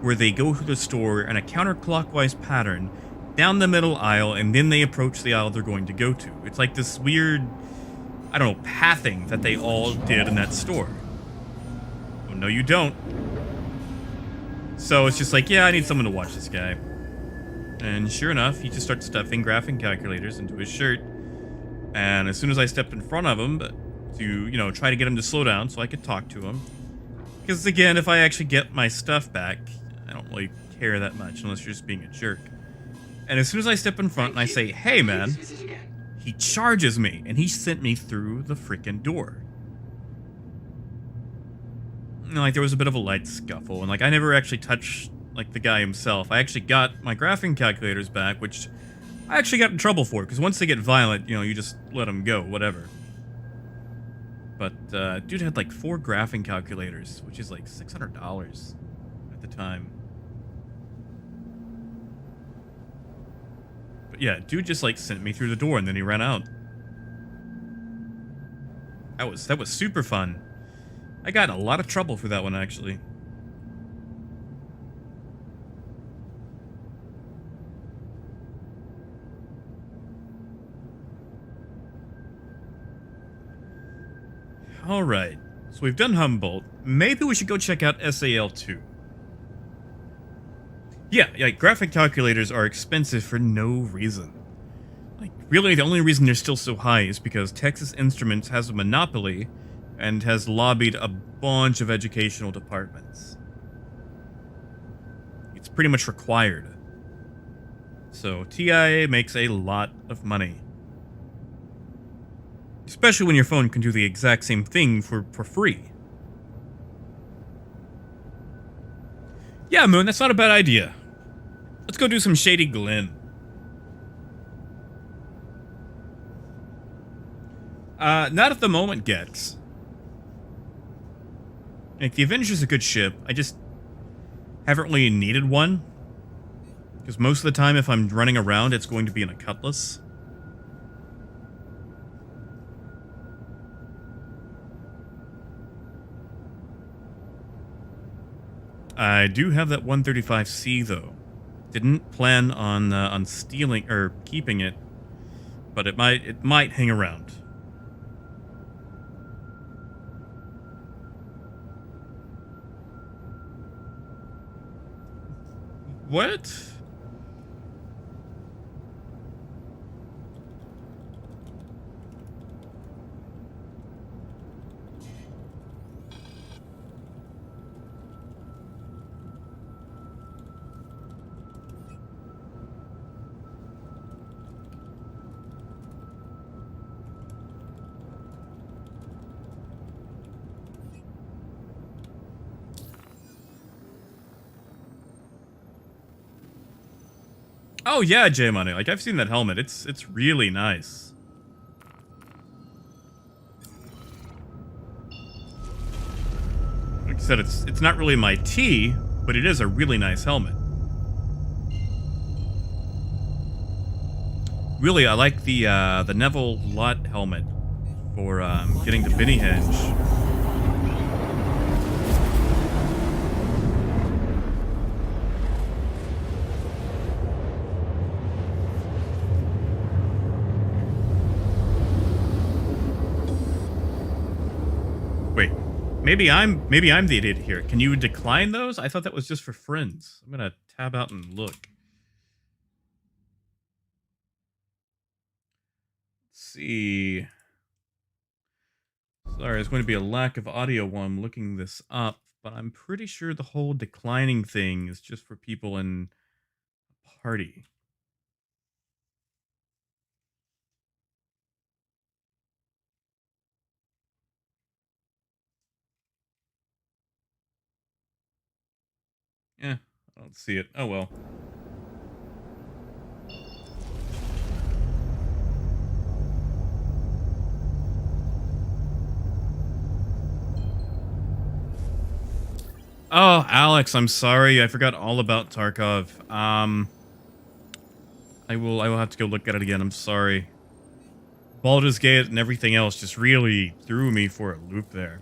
Speaker 1: where they go through the store in a counterclockwise pattern, down the middle aisle, and then they approach the aisle they're going to go to. It's like this weird, I don't know, pathing that they all did in that store. Oh, no, you don't. So it's just like, yeah, I need someone to watch this guy. And sure enough, he just starts stuffing graphing calculators into his shirt. And as soon as I stepped in front of him to, you know, try to get him to slow down so I could talk to him. Because again, if I actually get my stuff back, I don't really care that much unless you're just being a jerk. And as soon as I step in front and I say, hey man,
Speaker 6: Please visit again.
Speaker 1: he charges me and he sent me through the freaking door. You know, like there was a bit of a light scuffle, and like I never actually touched like the guy himself. I actually got my graphing calculators back, which I actually got in trouble for, because once they get violent, you know, you just let them go, whatever. But dude had like 4 graphing calculators, which is like $600 at the time. But yeah, dude just like sent me through the door and then he ran out. That was super fun. I got in a lot of trouble for that one, actually. Alright, so we've done Humboldt. Maybe we should go check out SAL2. Yeah, graphic calculators are expensive for no reason. Like, really, the only reason they're still so high is because Texas Instruments has a monopoly and has lobbied a bunch of educational departments. It's pretty much required. So, TIA makes a lot of money. Especially when your phone can do the exact same thing for free. Yeah, Moon, that's not a bad idea. Let's go do some Shady Glen. Not at the moment, Gex. Like, the Avenger's a good ship. I just haven't really needed one. Because most of the time, if I'm running around, it's going to be in a Cutlass. I do have that 135C though. Didn't plan on stealing or keeping it, but it might hang around. What? Oh yeah, J Money. Like I've seen that helmet. It's really nice. Like I said, it's not really my tea, but it is a really nice helmet. Really, I like the Neville Lott helmet for getting the Benny Hinge. Wait, maybe I'm the idiot here. Can you decline those? I thought that was just for friends. I'm gonna tab out and look. Let's see. Sorry, there's going to be a lack of audio while I'm looking this up, but I'm pretty sure the whole declining thing is just for people in a party. I don't see it. Oh well. Oh, Alex, I'm sorry. I forgot all about Tarkov. I will have to go look at it again. I'm sorry. Baldur's Gate and everything else just really threw me for a loop there.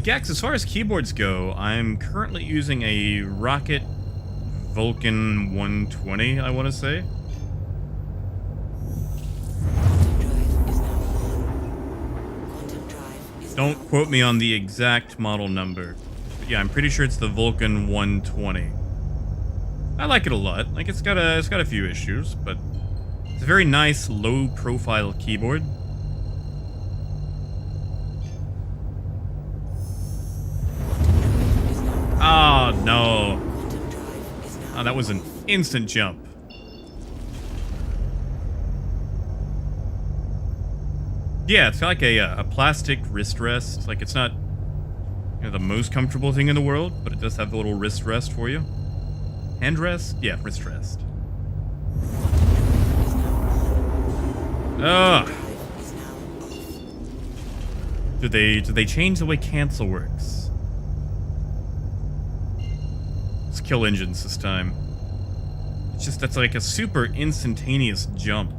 Speaker 1: Gex, as far as keyboards go, I'm currently using a Rocket Vulcan 120, I want to say. Don't quote me on the exact model number. But yeah, I'm pretty sure it's the Vulcan 120. I like it a lot. Like it's got a few issues, but it's a very nice low profile keyboard. Oh no. Oh, that was an instant jump. Yeah, it's got like a plastic wrist rest. Like it's not the most comfortable thing in the world, but it does have the little wrist rest for you. Hand rest? Yeah, wrist rest. Ugh. Did they change the way cancel works? Let's kill engines this time. It's just that's like a super instantaneous jump.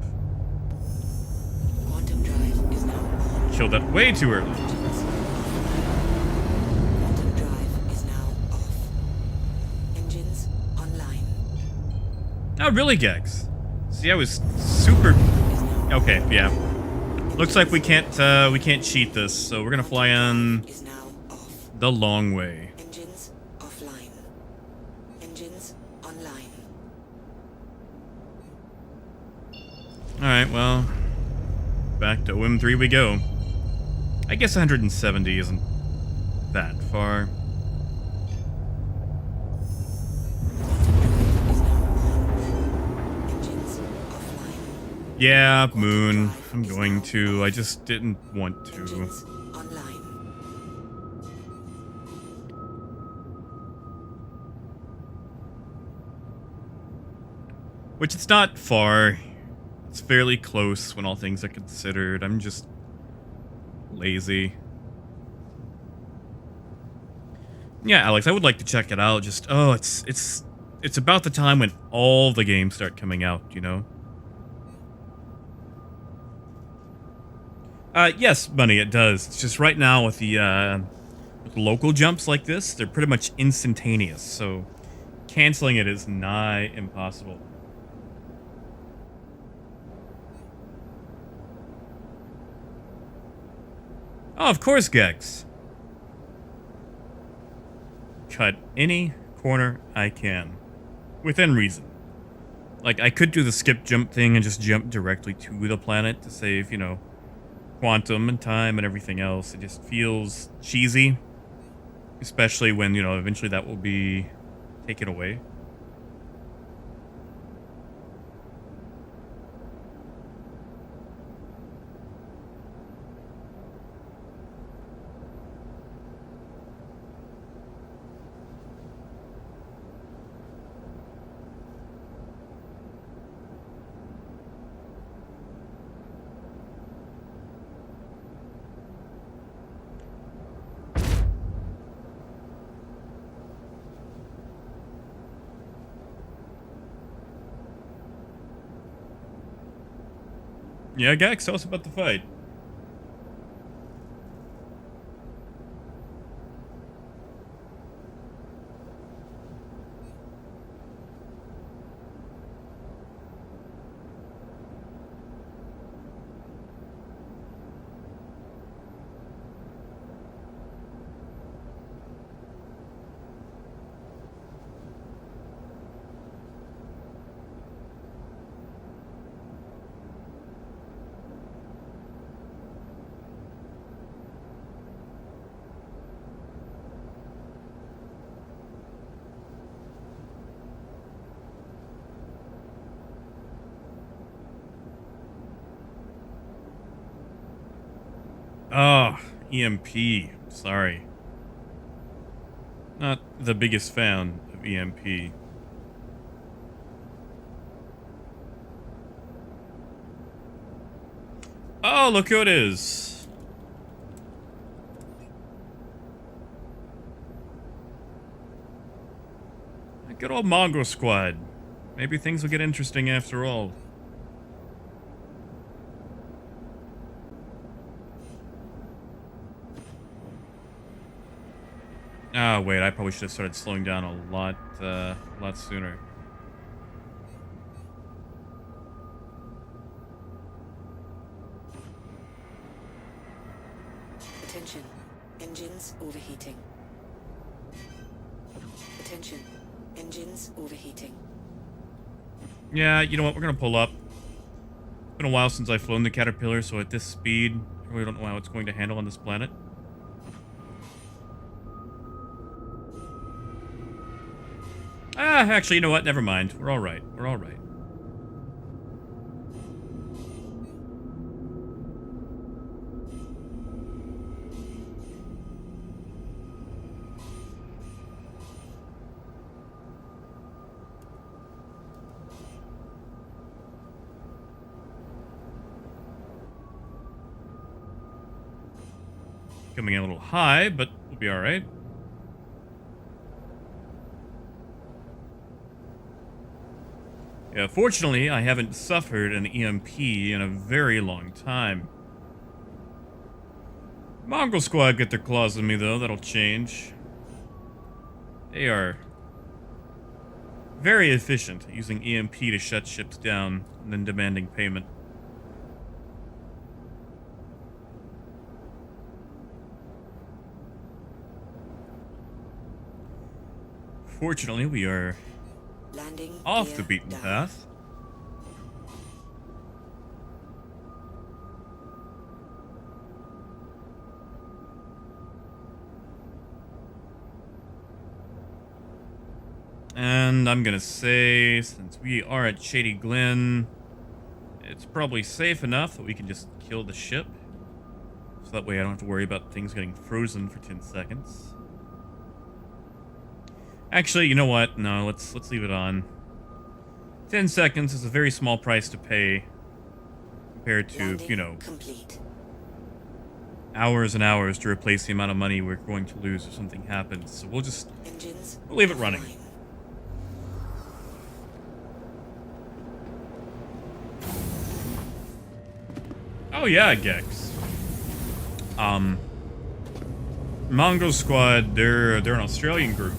Speaker 1: Killed that way too early.
Speaker 2: Quantum drive is now off. Engines online.
Speaker 1: Oh, really, Gex? See, I was super... Okay, yeah. Looks like we can't cheat this, so we're gonna fly on
Speaker 2: Is now off.
Speaker 1: the long way.
Speaker 2: Engines offline. Engines online.
Speaker 1: Alright, well... Back to OM3 we go. I guess 170 isn't that far.
Speaker 2: Engines offline.
Speaker 1: Yeah, Moon. I'm going to. I just didn't want to.
Speaker 2: Engines online.
Speaker 1: Which it's not far. It's fairly close when all things are considered. I'm just lazy. Yeah, Alex, I would like to check it out. Just it's about the time when all the games start coming out, you know? Yes, Bunny, it does. It's just right now with with local jumps like this, they're pretty much instantaneous, so canceling it is nigh impossible. Oh, of course, Gex. Cut any corner I can. Within reason. Like, I could do the skip jump thing and just jump directly to the planet to save, quantum and time and everything else. It just feels cheesy. Especially when, eventually that will be taken away. Yeah, Gax, tell us about the fight. Oh, EMP. Sorry. Not the biggest fan of EMP. Oh, look who it is. Good old Mongrel Squad. Maybe things will get interesting after all. Ah, wait, I probably should have started slowing down a lot sooner.
Speaker 2: Attention. Engines overheating. Attention. Engines overheating.
Speaker 1: Yeah, you know what? We're gonna pull up. It's been a while since I've flown the Caterpillar, so at this speed, I really don't know how it's going to handle on this planet. Ah, actually, you know what? Never mind. We're all right. We're all right. Coming in a little high, but we'll be all right. Yeah, fortunately, I haven't suffered an EMP in a very long time. Mongrel Squad get their claws in me, though. That'll change. They are very efficient at using EMP to shut ships down and then demanding payment. Fortunately, we are
Speaker 2: Landing
Speaker 1: off
Speaker 2: gear
Speaker 1: the beaten
Speaker 2: down.
Speaker 1: path. And I'm gonna say, since we are at Shady Glen, it's probably safe enough that we can just kill the ship. So that way I don't have to worry about things getting frozen for 10 seconds. Actually, you know what? No, let's leave it on. 10 seconds is a very small price to pay compared to,
Speaker 2: Landing
Speaker 1: you know,
Speaker 2: complete.
Speaker 1: hours and hours to replace the amount of money we're going to lose if something happens. So we'll
Speaker 2: Engines
Speaker 1: leave it running.
Speaker 2: online.
Speaker 1: Oh yeah, Gex. Mongrel Squad, they're an Australian group.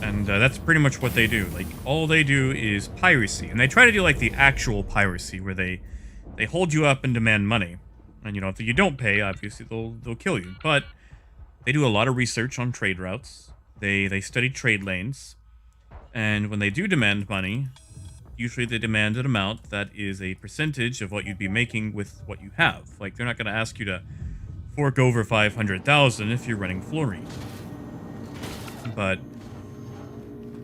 Speaker 1: And that's pretty much what they do. Like, all they do is piracy. And they try to do, like, the actual piracy, where they hold you up and demand money. And, you know, if you don't pay, obviously, they'll kill you. But they do a lot of research on trade routes. They study trade lanes. And when they do demand money, usually they demand an amount that is a percentage of what you'd be making with what you have. Like, they're not going to ask you to fork over 500,000 if you're running fluorine. But,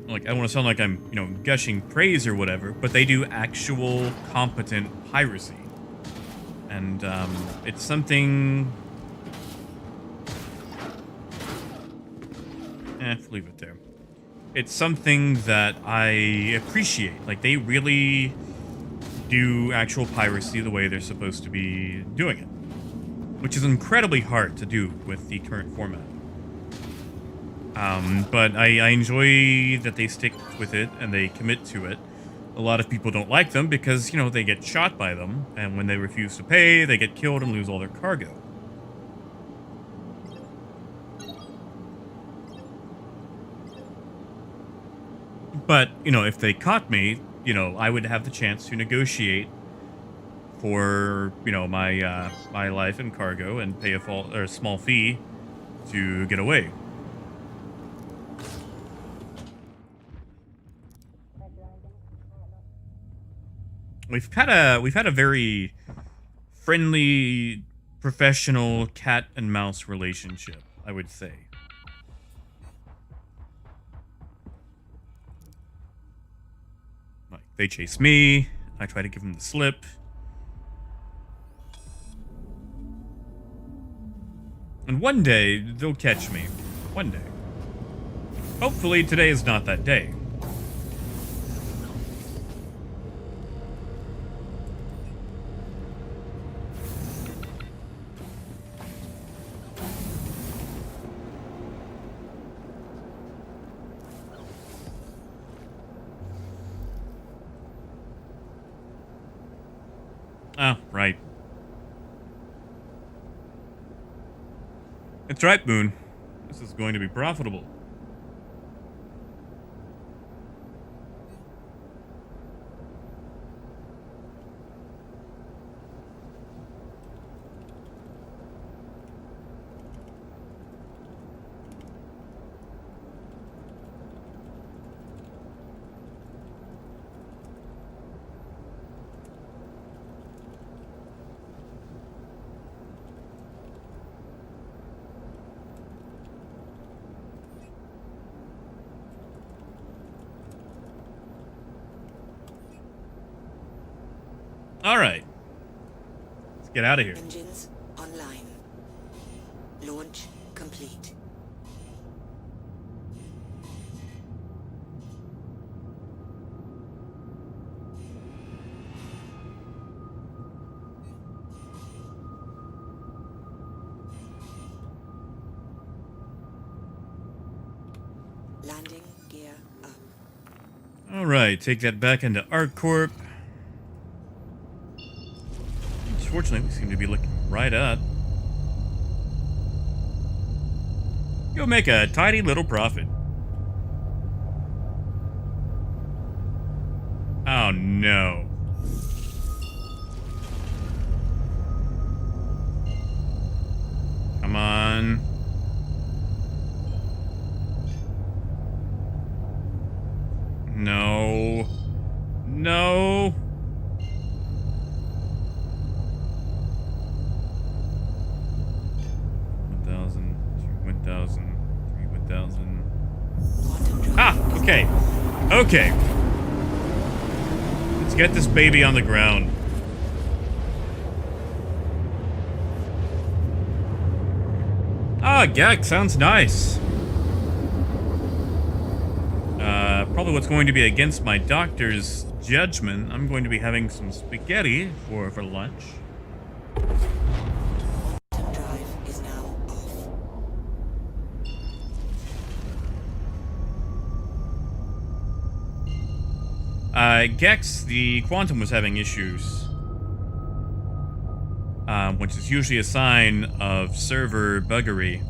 Speaker 1: like, I don't want to sound like I'm, you know, gushing praise or whatever, but they do actual competent piracy. And, it's something... leave it there. It's something that I appreciate. Like, they really do actual piracy the way they're supposed to be doing it. Which is incredibly hard to do with the current format. But I enjoy that they stick with it and they commit to it. A lot of people don't like them because, you know, they get shot by them. And when they refuse to pay, they get killed and lose all their cargo. But, you know, if they caught me, you know, I would have the chance to negotiate for, you know, my my life and cargo and pay a small fee to get away. We've had a very friendly, professional cat and mouse relationship, I would say. Like, they chase me, I try to give them the slip. And one day, they'll catch me. One day. Hopefully, today is not that day. Ah, right. That's right, Moon. This is going to be profitable. All right. Let's get out of here.
Speaker 2: Engines online. Launch complete. Landing gear up.
Speaker 1: All right, take that back into ArcCorp. Fortunately, we seem to be looking right up. You'll make a tidy little profit. Oh no. Come on. No. No. Ah, okay. Okay. Let's get this baby on the ground. Ah, Gek, sounds nice. Probably what's going to be against my doctor's judgment. I'm going to be having some spaghetti for lunch.
Speaker 2: Quantum drive is now off.
Speaker 1: Gex, the Quantum was having issues. Which is usually a sign of server buggery.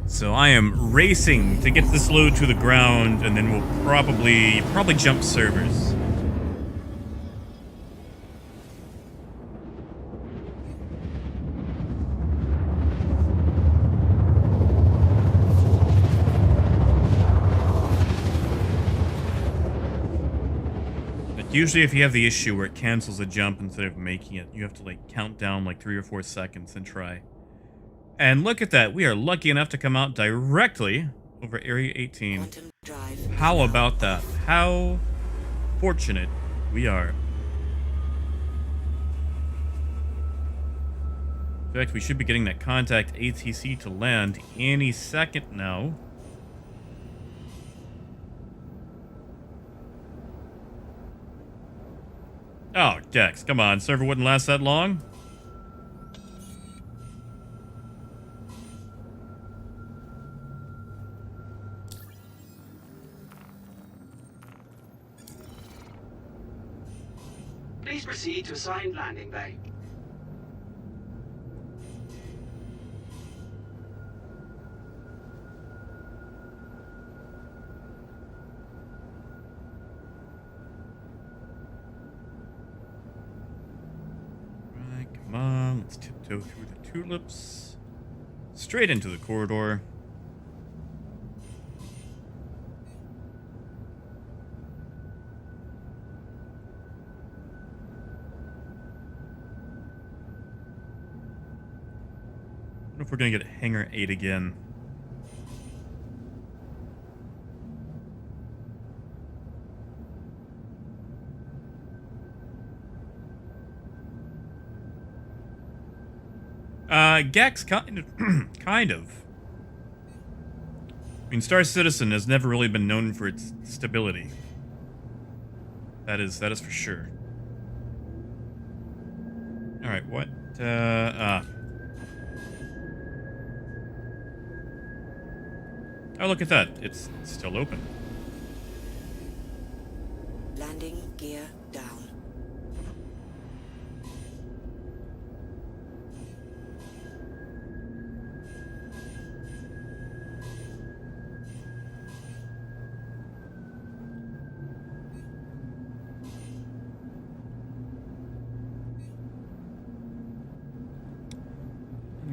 Speaker 1: So I am racing to get this load to the ground, and then we'll probably jump servers. Usually if you have the issue where it cancels a jump instead of making it, you have to like count down like 3 or 4 seconds and try. And look at that, we are lucky enough to come out directly over Area 18.
Speaker 2: Quantum drive.
Speaker 1: How about that? How fortunate we are. In fact, we should be getting that contact ATC to land any second now. Oh, Dex, come on. Server wouldn't last that long.
Speaker 6: Please proceed to assigned landing bay.
Speaker 1: Right, come on. Let's tiptoe through the tulips. Straight into the corridor. I wonder if we're gonna get Hangar 8 again. Gex, kind of. Kind of. I mean, Star Citizen has never really been known for its stability. That is for sure. Alright, what? Oh, look at that. It's still open.
Speaker 2: Landing gear down.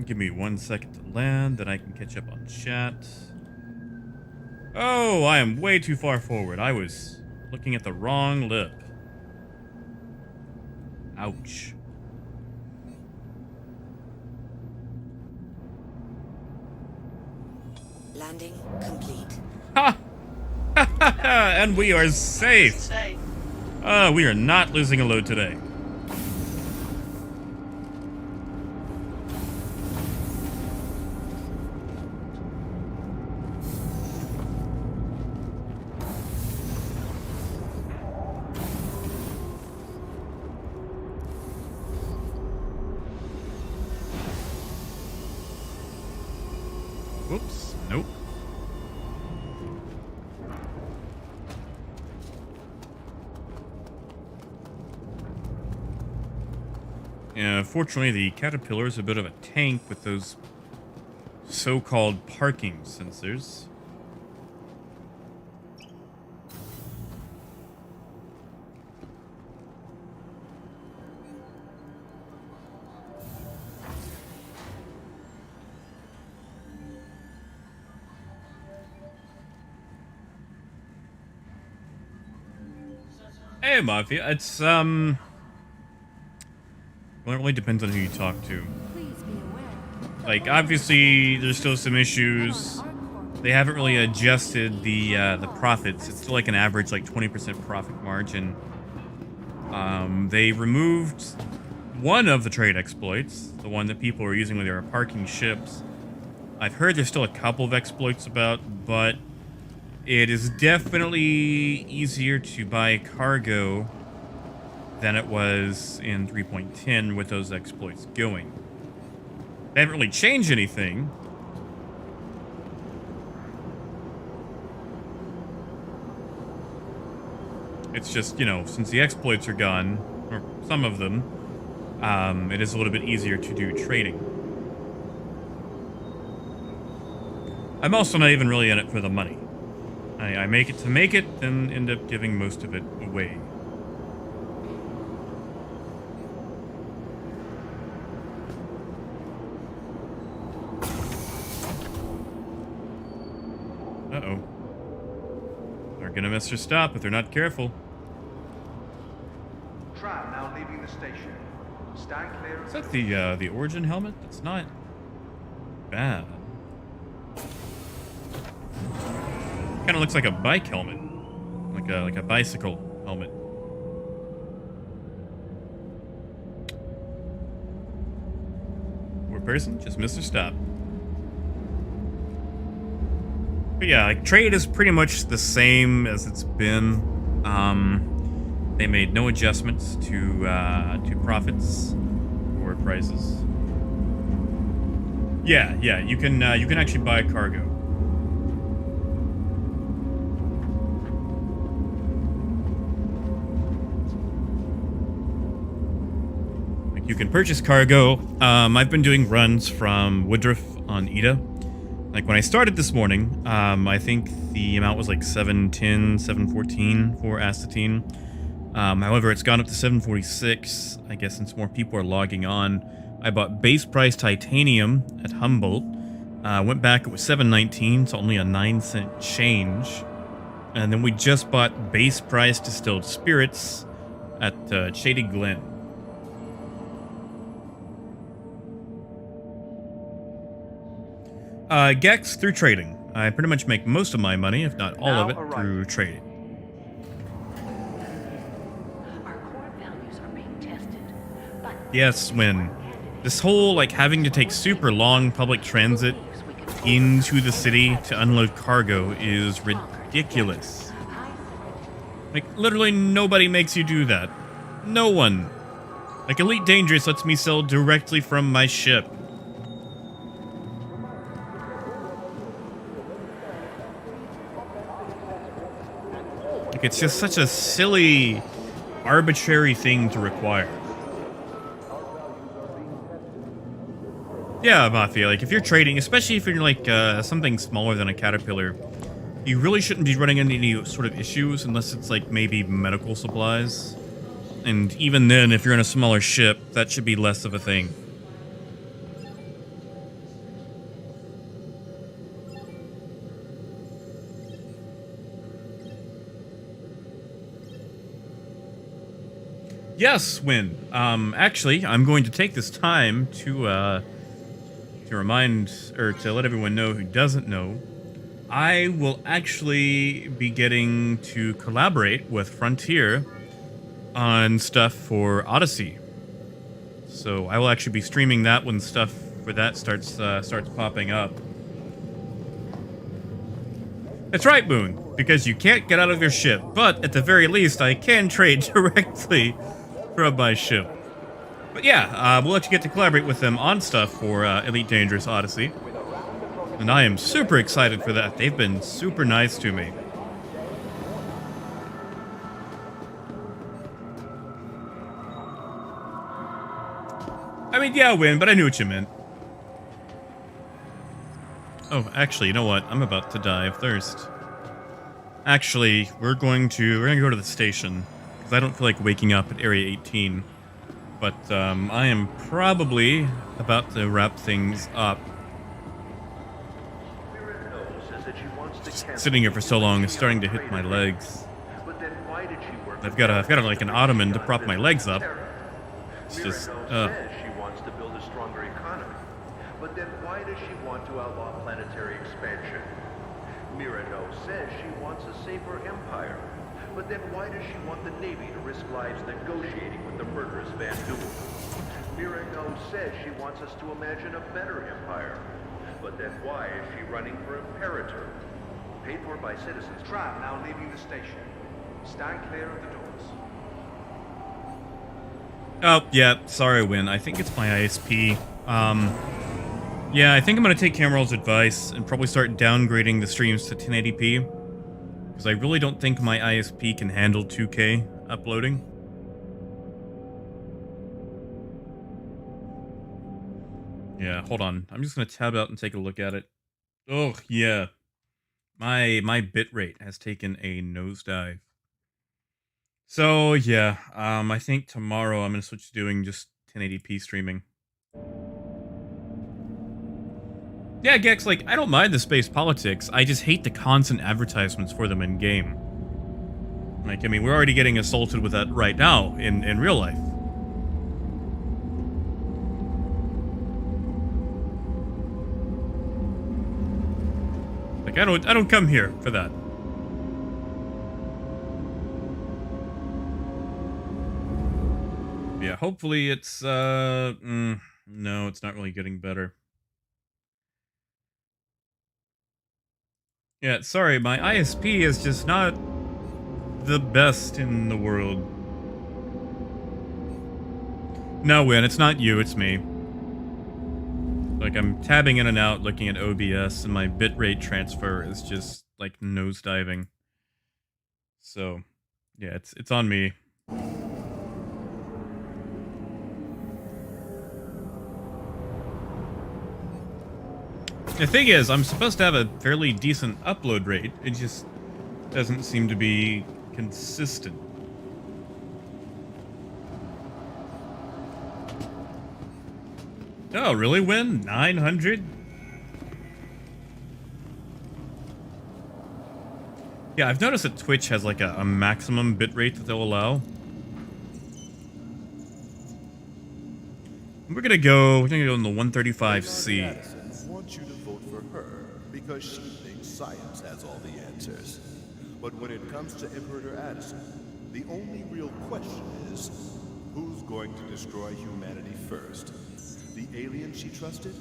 Speaker 1: Give me 1 second to land, then I can catch up on chat. Oh, I am way too far forward. I was looking at the wrong lip. Ouch.
Speaker 2: Landing complete.
Speaker 1: Ha! And we are safe.
Speaker 6: Stay.
Speaker 1: We are not losing a load today. Whoops. Nope. Yeah, fortunately, the Caterpillar is a bit of a tank with those so-called parking sensors. Hey, Mafia. It's, well, it really depends on who you talk to.
Speaker 7: Please be aware.
Speaker 1: Like, obviously, there's still some issues. They haven't really adjusted the profits. It's still like an average, like, 20% profit margin. They removed one of the trade exploits, the one that people are using when they were parking ships. I've heard there's still a couple of exploits about, but it is definitely easier to buy cargo than it was in 3.10 with those exploits going. They haven't really changed anything. It's just, you know, since the exploits are gone, or some of them, it is a little bit easier to do trading. I'm also not even really in it for the money. I make it to make it, then end up giving most of it away. Uh-oh. They're gonna miss their stop if they're not careful.
Speaker 4: Tram now leaving the station. Stand clear.
Speaker 1: Is that the Origin helmet? That's not bad. Kind of looks like a bike helmet, like a bicycle helmet. Poor person just missed their stop. But yeah, like trade is pretty much the same as it's been. They made no adjustments to profits or prices. Yeah, you can actually buy cargo. You can purchase cargo. I've been doing runs from Woodruff on Ida. Like when I started this morning, I think the amount was like 710, 714 for Astatine. However, it's gone up to 746, I guess, since more people are logging on. I bought base price titanium at Humboldt. Went back, it was 719, so only a 9-cent change. And then we just bought base price distilled spirits at Shady Glen. Gex through trading. I pretty much make most of my money, if not all of it, through trading.
Speaker 5: Our core values are being tested, but
Speaker 1: Yes, when This whole, like, having to take super long public transit into the city to unload cargo is ridiculous. Like, literally nobody makes you do that. No one. Like, Elite Dangerous lets me sell directly from my ship. Like, it's just such a silly, arbitrary thing to require. Yeah, Mafia, like, if you're trading, especially if you're, like, something smaller than a Caterpillar, you really shouldn't be running into any sort of issues unless it's, like, maybe medical supplies. And even then, if you're in a smaller ship, that should be less of a thing. Yes, Win. Actually, I'm going to take this time to remind, or to let everyone know who doesn't know, I will actually be getting to collaborate with Frontier on stuff for Odyssey. So I will actually be streaming that when stuff for that starts popping up. That's right, Moon, because you can't get out of your ship, but at the very least, I can trade directly from my ship. But yeah, we'll actually get to collaborate with them on stuff for Elite Dangerous Odyssey. And I am super excited for that. They've been super nice to me. I mean, yeah, Win, but I knew what you meant. Oh, actually, you know what? I'm about to die of thirst. Actually, we're gonna go to the station, because I don't feel like waking up at Area 18. But I am probably about to wrap things up. Sitting here for so long is starting to hit my legs. I've got like an ottoman to prop my legs up. It's just
Speaker 4: she wants to build a stronger economy. But then why does she want to outlaw planetary expansion? Mirano says she wants a safer empire. But then why does she want the Navy to risk lives negotiating with the murderous Van Duel? Mirano says she wants us to imagine a better empire. But then why is she running for Imperator? Paid for by citizens.
Speaker 3: Tram now leaving the station. Stand clear of the doors.
Speaker 1: Oh, yeah, sorry, Win. I think it's my ISP. Yeah, I think I'm gonna take Cameral's advice and probably start downgrading the streams to 1080p. Because I really don't think my ISP can handle 2K uploading. Yeah, hold on. I'm just gonna tab out and take a look at it. Oh, yeah. My bitrate has taken a nosedive. So, yeah, I think tomorrow I'm gonna switch to doing just 1080p streaming. Yeah, Gex, like, I don't mind the space politics, I just hate the constant advertisements for them in-game. Like, I mean, we're already getting assaulted with that right now, in real life. Like, I don't come here for that. Yeah, hopefully it's, no, it's not really getting better. Yeah, sorry, my ISP is just not the best in the world. No, Win, it's not you, it's me. Like, I'm tabbing in and out, looking at OBS, and my bitrate transfer is just, like, nosediving. So, yeah, it's on me. The thing is, I'm supposed to have a fairly decent upload rate. It just doesn't seem to be consistent. Oh, really, Win? 900? Yeah, I've noticed that Twitch has like a maximum bitrate that they'll allow. We're gonna go in the 135C.
Speaker 8: Want you to vote for her because she thinks science has all the answers. But when it comes to Imperator Addison, the only real question is, who's going to destroy humanity first? The alien she trusted?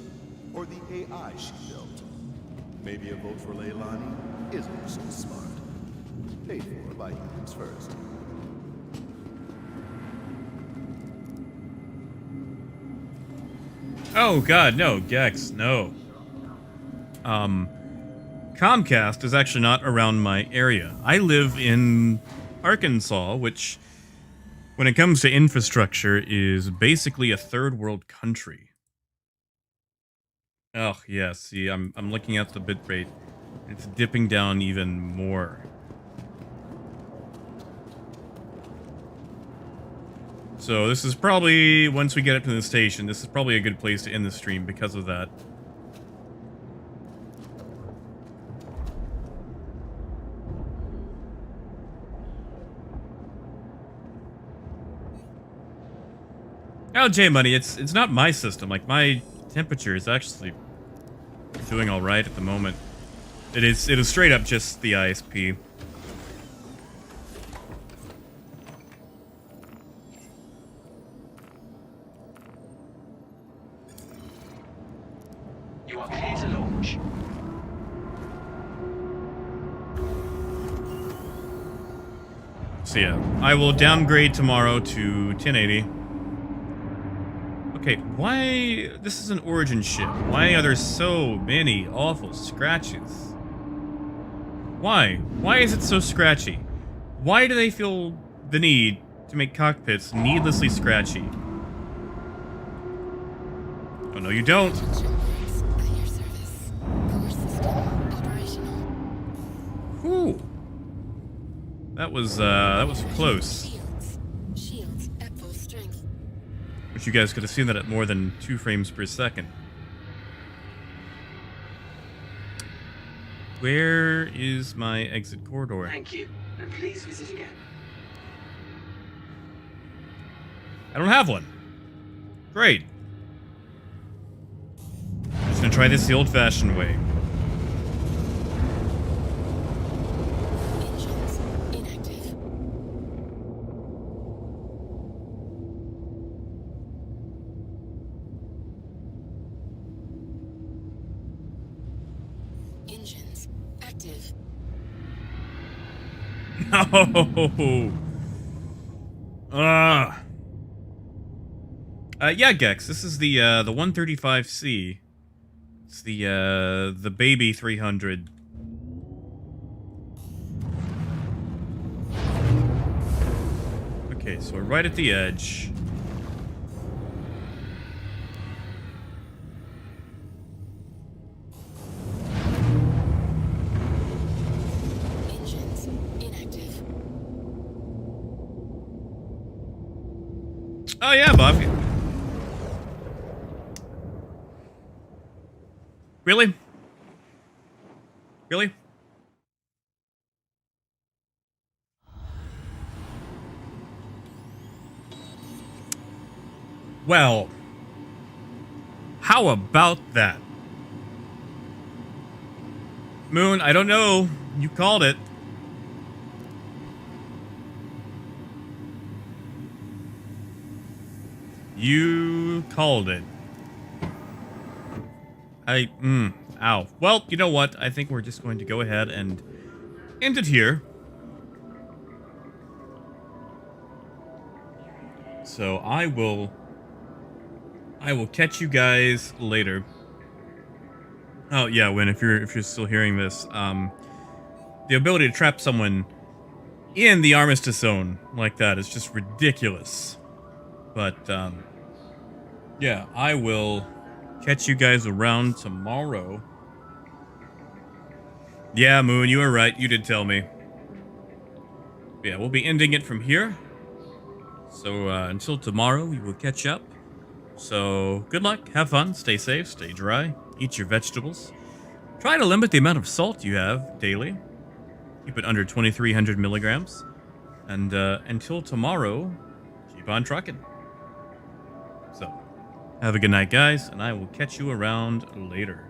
Speaker 8: Or the AI she built? Maybe a vote for Leilani isn't so smart. Paid for by humans first.
Speaker 1: Oh god, no, Gex, no. Comcast is actually not around my area. I live in Arkansas, which, when it comes to infrastructure, is basically a third world country. Oh, yeah, see, I'm looking at the bitrate. It's dipping down even more. So this is probably, once we get up to the station, this is probably a good place to end the stream because of that. Oh, J-Money, it's not my system. Like, my temperature is actually doing alright at the moment. It is straight up just the ISP.
Speaker 3: You are clear to launch.
Speaker 1: So yeah, I will downgrade tomorrow to 1080. Okay, why... This is an Origin ship. Why are there so many awful scratches? Why? Why is it so scratchy? Why do they feel the need to make cockpits needlessly scratchy? Oh, no, you don't. Whew. That was close.
Speaker 2: Shields at full strength.
Speaker 1: But you guys could have seen that at more than 2 frames per second. Where is my exit corridor?
Speaker 6: Thank you, and please visit again.
Speaker 1: I don't have one. Great. I'm just gonna try this the old-fashioned way.
Speaker 2: Engines inactive. Engines active.
Speaker 1: No. Yeah, Gex. This is the 135C. It's the baby 300. Okay, so we're right at the edge.
Speaker 2: Engines inactive.
Speaker 1: Oh yeah, Buffy. Really? Really? Well, how about that? Moon, I don't know. You called it. You called it. Ow. Well, you know what? I think we're just going to go ahead and end it here. So I will catch you guys later. Oh yeah, Win, if you're still hearing this, the ability to trap someone in the armistice zone like that is just ridiculous. But yeah, I will catch you guys around tomorrow. Yeah, Moon, you were right. You did tell me. Yeah, we'll be ending it from here. So until tomorrow, we will catch up. So good luck, have fun, stay safe, stay dry, eat your vegetables. Try to limit the amount of salt you have daily. Keep it under 2,300 milligrams. And until tomorrow, keep on trucking. So, have a good night, guys, and I will catch you around later.